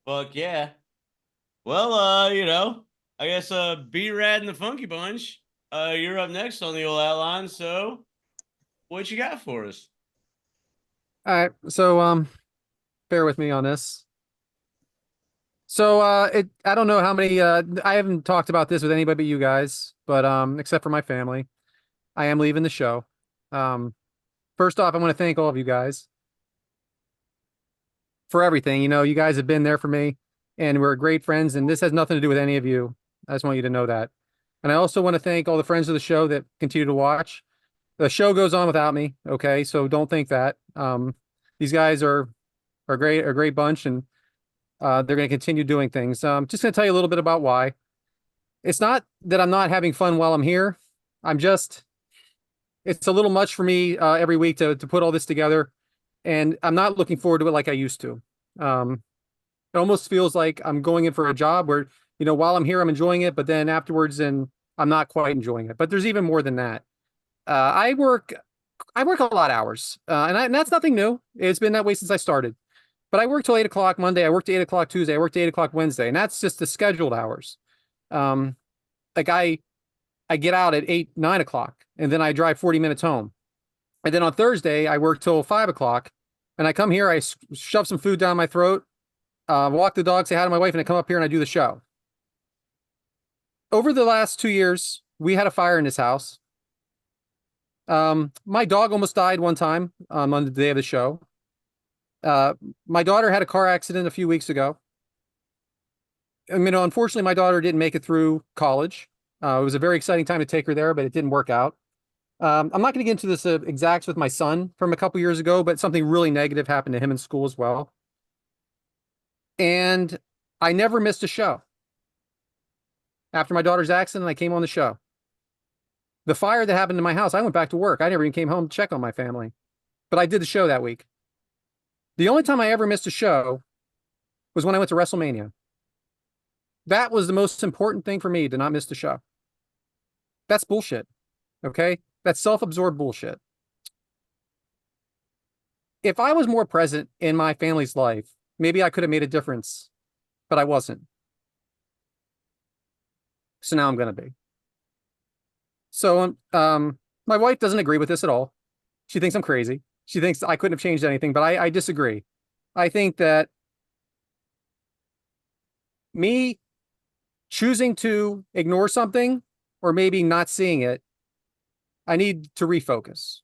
Fuck yeah. Well, I guess B-Rad and the Funky Bunch, you're up next on the old outline, so what you got for us? All right. So bear with me on this. So I don't know how many I haven't talked about this with anybody but you guys, but except for my family. I am leaving the show. First off, I want to thank all of you guys for everything. You know, you guys have been there for me and we're great friends, and this has nothing to do with any of you. I just want you to know that. And I also want to thank all the friends of the show that continue to watch. The show goes on without me, okay? So don't think that. These guys are a great bunch, and they're going to continue doing things. Just going to tell you a little bit about why. It's not that I'm not having fun while I'm here. It's a little much for me every week to put all this together, and I'm not looking forward to it like I used to. It almost feels like I'm going in for a job where, you know, while I'm here, I'm enjoying it, but then afterwards, and I'm not quite enjoying it. But there's even more than that. I work a lot of hours, and that's nothing new. It's been that way since I started. But I work till 8 o'clock Monday. I work to 8 o'clock Tuesday. I work to 8 o'clock Wednesday, and that's just the scheduled hours. Like I get out at 9 o'clock, and then I drive 40 minutes home. And then on Thursday, I work till 5 o'clock, and I come here, I shove some food down my throat, walk the dog, say hi to my wife, and I come up here and I do the show. Over the last 2 years, we had a fire in this house. My dog almost died one time on the day of the show. My daughter had a car accident a few weeks ago. I mean, unfortunately, my daughter didn't make it through college. It was a very exciting time to take her there, but it didn't work out. I'm not going to get into this exacts with my son from a couple years ago, but something really negative happened to him in school as well. And I never missed a show. After my daughter's accident, I came on the show. The fire that happened in my house, I went back to work. I never even came home to check on my family. But I did the show that week. The only time I ever missed a show was when I went to WrestleMania. That was the most important thing for me, to not miss the show. That's bullshit. Okay? That's self-absorbed bullshit. If I was more present in my family's life, maybe I could have made a difference, but I wasn't. So now I'm going to be. So my wife doesn't agree with this at all. She thinks I'm crazy. She thinks I couldn't have changed anything, but I disagree. I think that me choosing to ignore something or maybe not seeing it, I need to refocus.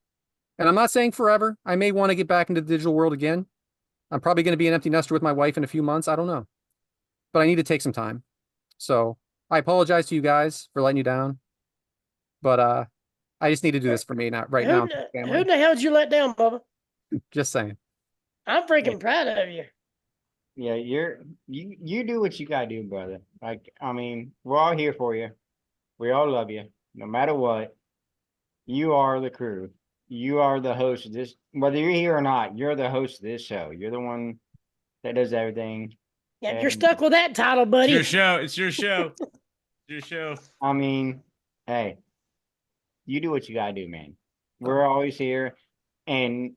And I'm not saying forever. I may want to get back into the digital world again. I'm probably going to be an empty nester with my wife in a few months. I don't know. But I need to take some time. So I apologize to you guys for letting you down. But I just need to do this for me, not right now. Who the hell did you let down, Bubba? Just saying. I'm freaking proud of you. Yeah, you do what you gotta do, brother. Like, I mean, we're all here for you. We all love you, no matter what. You are the crew. You are the host of this. Whether you're here or not, you're the host of this show. You're the one that does everything. Yeah, you're stuck with that title, buddy. It's your show. It's your show. It's your show. I mean, hey, you do what you gotta do, man. We're always here, and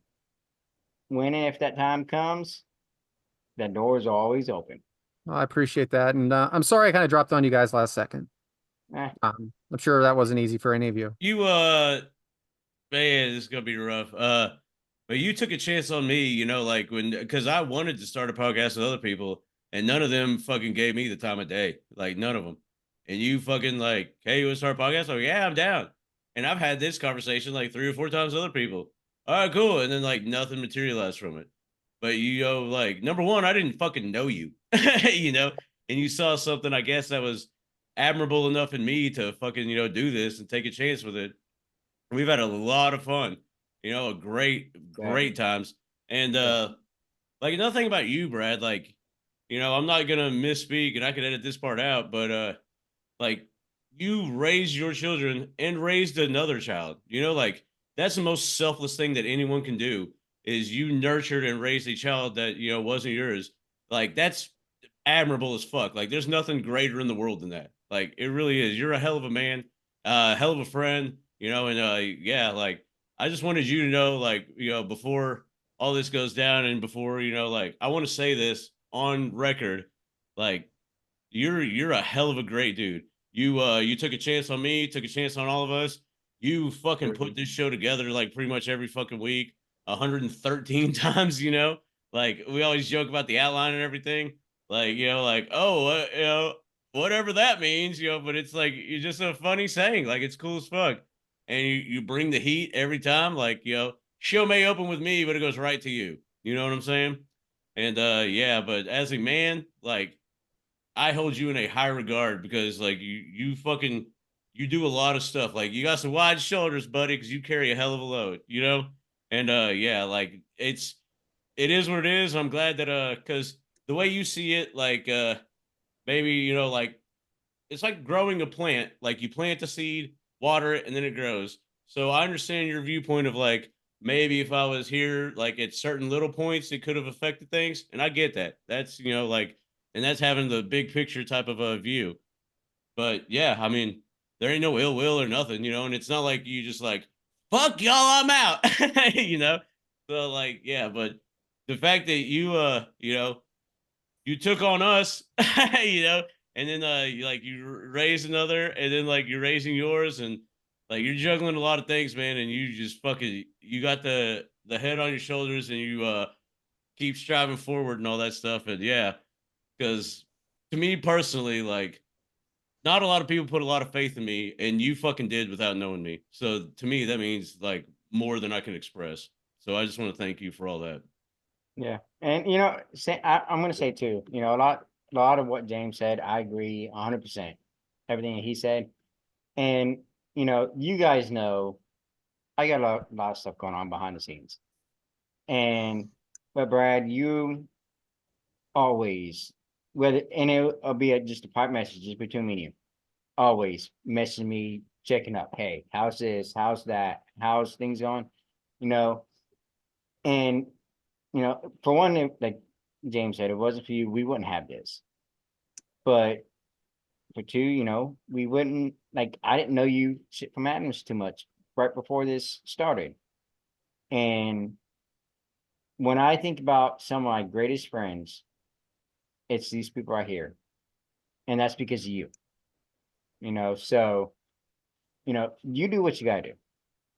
when and if that time comes, that door is always open. Well, I appreciate that, and I'm sorry I kind of dropped on you guys last second. I'm sure that wasn't easy for any of you. You man, this is gonna be rough. But you took a chance on me, you know, like because I wanted to start a podcast with other people, and none of them fucking gave me the time of day, like none of them. And you fucking like, hey, you want to start a podcast? I'm like, yeah, I'm down. And I've had this conversation like 3 or 4 times with other people. All right, cool. And then like nothing materialized from it. But you know, like number one, I didn't fucking know you, you know, and you saw something, I guess, that was admirable enough in me to fucking, you know, do this and take a chance with it. We've had a lot of fun, you know, great times. And like another thing about you, Brad, like, you know, I'm not gonna misspeak and I can edit this part out, but like you raised your children and raised another child, you know, like that's the most selfless thing that anyone can do is you nurtured and raised a child that, you know, wasn't yours. Like that's admirable as fuck. Like there's nothing greater in the world than that. Like it really is. You're a hell of a man, hell of a friend, you know, and yeah, like I just wanted you to know, like, you know, before all this goes down and before, you know, like I want to say this on record, like you're a hell of a great dude. You took a chance on me, took a chance on all of us. You fucking put this show together like pretty much every fucking week, 113 times, you know. like we always joke about the outline and everything. Like, like, oh, whatever that means, but it's like, it's just a funny saying. Like, it's cool as fuck. And you bring the heat every time. Like, show may open with me, but it goes right to you. You know what I'm saying? And yeah, but as a man, like, I hold you in a high regard because like you fucking you do a lot of stuff. Like you got some wide shoulders, buddy, because you carry a hell of a load, And yeah, like it is what it is. I'm glad that because the way you see it, like maybe like it's like growing a plant. Like you plant the seed, water it, and then it grows. So I understand your viewpoint of like maybe if I was here, like at certain little points, it could have affected things, and I get that. That's like, and that's having the big picture type of a view. But yeah, I mean, there ain't no ill will or nothing, and it's not like you just like fuck y'all, I'm out, So like, yeah, but the fact that you took on us, and then you raised another, and then like you're raising yours, and like you're juggling a lot of things, man, and you just fucking you got the head on your shoulders, and you keep striving forward and all that stuff, and yeah, because to me personally, like not a lot of people put a lot of faith in me, and you fucking did without knowing me. So to me, that means like more than I can express. So I just want to thank you for all that. Yeah, and I'm going to say too, a lot of what James said, I agree 100%. Everything that he said, and you guys know, I got a lot of stuff going on behind the scenes, but Brad, you always, it'll be just a private message just between me and you, always message me, checking up, hey, how's this, how's that, how's things going, and for one, like James said, if it wasn't for you, we wouldn't have this. But for two, we wouldn't, like, I didn't know you shit from Adams too much right before this started. And when I think about some of my greatest friends, it's these people right here. And that's because of you. So, you do what you gotta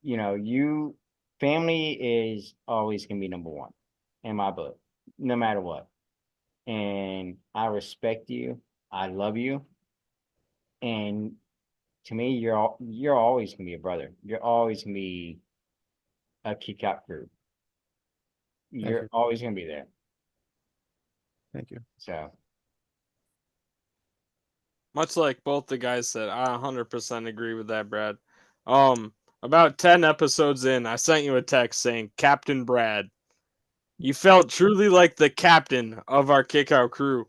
do. Family is always gonna be number one in my book, no matter what. And I respect you. I love you. And to me, you're always gonna be a brother. You're always gonna be a kick out crew. You're always gonna be there. Thank you. So Much like both the guys said, I 100% agree with that, Brad. About 10 episodes in, I sent you a text saying, Captain Brad, you felt truly like the captain of our kickout crew.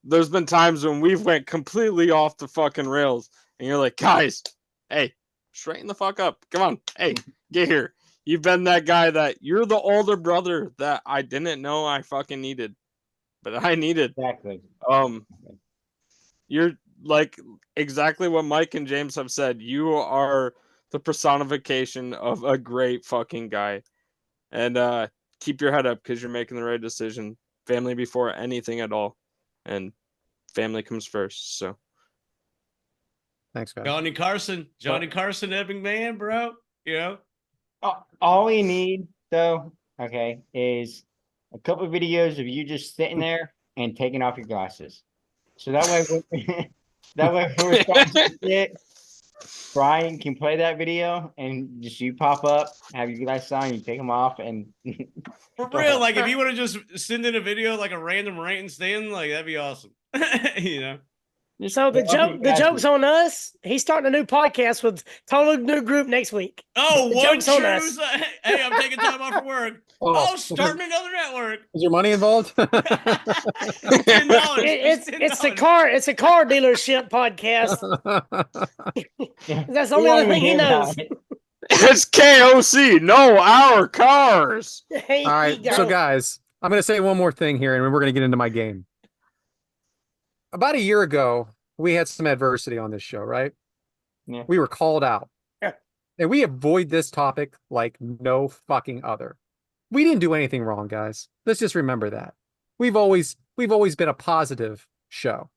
There's been times when we've went completely off the fucking rails, and you're like, guys, hey, straighten the fuck up. Come on, hey, get here. You've been that guy that you're the older brother that I didn't know I fucking needed, but I needed. exactly. You're like exactly what Mike and James have said. You are the personification of a great fucking guy. And keep your head up because you're making the right decision. Family before anything at all. And family comes first. So Thanks, guys. Johnny Carson, Ebbing man, bro. All we need though, okay, is a couple of videos of you just sitting there and taking off your glasses. So that way, when we're starting to get, Brian can play that video and just you pop up, have your glasses on, you take them off, and For real, like if you want to just send in a video like a random rant and stand, like that'd be awesome. So the joke's on us. He's starting a new podcast with totally new group next week. Oh, The one joke's on us. choose. Hey, I'm taking time off from work. Oh, starting another network. Is there money involved? $10. It's a car dealership podcast. That's the only other thing he knows. it's KOC. No, our cars. All right, so guys, I'm going to say one more thing here, and we're going to get into my game. About a year ago, we had some adversity on this show, right? Yeah. We were called out. Yeah. And we avoid this topic like no fucking other. We didn't do anything wrong, guys. Let's just remember that. We've always been a positive show.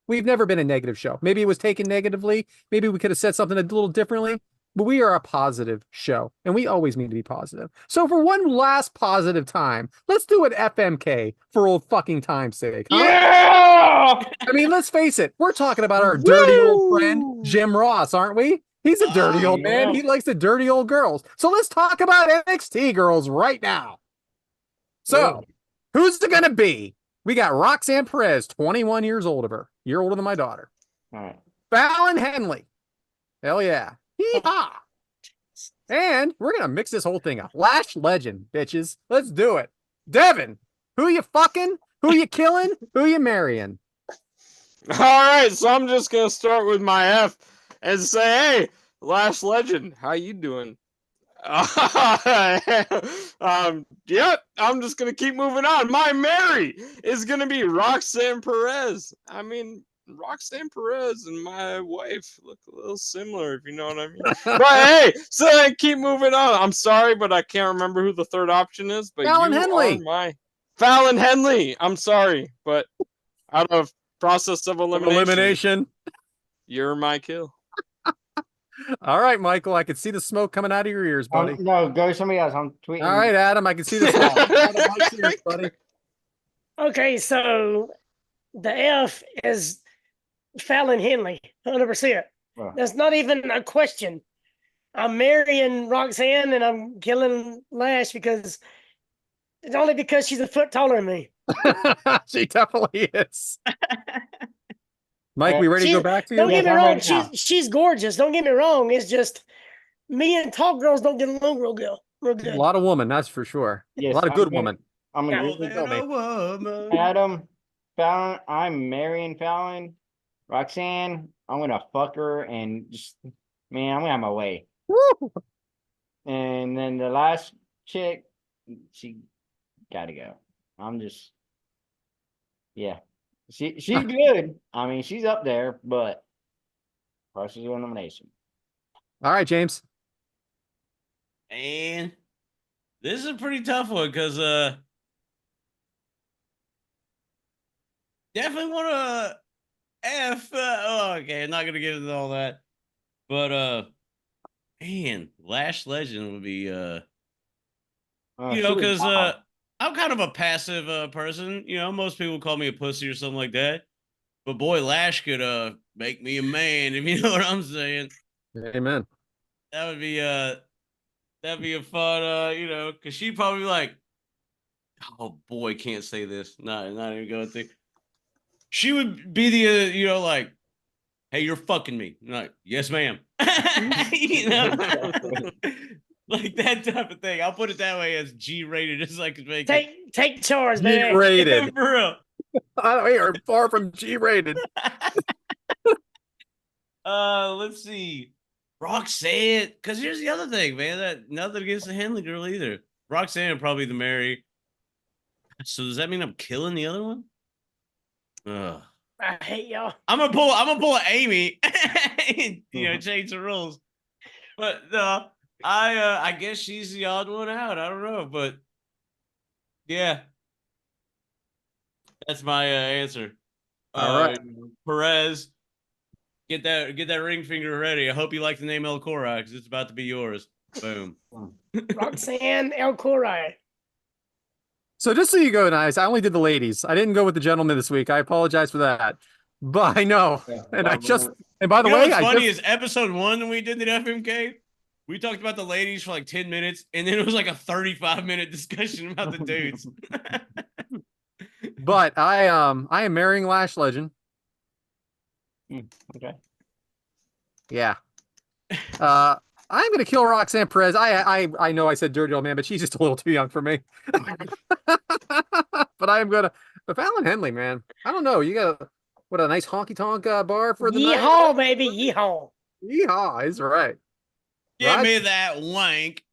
We've never been a negative show. Maybe it was taken negatively. Maybe we could have said something a little differently, but we are a positive show, and we always need to be positive. So for one last positive time, let's do an FMK for old fucking time's sake. Huh? Yeah! I mean, let's face it. We're talking about our dirty old friend, Jim Ross, aren't we? He's a dirty old man. yeah. He likes the dirty old girls. So let's talk about NXT girls right now. So, who's it going to be? We got Roxanne Perez, 21 years old of her. Year older than my daughter. All right. Fallon Henley. Hell yeah. Hee-haw. And we're going to mix this whole thing up. Lash Legend, bitches. Let's do it. Devin, who you fucking? Who you killing? Who you marrying? All right, so I'm just gonna start with my F and say, hey, Lash Legend, how you doing? Yeah, I'm just gonna keep moving on. My Mary is gonna be Roxanne Perez. I mean, Roxanne Perez and my wife look a little similar, if you know what I mean. But hey, so I keep moving on. I'm sorry, but I can't remember who the third option is. But Fallon you Henley. are my Fallon Henley. I'm sorry, but out of process of elimination, you're my kill. All right, Michael. I can see the smoke coming out of your ears, buddy. No, go to somebody else. I'm tweeting. All right, Adam. I can see the smoke coming out of Mike's ears, buddy. Okay, so the F is Fallon Henley, 100%. Wow. That's not even a question. I'm marrying Roxanne and I'm killing Lash because it's only because she's a foot taller than me. She definitely is. Mike, we ready to go back to you? Don't get me I'm wrong, ready now. she's gorgeous. Don't get me wrong. It's just me and tall girls don't get along real good. A lot of woman, that's for sure. Yes, a lot of I'm good gonna- woman. I'm gonna More agree than with a woman. Adam, Fallon. I'm marrying Fallon. Roxanne, I'm gonna fuck her and just, man, I'm gonna have my way. Woo! And then the last chick, she gotta go. I'm just, yeah. She's good. I mean, she's up there, but process of elimination. All right, James. And this is a pretty tough one because definitely want to F. Okay, I'm not gonna get into all that, but man, Lash Legend would be because I'm kind of a passive person. You know, most people call me a pussy or something like that. But boy, Lash could make me a man, if you know what I'm saying. Amen. That'd be a fun because she'd probably be like, oh boy, can't say this. Not even going to. She would be the like, hey, you're fucking me. I'm like, yes, ma'am. You know, like that type of thing. I'll put it that way as G-rated as I could make it. Take charge, man. G-rated. For real. We are far from G-rated. Let's see. Roxanne, because here's the other thing, man. That nothing against the Henley girl either. Roxanne probably the Mary. So does that mean I'm killing the other one? Ugh. I hate y'all. I'm gonna pull an Amy and, change the rules. But I guess she's the odd one out. I don't know, but yeah. That's my answer. All right. Perez, get that ring finger ready. I hope you like the name El Cora because it's about to be yours. Boom. Roxanne El Corai. So just so you go, nice. I only did the ladies. I didn't go with the gentlemen this week. I apologize for that. But I know. And by the way, what's funny is episode 1 when we did the FMK, we talked about the ladies for like 10 minutes, and then it was like a 35-minute discussion about the dudes. But I am marrying Lash Legend. Okay. Yeah. I'm gonna kill Roxanne Perez. I know I said dirty old man, but she's just a little too young for me. But I am gonna. But Fallon Henley, man, I don't know. You got a nice honky tonk bar for the night? Yeehaw, baby, yeehaw. Yeehaw is right. Give Rod- me that wank.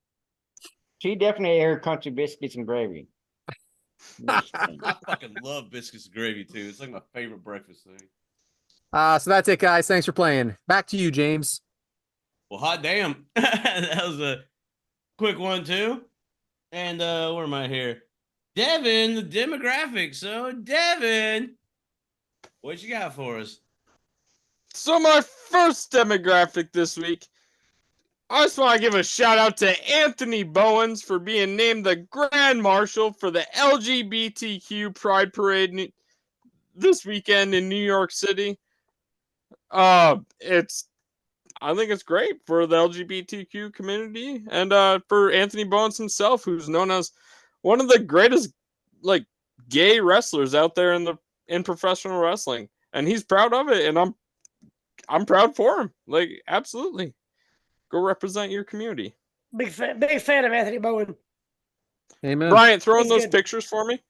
She definitely ate her country biscuits and gravy. I fucking love biscuits and gravy too. It's like my favorite breakfast thing. So that's it, guys. Thanks for playing. Back to you, James. Well, hot damn. That was a quick one too. And where am I here? Devin, the demographic. So Devin, what you got for us? So my first demographic this week I just want to give a shout out to Anthony Bowens for being named the Grand Marshal for the LGBTQ Pride Parade this weekend in New York City. I think it's great for the LGBTQ community and for Anthony Bowens himself, who's known as one of the greatest gay wrestlers out there in professional wrestling, and he's proud of it, and I'm proud for him. Absolutely, go represent your community. Big fan of Anthony Bowen. Amen. Bryant, throw in He's those good. pictures for me.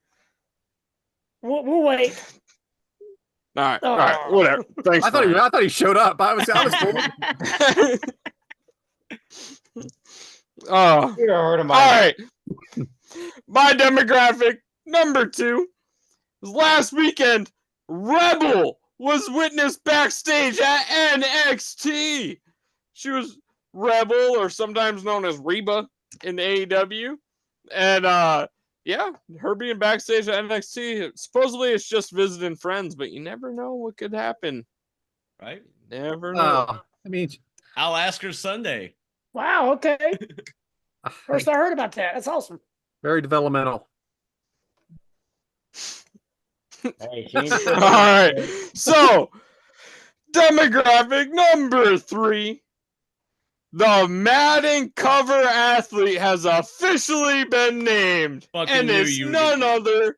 We'll wait. All right, whatever. Thanks. I thought he showed up. I was told. Oh, You heard him. all right. My demographic number 2 was last weekend. Rebel was witnessed backstage at NXT. She was Rebel, or sometimes known as Reba in AEW, and yeah, her being backstage at NXT. Supposedly, it's just visiting friends, but you never know what could happen. Right? Never know. Oh, I mean, I'll ask her Sunday. Wow. Okay. First I heard about that. That's awesome. very developmental. Hey, she ain't All still- right. So, demographic number 3. The Madden cover athlete has officially been named. Fucking And knew it's you were none gonna- other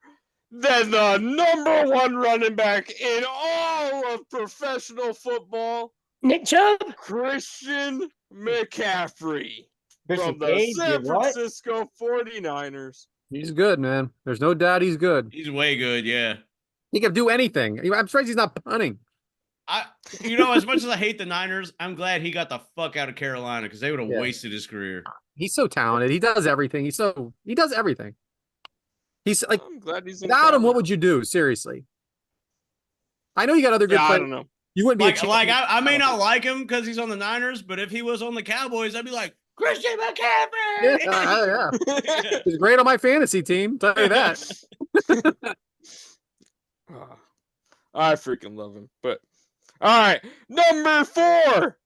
than the number 1 running back in all of professional football, Nick Chubb. Christian McCaffrey Christian from the Cage San did what? Francisco 49ers. He's good, man. There's no doubt he's good. He's way good, yeah. He can do anything. I'm surprised he's not punting. As much as I hate the Niners, I'm glad he got the fuck out of Carolina because they would have Yeah. wasted his career. He's so talented. He does everything. He does everything. He's like, I'm glad he's in without him, Cali. what would you do? Seriously. I know you got other good Yeah, I players. don't know. You wouldn't be a champion. I may not like him because he's on the Niners, but if he was on the Cowboys, I'd be like, Christian McCaffrey! Yeah. He's great on my fantasy team. Tell you that. I freaking love him. But all right, number 4.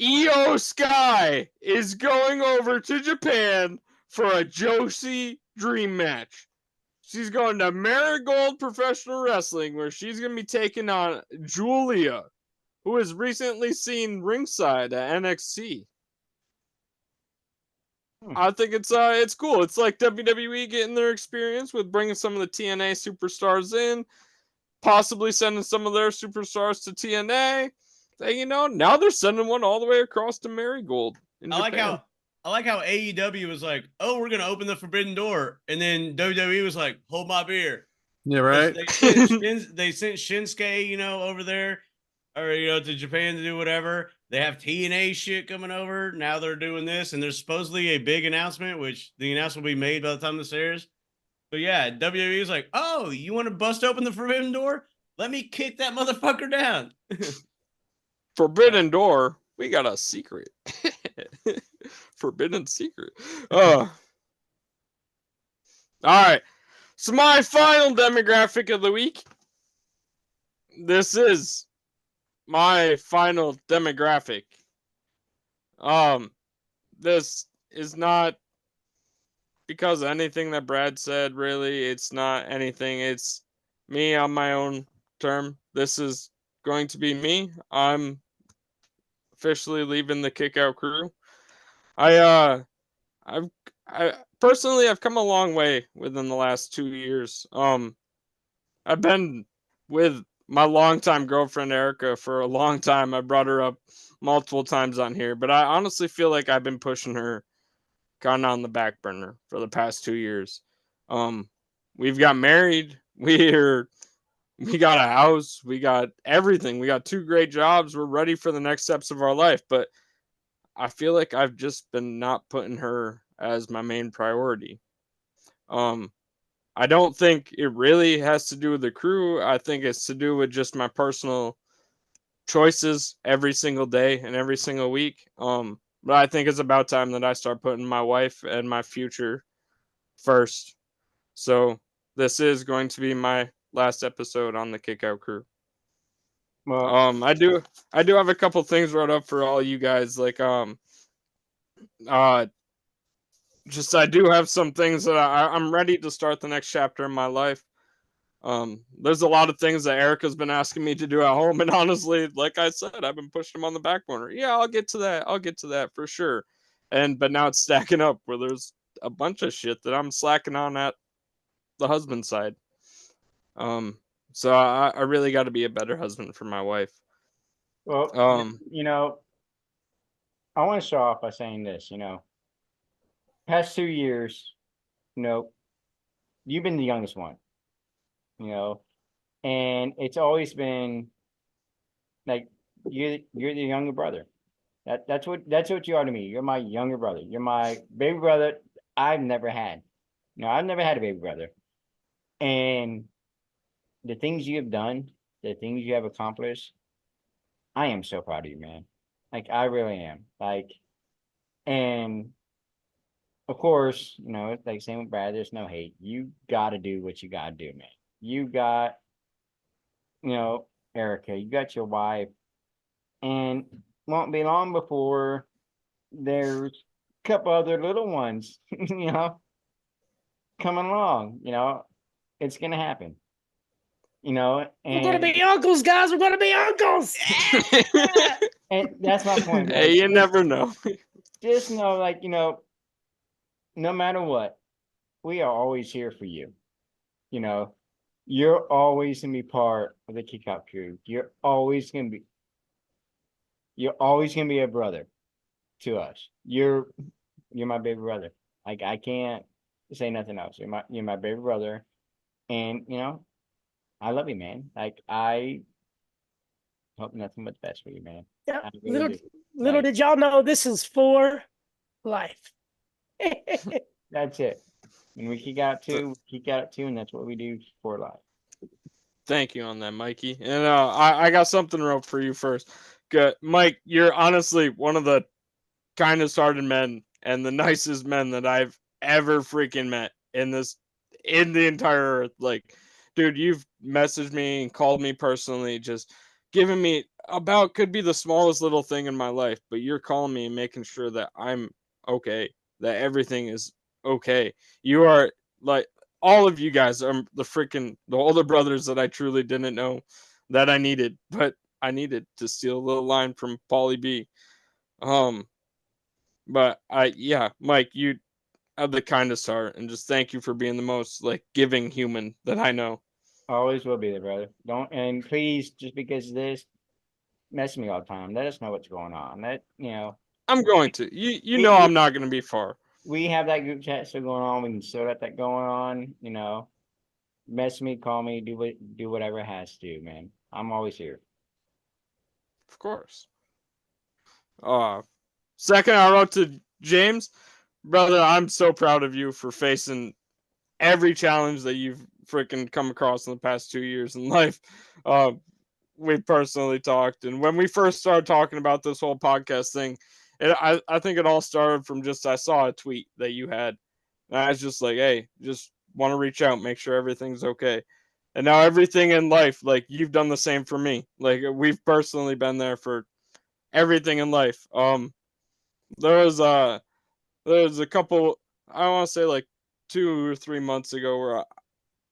Io Sky is going over to Japan for a Joshi Dream match. She's going to Marigold Professional Wrestling, where she's going to be taking on Julia, who has recently seen ringside at NXT. I think it's cool. It's like WWE getting their experience with bringing some of the TNA superstars in, possibly sending some of their superstars to TNA. And, now they're sending one all the way across to Marigold in Japan. I like how AEW was like, oh, we're gonna open the forbidden door, and then WWE was like, hold my beer. Yeah, right. They sent Shinsuke, over there, or to Japan to do whatever. They have TNA shit coming over. Now they're doing this, and there's supposedly a big announcement, which the announcement will be made by the time this airs. But yeah, WWE is like, oh, you want to bust open the forbidden door? Let me kick that motherfucker down. Forbidden door. We got a secret. Forbidden secret. All right. So my final demographic of the week. This is my final demographic. This is not because of anything that Brad said, really. It's not anything. It's me on my own term. This is going to be me. I'm officially leaving the Kickout crew. I've personally come a long way within the last 2 years. I've been with my longtime girlfriend Erica for a long time. I brought her up multiple times on here, but I honestly feel like I've been pushing her kind of on the back burner for the past 2 years. We've got married. We got a house. We got everything. We got 2 great jobs. We're ready for the next steps of our life, but I feel like I've just been not putting her as my main priority. I don't think it really has to do with the crew. I think it's to do with just my personal choices every single day and every single week. But I think it's about time that I start putting my wife and my future first. So this is going to be my last episode on the Kickout crew. Well, I do have a couple things wrote up for all you guys. Like uh just I do have some things that I'm ready to start the next chapter in my life. There's a lot of things that Erica's been asking me to do at home, and honestly, like I said, I've been pushing them on the back burner. Yeah, I'll get to that. I'll get to that for sure. But now it's stacking up where there's a bunch of shit that I'm slacking on at the husband side. Um, so I really got to be a better husband for my wife. well, Um, I want to start off by saying this. Past 2 years, you know, you've been the youngest one. You know, and it's always been like you're the younger brother. That's what you are to me. You're my younger brother. You're my baby brother. I've never had. I've never had a baby brother. And the things you have done, the things you have accomplished, I am so proud of you, man. Like I really am. Like, and of course, it's like same with Brad, there's no hate. You gotta do what you gotta do, man. You got, you know, Erica, you got your wife, and won't be long before there's a couple other little ones, coming along, it's gonna happen, We're gonna and be uncles, guys. We're gonna be uncles. and that's my point, man. hey, you never know. Just know, like, no matter what, we are always here for you. You know, you're always gonna be part of the kick out crew. You're always gonna be a brother to us. You're my baby brother. Like I can't say nothing else. You're my baby brother. And I love you, man. Like I hope nothing but the best for you, man. Yeah, I really do. little Like, did y'all know this is for life. that's it. And we kick out too, and that's what we do for life. Thank you on that, Mikey. And I got something wrote for you first. Good, Mike. You're honestly one of the kindest hearted men and the nicest men that I've ever freaking met in the entire earth. Like, dude, you've messaged me and called me personally, just giving me about could be the smallest little thing in my life, but you're calling me and making sure that I'm okay, that everything is okay. You are like all of you guys are the older brothers that I truly didn't know that I needed, but I needed to steal a little line from Paulie B. Um, but yeah, Mike, you have the kindest heart, and just thank you for being the most like giving human that I know. Always will be there, brother. Don't, and please, just because of this, mess with me all the time. Let us know what's going on. I'm going to. You we know we, I'm not going to be far. we have that group chat still going on. We can still let that going on. Mess me, call me, do whatever it has to, man. I'm always here. Of course. Second, I wrote to James, brother. I'm so proud of you for facing every challenge that you've freaking come across in the past 2 years in life. Uh, we personally talked, and when we first started talking about this whole podcast thing, I think it all started from just I saw a tweet that you had, and I was just like, hey, just want to reach out, make sure everything's okay. And now everything in life, like you've done the same for me. Like we've personally been there for everything in life. There was a couple, I want to say like 2 or 3 months ago where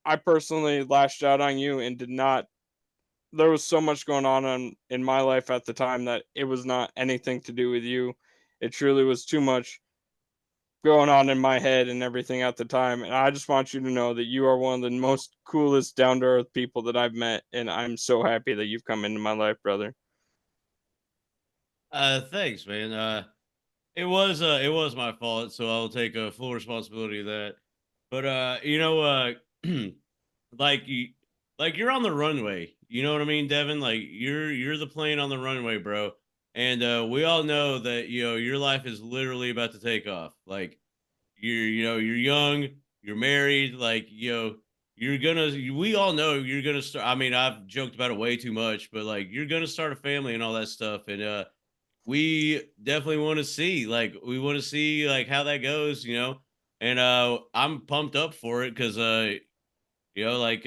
I personally lashed out on you and did not. There was so much going on in my life at the time that it was not anything to do with you. It truly was too much going on in my head and everything at the time. And I just want you to know that you are one of the most coolest, down to earth people that I've met. And I'm so happy that you've come into my life, brother. Thanks, man. It was my fault, so I'll take full responsibility of that. But like you, like you're on the runway. You know what I mean, Devin? Like you're the plane on the runway, bro. And we all know that your life is literally about to take off. Like you're young, you're married, like you're gonna. We all know you're gonna start. I mean, I've joked about it way too much, but like you're gonna start a family and all that stuff. And we definitely want to see like how that goes, and I'm pumped up for it because like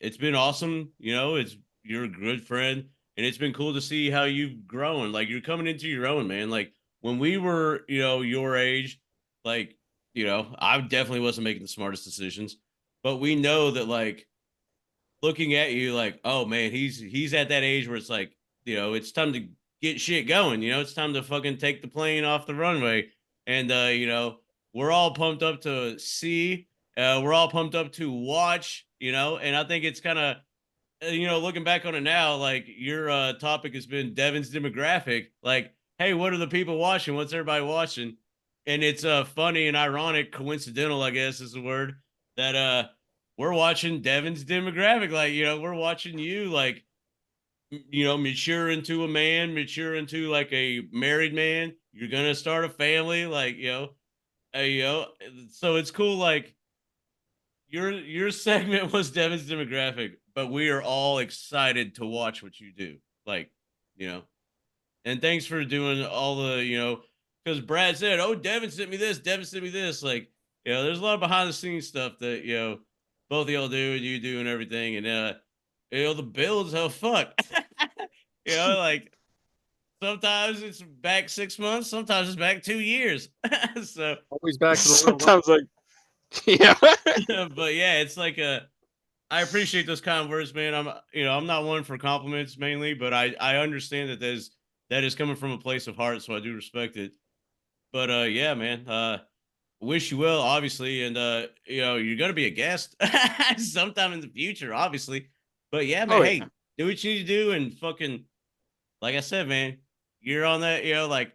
it's been awesome. It's You're a good friend. and it's been cool to see how you've grown. Like, you're coming into your own, man. Like, when we were, your age, like, I definitely wasn't making the smartest decisions, but we know that, like, looking at you, like, oh man, he's at that age where it's like, it's time to get shit going. It's time to fucking take the plane off the runway. And we're all pumped up to see. We're all pumped up to watch. And I think it's kind of, looking back on it now, like, your topic has been Devyn's demographic. Like, hey, what are the people watching? What's everybody watching? And it's funny and ironic, coincidental, I guess is the word, that we're watching Devyn's demographic. Like, we're watching you, like, mature into a man, mature into like a married man. You're gonna start a family, like, so it's cool. Like, your segment was Devyn's demographic, but we are all excited to watch what you do. Like, you know, and thanks for doing all the, because Brad said, "Oh, Devyn sent me this. Devyn sent me this." Like, there's a lot of behind the scenes stuff that both of y'all do and you do and everything, and the builds. Oh fuck, like, sometimes it's back 6 months, sometimes it's back 2 years. So Always back to the sometimes like, yeah. but yeah, it's like I appreciate those kind of words, man. I'm not one for compliments mainly, but I understand that is coming from a place of heart, so I do respect it. But yeah, man. Wish you well, obviously, and you're gonna be a guest sometime in the future, obviously. But yeah, man, Oh, hey, yeah. do what you need to do, and fucking, like I said, man, you're on that, like,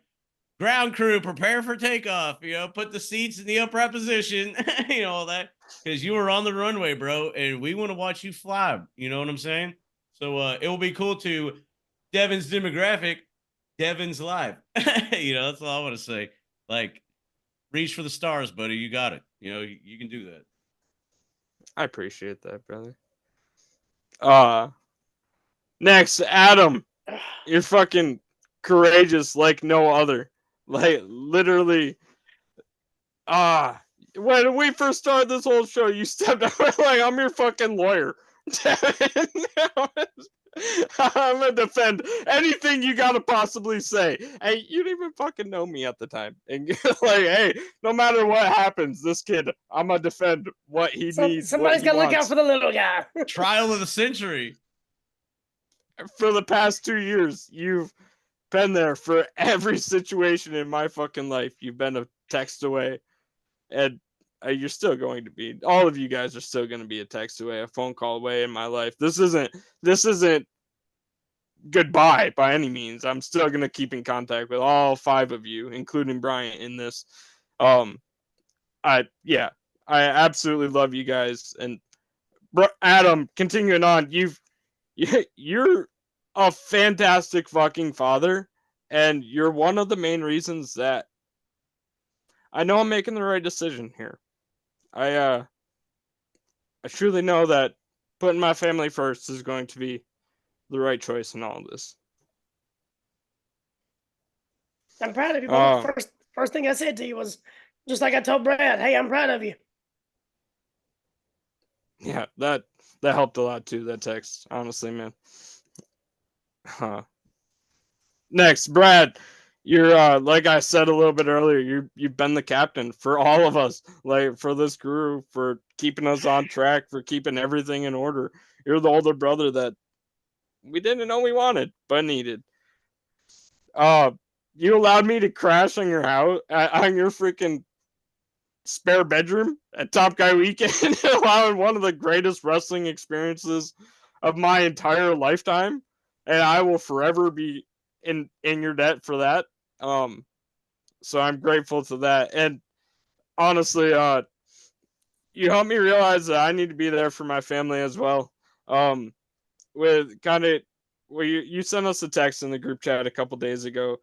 ground crew, prepare for takeoff, put the seats in the upright position, all that, because you were on the runway, bro, and we want to watch you fly. You know what I'm saying? So it will be cool to Devyn's demographic, Devyn's live. That's all I want to say. Like, reach for the stars, buddy. You got it. You can do that. I appreciate that, brother. Next, Adam. You're fucking courageous like no other. Like, literally, when we first started this whole show, you stepped out like, I'm your fucking lawyer. I'm gonna defend anything you gotta possibly say. Hey, you didn't even fucking know me at the time. And you're like, hey, no matter what happens, this kid, I'm gonna defend what he needs. Somebody's got to look out for the little guy. Trial of the century. For the past 2 years, you've been there for every situation in my fucking life. You've been a text away, and you're still going to be. All of you guys are still going to be a text away, a phone call away in my life. This isn't goodbye by any means. I'm still going to keep in contact with all 5 of you, including Bryant in this. I absolutely love you guys. And Adam, continuing on, you're a fantastic fucking father, and you're one of the main reasons that I know I'm making the right decision here. I truly know that putting my family first is going to be the right choice in all of this. I'm proud of you. Bro. First thing I said to you was just like I told Brad, "Hey, I'm proud of you." Yeah, that helped a lot too. That text, honestly, man. Next, Brad, you're like I said a little bit earlier, you've been the captain for all of us, like for this crew, for keeping us on track, for keeping everything in order. You're the older brother that we didn't know we wanted but needed. You allowed me to crash on your house, on your freaking spare bedroom at Top Guy Weekend, allowing one of the greatest wrestling experiences of my entire lifetime, and I will forever be in your debt for that. So I'm grateful to that, and honestly, you helped me realize that I need to be there for my family as well. With kind of, well, you sent us a text in the group chat a couple days ago,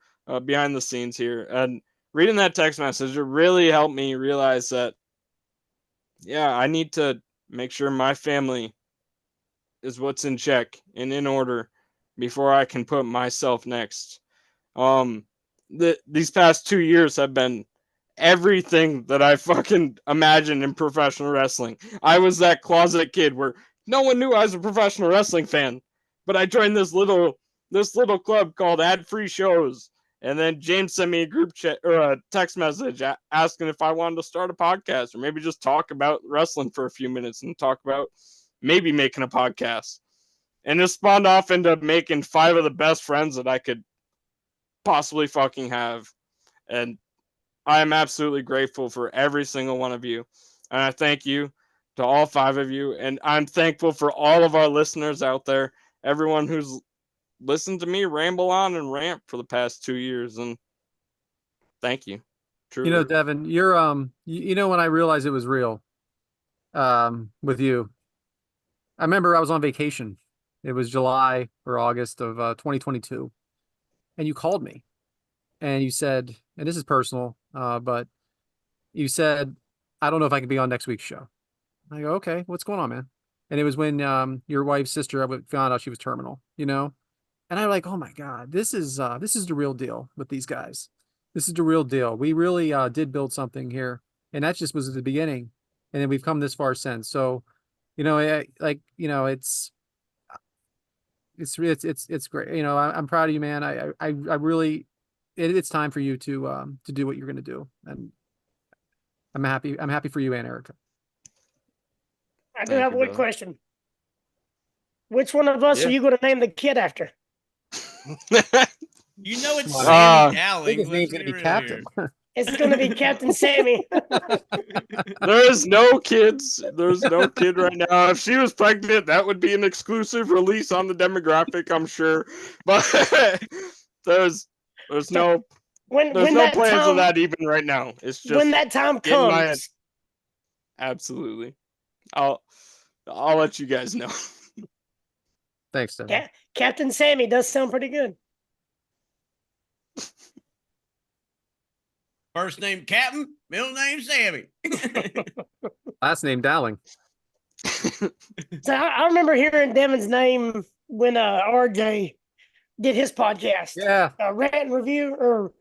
behind the scenes here, and reading that text message, it really helped me realize that, yeah, I need to make sure my family is what's in check and in order before I can put myself next. These past 2 years have been everything that I fucking imagined in professional wrestling. I was that closet kid where no one knew I was a professional wrestling fan, but I joined this little this little club called Ad Free Shows. And then James sent me a group chat or a text message asking if I wanted to start a podcast or maybe just talk about wrestling for a few minutes and talk about maybe making a podcast. And it spawned off into making 5 of the best friends that I could possibly fucking have. And I am absolutely grateful for every single one of you. And I thank you to all 5 of you. And I'm thankful for all of our listeners out there, everyone who's listened to me ramble on and rant for the past 2 years. And thank you. Truly. You know, Devyn, you're you know when I realized it was real, with you, I remember I was on vacation. It was July or August of 2022, and you called me, and you said, and this is personal, but you said, I don't know if I can be on next week's show. I go, okay, what's going on, man? And it was when your wife's sister found out she was terminal, you know, and I'm like, oh my God, this is the real deal with these guys. This is the real deal. We really did build something here, and that just was at the beginning, and then we've come this far since. So, you know, it's great. You know, I'm proud of you, man. I really, it's time for you to do what you're going to do, and I'm happy for you and Erica. I do Thank have you, one brother. question. Which one of us Yeah. are you going to name the kid after? You know it's Wow. Sammy I Dowling. think his name's Let's going to be be real Captain. It's going to be Captain Sammy. There is no kids. There's no kid right now. If she was pregnant, that would be an exclusive release on the demographic, I'm sure. But there's no When plans that of time that even right now. It's just when that time getting my comes, absolutely. I'll let you guys know. Thanks, Devyn. Captain Sammy does sound pretty good. First name Captain, middle name Sammy. Last name Dowling. So I remember hearing Devyn's name when RJ did his podcast, Yeah. Rant and Review or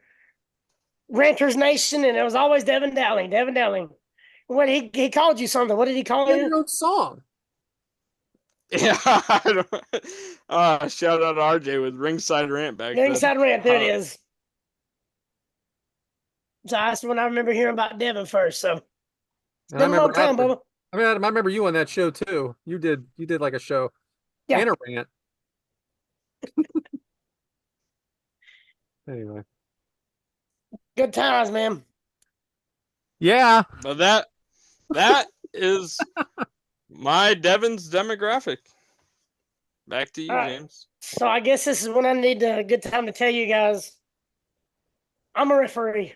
Ranters Nation, and it was always Devyn Dowling. Devyn Dowling. What he called you something? What did he call You have you? your own song. Yeah. Shout out to RJ with Ringside Rant back then. Ringside Rant. There it is. So that's when I remember hearing about Devyn first. So it's And I been a long remember time, Bubba. I remember you on that show too. You did like a show Yeah. and a rant. Anyway. Good times, man. Yeah. But that is my Devon's demographic. Back to you, All right. James. So I guess this is when I need a good time to tell you guys I'm a referee.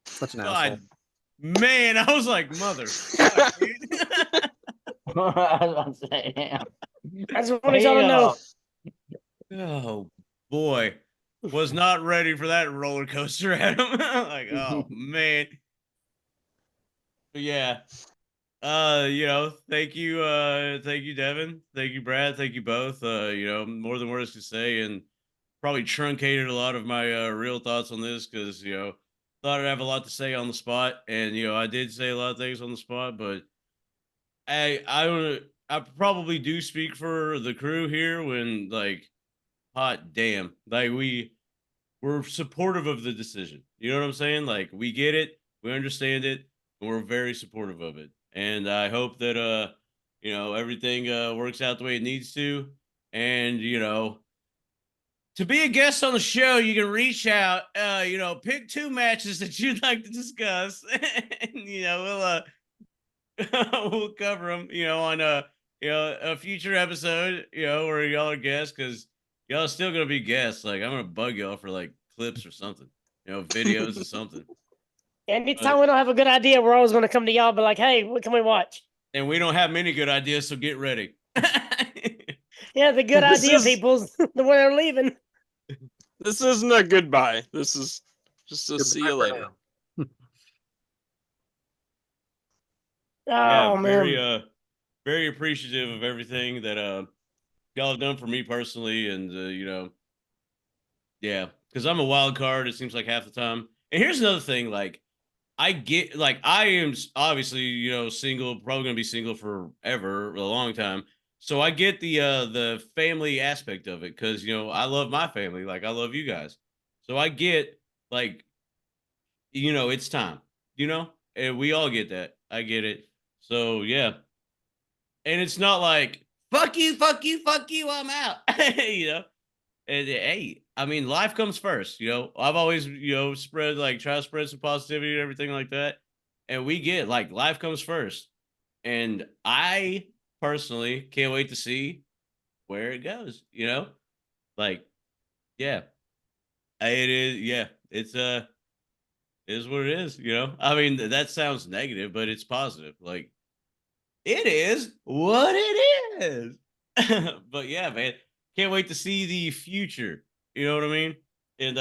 Such an asshole. God, man, I was like, mother. Fuck, dude. I was about to say, damn. I just wanted y'all to know. Oh boy, was not ready for that roller coaster, Adam. Like, oh man. But yeah. You know, thank you, Devyn. Thank you, Brad. Thank you both. You know, more than words to say, and probably truncated a lot of my real thoughts on this because, you know, thought I'd have a lot to say on the spot. And, you know, I did say a lot of things on the spot, but I probably do speak for the crew here when, like, hot damn, like we're supportive of the decision. You know what I'm saying? Like, we get it, we understand it, and we're very supportive of it. And I hope that you know, everything works out the way it needs to. And, you know, to be a guest on the show, you can reach out, you know, pick 2 matches that you'd like to discuss. And, you know, we'll cover them, you know, on you know, a future episode, you know, where y'all are guests, because y'all are still gonna be guests. Like, I'm gonna bug y'all for like clips or something, you know, videos or something. Anytime we don't have a good idea, we're always going to come to y'all, but like, hey, what can we watch? And we don't have many good ideas, so get ready. Yeah, the good This idea is- people's the one they're leaving. This isn't a goodbye. This is just a see you Goodbye for later. now. Oh man. Very appreciative of everything that y'all have done for me personally, and you know, yeah, because I'm a wild card. It seems like half the time. And here's another thing, like, I get, like, I am obviously, you know, single, probably gonna be single forever, a long time. So I get the family aspect of it because I love my family, like I love you guys. So I get like it's time, and we all get that. I get it. So yeah, and it's not like fuck you, fuck you, fuck you, I'm out. And hey, I mean, life comes first. I've always spread try to spread some positivity and everything like that, and we get like life comes first, and I personally can't wait to see where it goes. Like yeah, it is. Yeah, it's it is what it is. I mean, that sounds negative, but it's positive. Like it is what it is. But yeah, man, can't wait to see the future. You know what I mean? And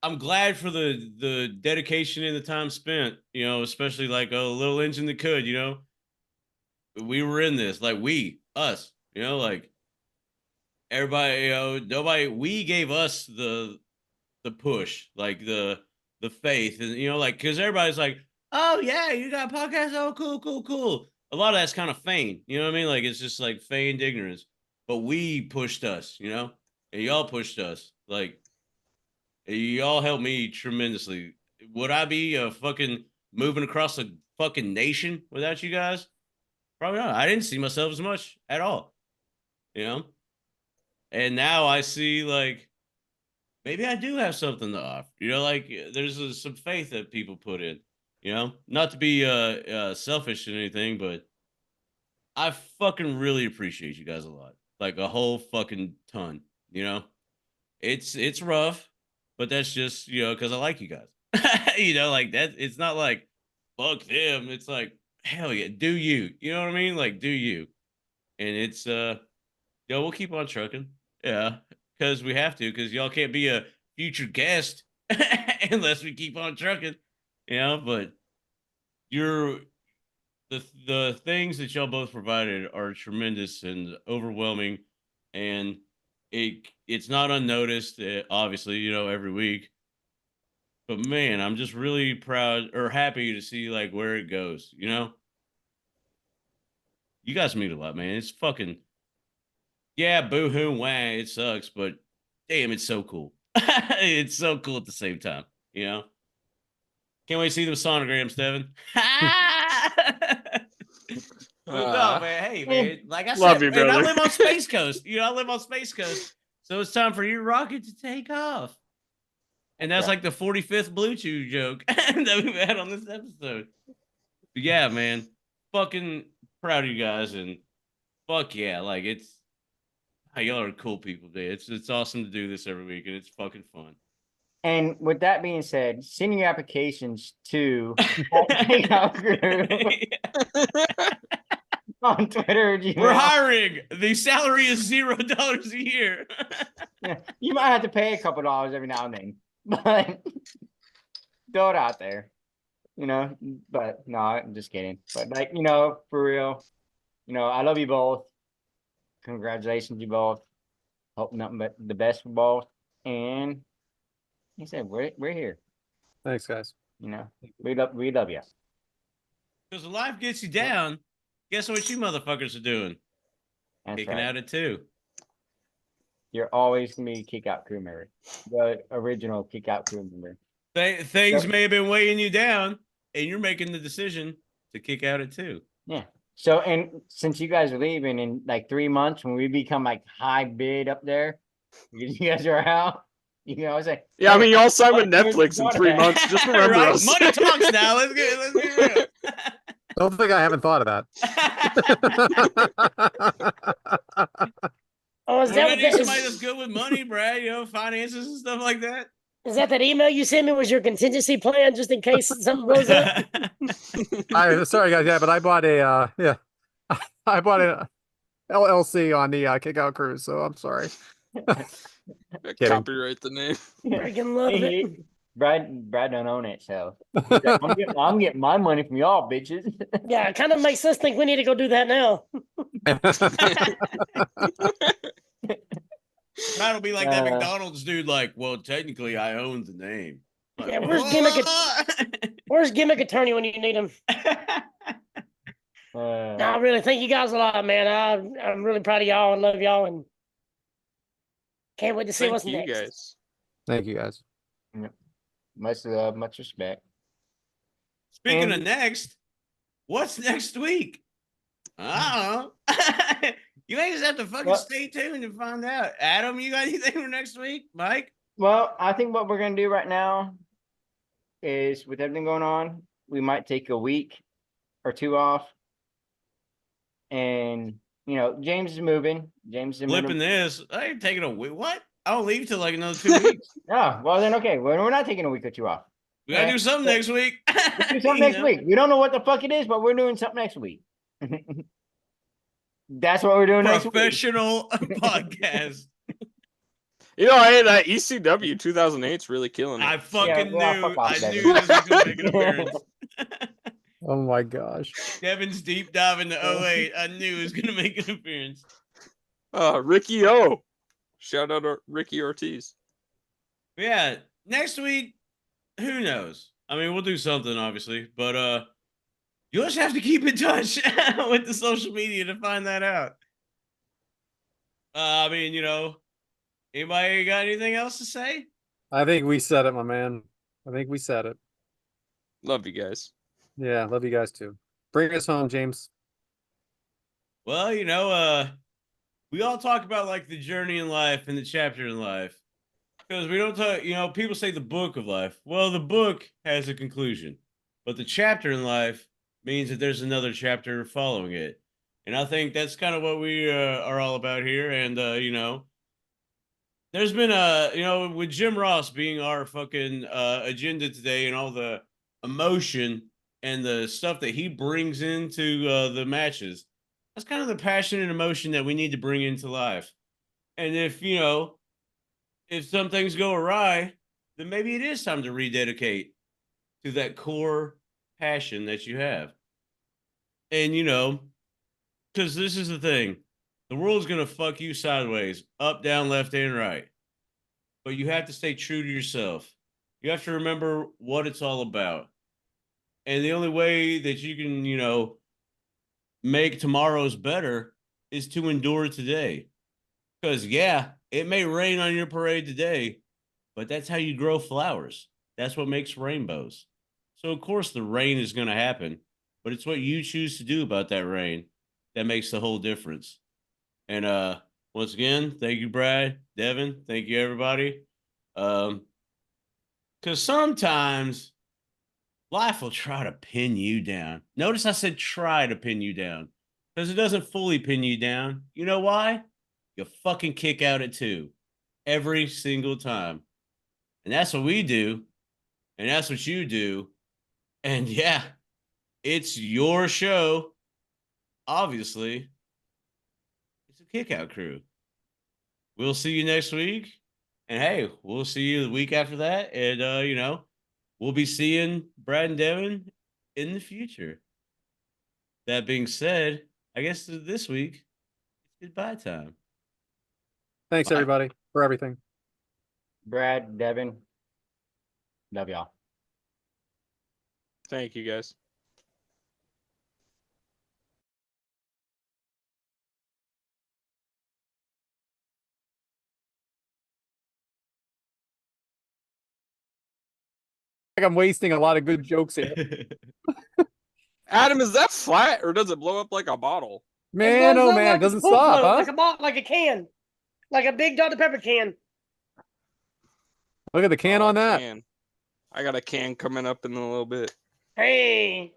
I'm glad for the dedication and the time spent. Especially like a little engine that could. We were in this, like us. Like everybody. Nobody. We gave us the push, like the faith, and like because everybody's like, oh yeah, you got a podcast, oh cool, cool, cool. A lot of that's kind of feigned, you know what I mean? Like it's just like feigned ignorance. But we pushed us, and y'all pushed us. Like y'all helped me tremendously. Would I be fucking moving across a fucking nation without you guys? Probably not. I didn't see myself as much at all, you know. And now I see like maybe I do have something to offer. Like there's some faith that people put in. Not to be selfish or anything, but I fucking really appreciate you guys a lot, like a whole fucking ton. It's rough, but that's just because I like you guys. Like that. It's not like fuck them. It's like hell yeah, do you? You know what I mean? Like do you? And it's we'll keep on trucking. Yeah, because we have to. Because y'all can't be a future guest unless we keep on trucking. But you're the things that y'all both provided are tremendous and overwhelming, and it's not unnoticed. Obviously, every week. But man, I'm just really proud or happy to see like where it goes. You guys mean a lot, man. It's fucking yeah, boo hoo wah. It sucks, but damn, it's so cool. It's so cool at the same time. Can't wait to see them sonograms, Devin. But no, man. Hey, man. Like I Love said, you, man, I brother. live on Space Coast. I live on Space Coast. So it's time for your rocket to take off. And that's like the 45th Blue Chew joke that we've had on this episode. But yeah, man. Fucking proud of you guys. And fuck yeah. Like y'all are cool people, dude. It's awesome to do this every week. And it's fucking fun. And with that being said, send your applications to Takeout Crew on Twitter. Or Gmail. We're hiring. The salary is $0 a year. Yeah, you might have to pay a couple dollars every now and then, but throw it out there, But no, I'm just kidding. But like, for real, I love you both. Congratulations, you both. Hope nothing but the best for both. And he said, we're here. Thanks, guys. We love you. Because when life gets you down, guess what you motherfuckers are doing? That's Kicking right. out it too. You're always gonna be kick out crew member, the original kick out crew member. Things may have been weighing you down, and you're making the decision to kick out it too. Yeah. So, and since you guys are leaving in like 3 months, when we become like high bid up there, because you guys are out, say, Yeah, I mean, you all signed with where's the Netflix in 3 months. Just remember Right? us. Money talks now. Let's get real. Don't think I haven't thought of that. Oh, is We're that gonna what need that somebody is? that's good with money, Brad. Finances and stuff like that. Is that email you sent me was your contingency plan just in case something blows up? Sorry guys, yeah, but I bought a I bought a LLC on the Kickout Cruise, so I'm sorry. Kidding. Copyright the name. Freaking love it. Brad don't own it, so he's like, I'm getting my money from y'all bitches. Yeah, it kind of makes us think we need to go do that now. Brad will be like that McDonald's dude. Like, well, technically, I own the name. Like, Yeah, where's gimmick attorney when you need him? I really thank you guys a lot, man. I'm really proud of y'all and love y'all and can't wait to see Thank what's you next. guys. Thank you guys. Much love, much respect. Speaking of And- next, what's next week? I don't know. You may just have to fucking Well- stay tuned and find out. Adam, you got anything for next week? Mike? Well, I think what we're gonna do right now is, with everything going on, we might take a week or two off. And James is moving. Flipping this. I ain't taking a week. What? I don't leave till like another 2 weeks. Oh, well then okay. Well, we're not taking a week or two off. We gotta Okay. do something next week. We'll do something You next know? week. We don't know what the fuck it is, but we're doing something next week. That's what we're doing next week. Professional podcast. Hey, that ECW 2008 is really killing it. I fucking well, knew. fuck off, I Devin. knew this was gonna make an appearance. Oh my gosh. Devin's deep dive into 08. I knew he was gonna make an appearance. Ricky O. Shout out to Ricky Ortiz. But yeah, next week, who knows? I mean, we'll do something, obviously, but you'll just have to keep in touch with the social media to find that out. I mean, anybody got anything else to say? I think we said it, my man. I think we said it. Love you guys. Yeah, love you guys too. Bring us home, James. Well, we all talk about like the journey in life and the chapter in life. Because we don't talk, people say the book of life. Well, the book has a conclusion, but the chapter in life means that there's another chapter following it. And I think that's kind of what we are all about here. And, there's been with Jim Ross being our fucking agenda today and all the emotion and the stuff that he brings into the matches, that's kind of the passion and emotion that we need to bring into life. And if some things go awry, then maybe it is time to rededicate to that core passion that you have. And because this is the thing, the world's gonna fuck you sideways, up, down, left, and right. But you have to stay true to yourself. You have to remember what it's all about. And the only way that you can, make tomorrow's better is to endure today. Because, yeah, it may rain on your parade today, but that's how you grow flowers. That's what makes rainbows. So, of course, the rain is going to happen, but it's what you choose to do about that rain that makes the whole difference. And once again, thank you, Brad, Devyn. Thank you, everybody. Because sometimes life will try to pin you down. Notice I said try to pin you down because it doesn't fully pin you down. You know why? You fucking kick out at 2 every single time. And that's what we do. And that's what you do. And yeah, it's your show. Obviously, it's a kick out crew. We'll see you next week. And hey, we'll see you the week after that. And, we'll be seeing Brad and Devyn in the future. That being said, I guess this week, it's goodbye time. Thanks, Bye. everybody, for everything. Brad, Devin, love y'all. Thank you guys. Like I'm wasting a lot of good jokes here. Adam, is that flat or does it blow up like a bottle? Man, oh man, it doesn't stop, huh? Like a can, like a big Dr. Pepper can. Look at the can on that. Can. I got a can coming up in a little bit. Hey,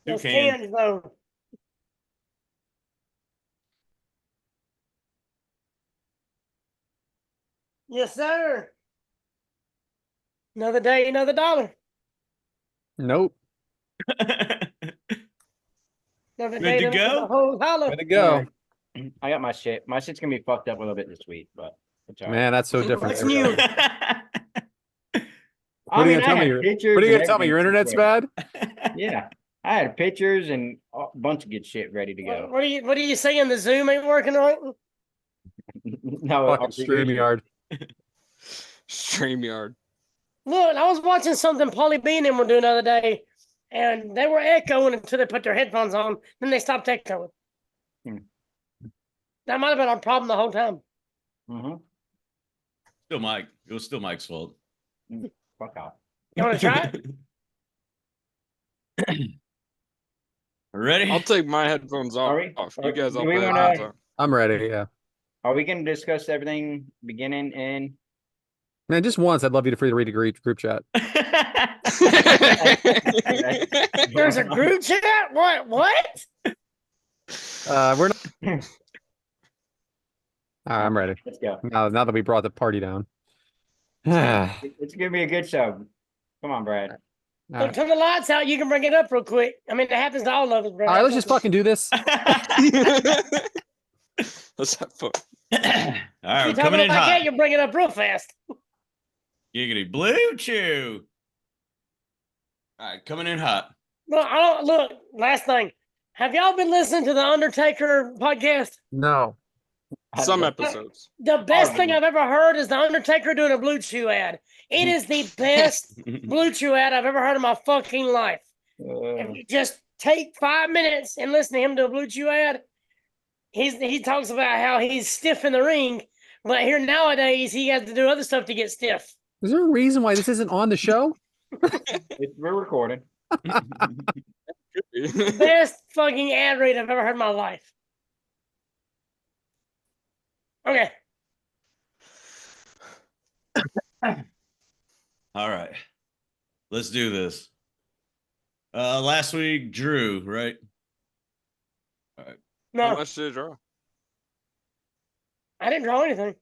Two those cans. cans though. Yes, sir. Another day, another dollar. Nope. Another Good day, to another go? whole dollar. Way to go. I got my shit. My shit's gonna be fucked up a little bit this week, but it's all right. Man, that's so different. What's every new? time. I mean, gonna I tell me? had pictures. What are you and gonna tell me? Your everything internet's prepared. bad? Yeah, I had pictures and a bunch of good shit ready to go. What are you saying? The Zoom ain't working right? No, Fucking StreamYard. StreamYard. Look, I was watching something Paulie B and them were doing the other day, and they were echoing until they put their headphones on. Then they stopped echoing. Hmm. That might have been our problem the whole time. Mm-hmm. Still Mike. It was still Mike's fault. Fuck off. You want to try it? Ready? I'll take my headphones off. Are we- You guys do all we put wanna- headphones on. I'm ready. Yeah. Are we going to discuss everything beginning and? Man, just once, I'd love you to free to read a group chat. There's a group chat? What? We're not. All right, I'm ready. Let's go. Now that we brought the party down. All It's going to be a good show. Come on, Brad. Look, right, turn the lights out. You can bring it up real quick. I mean, it happens to all of us, bro. let's just fucking do this. Let's have fun. All right, You we're talk coming about in like hot. that, you bring it up real fast. Giggity blue chew. All right, coming in hot. Look. Last thing, have y'all been listening to the Undertaker podcast? No. Some episodes. The best Oh, thing man. I've ever heard is the Undertaker doing a Blue Chew ad. It is the best Blue Chew ad I've ever heard in my fucking life. If you just take 5 minutes and listen to him do a Blue Chew ad, he talks about how he's stiff in the ring, but here nowadays he has to do other stuff to get stiff. Is there a reason why this isn't on the show? We're recording. Best fucking ad read I've ever heard in my life. Okay. All right, let's do this. Last week, Drew, right? How No, much did it draw? I didn't draw anything.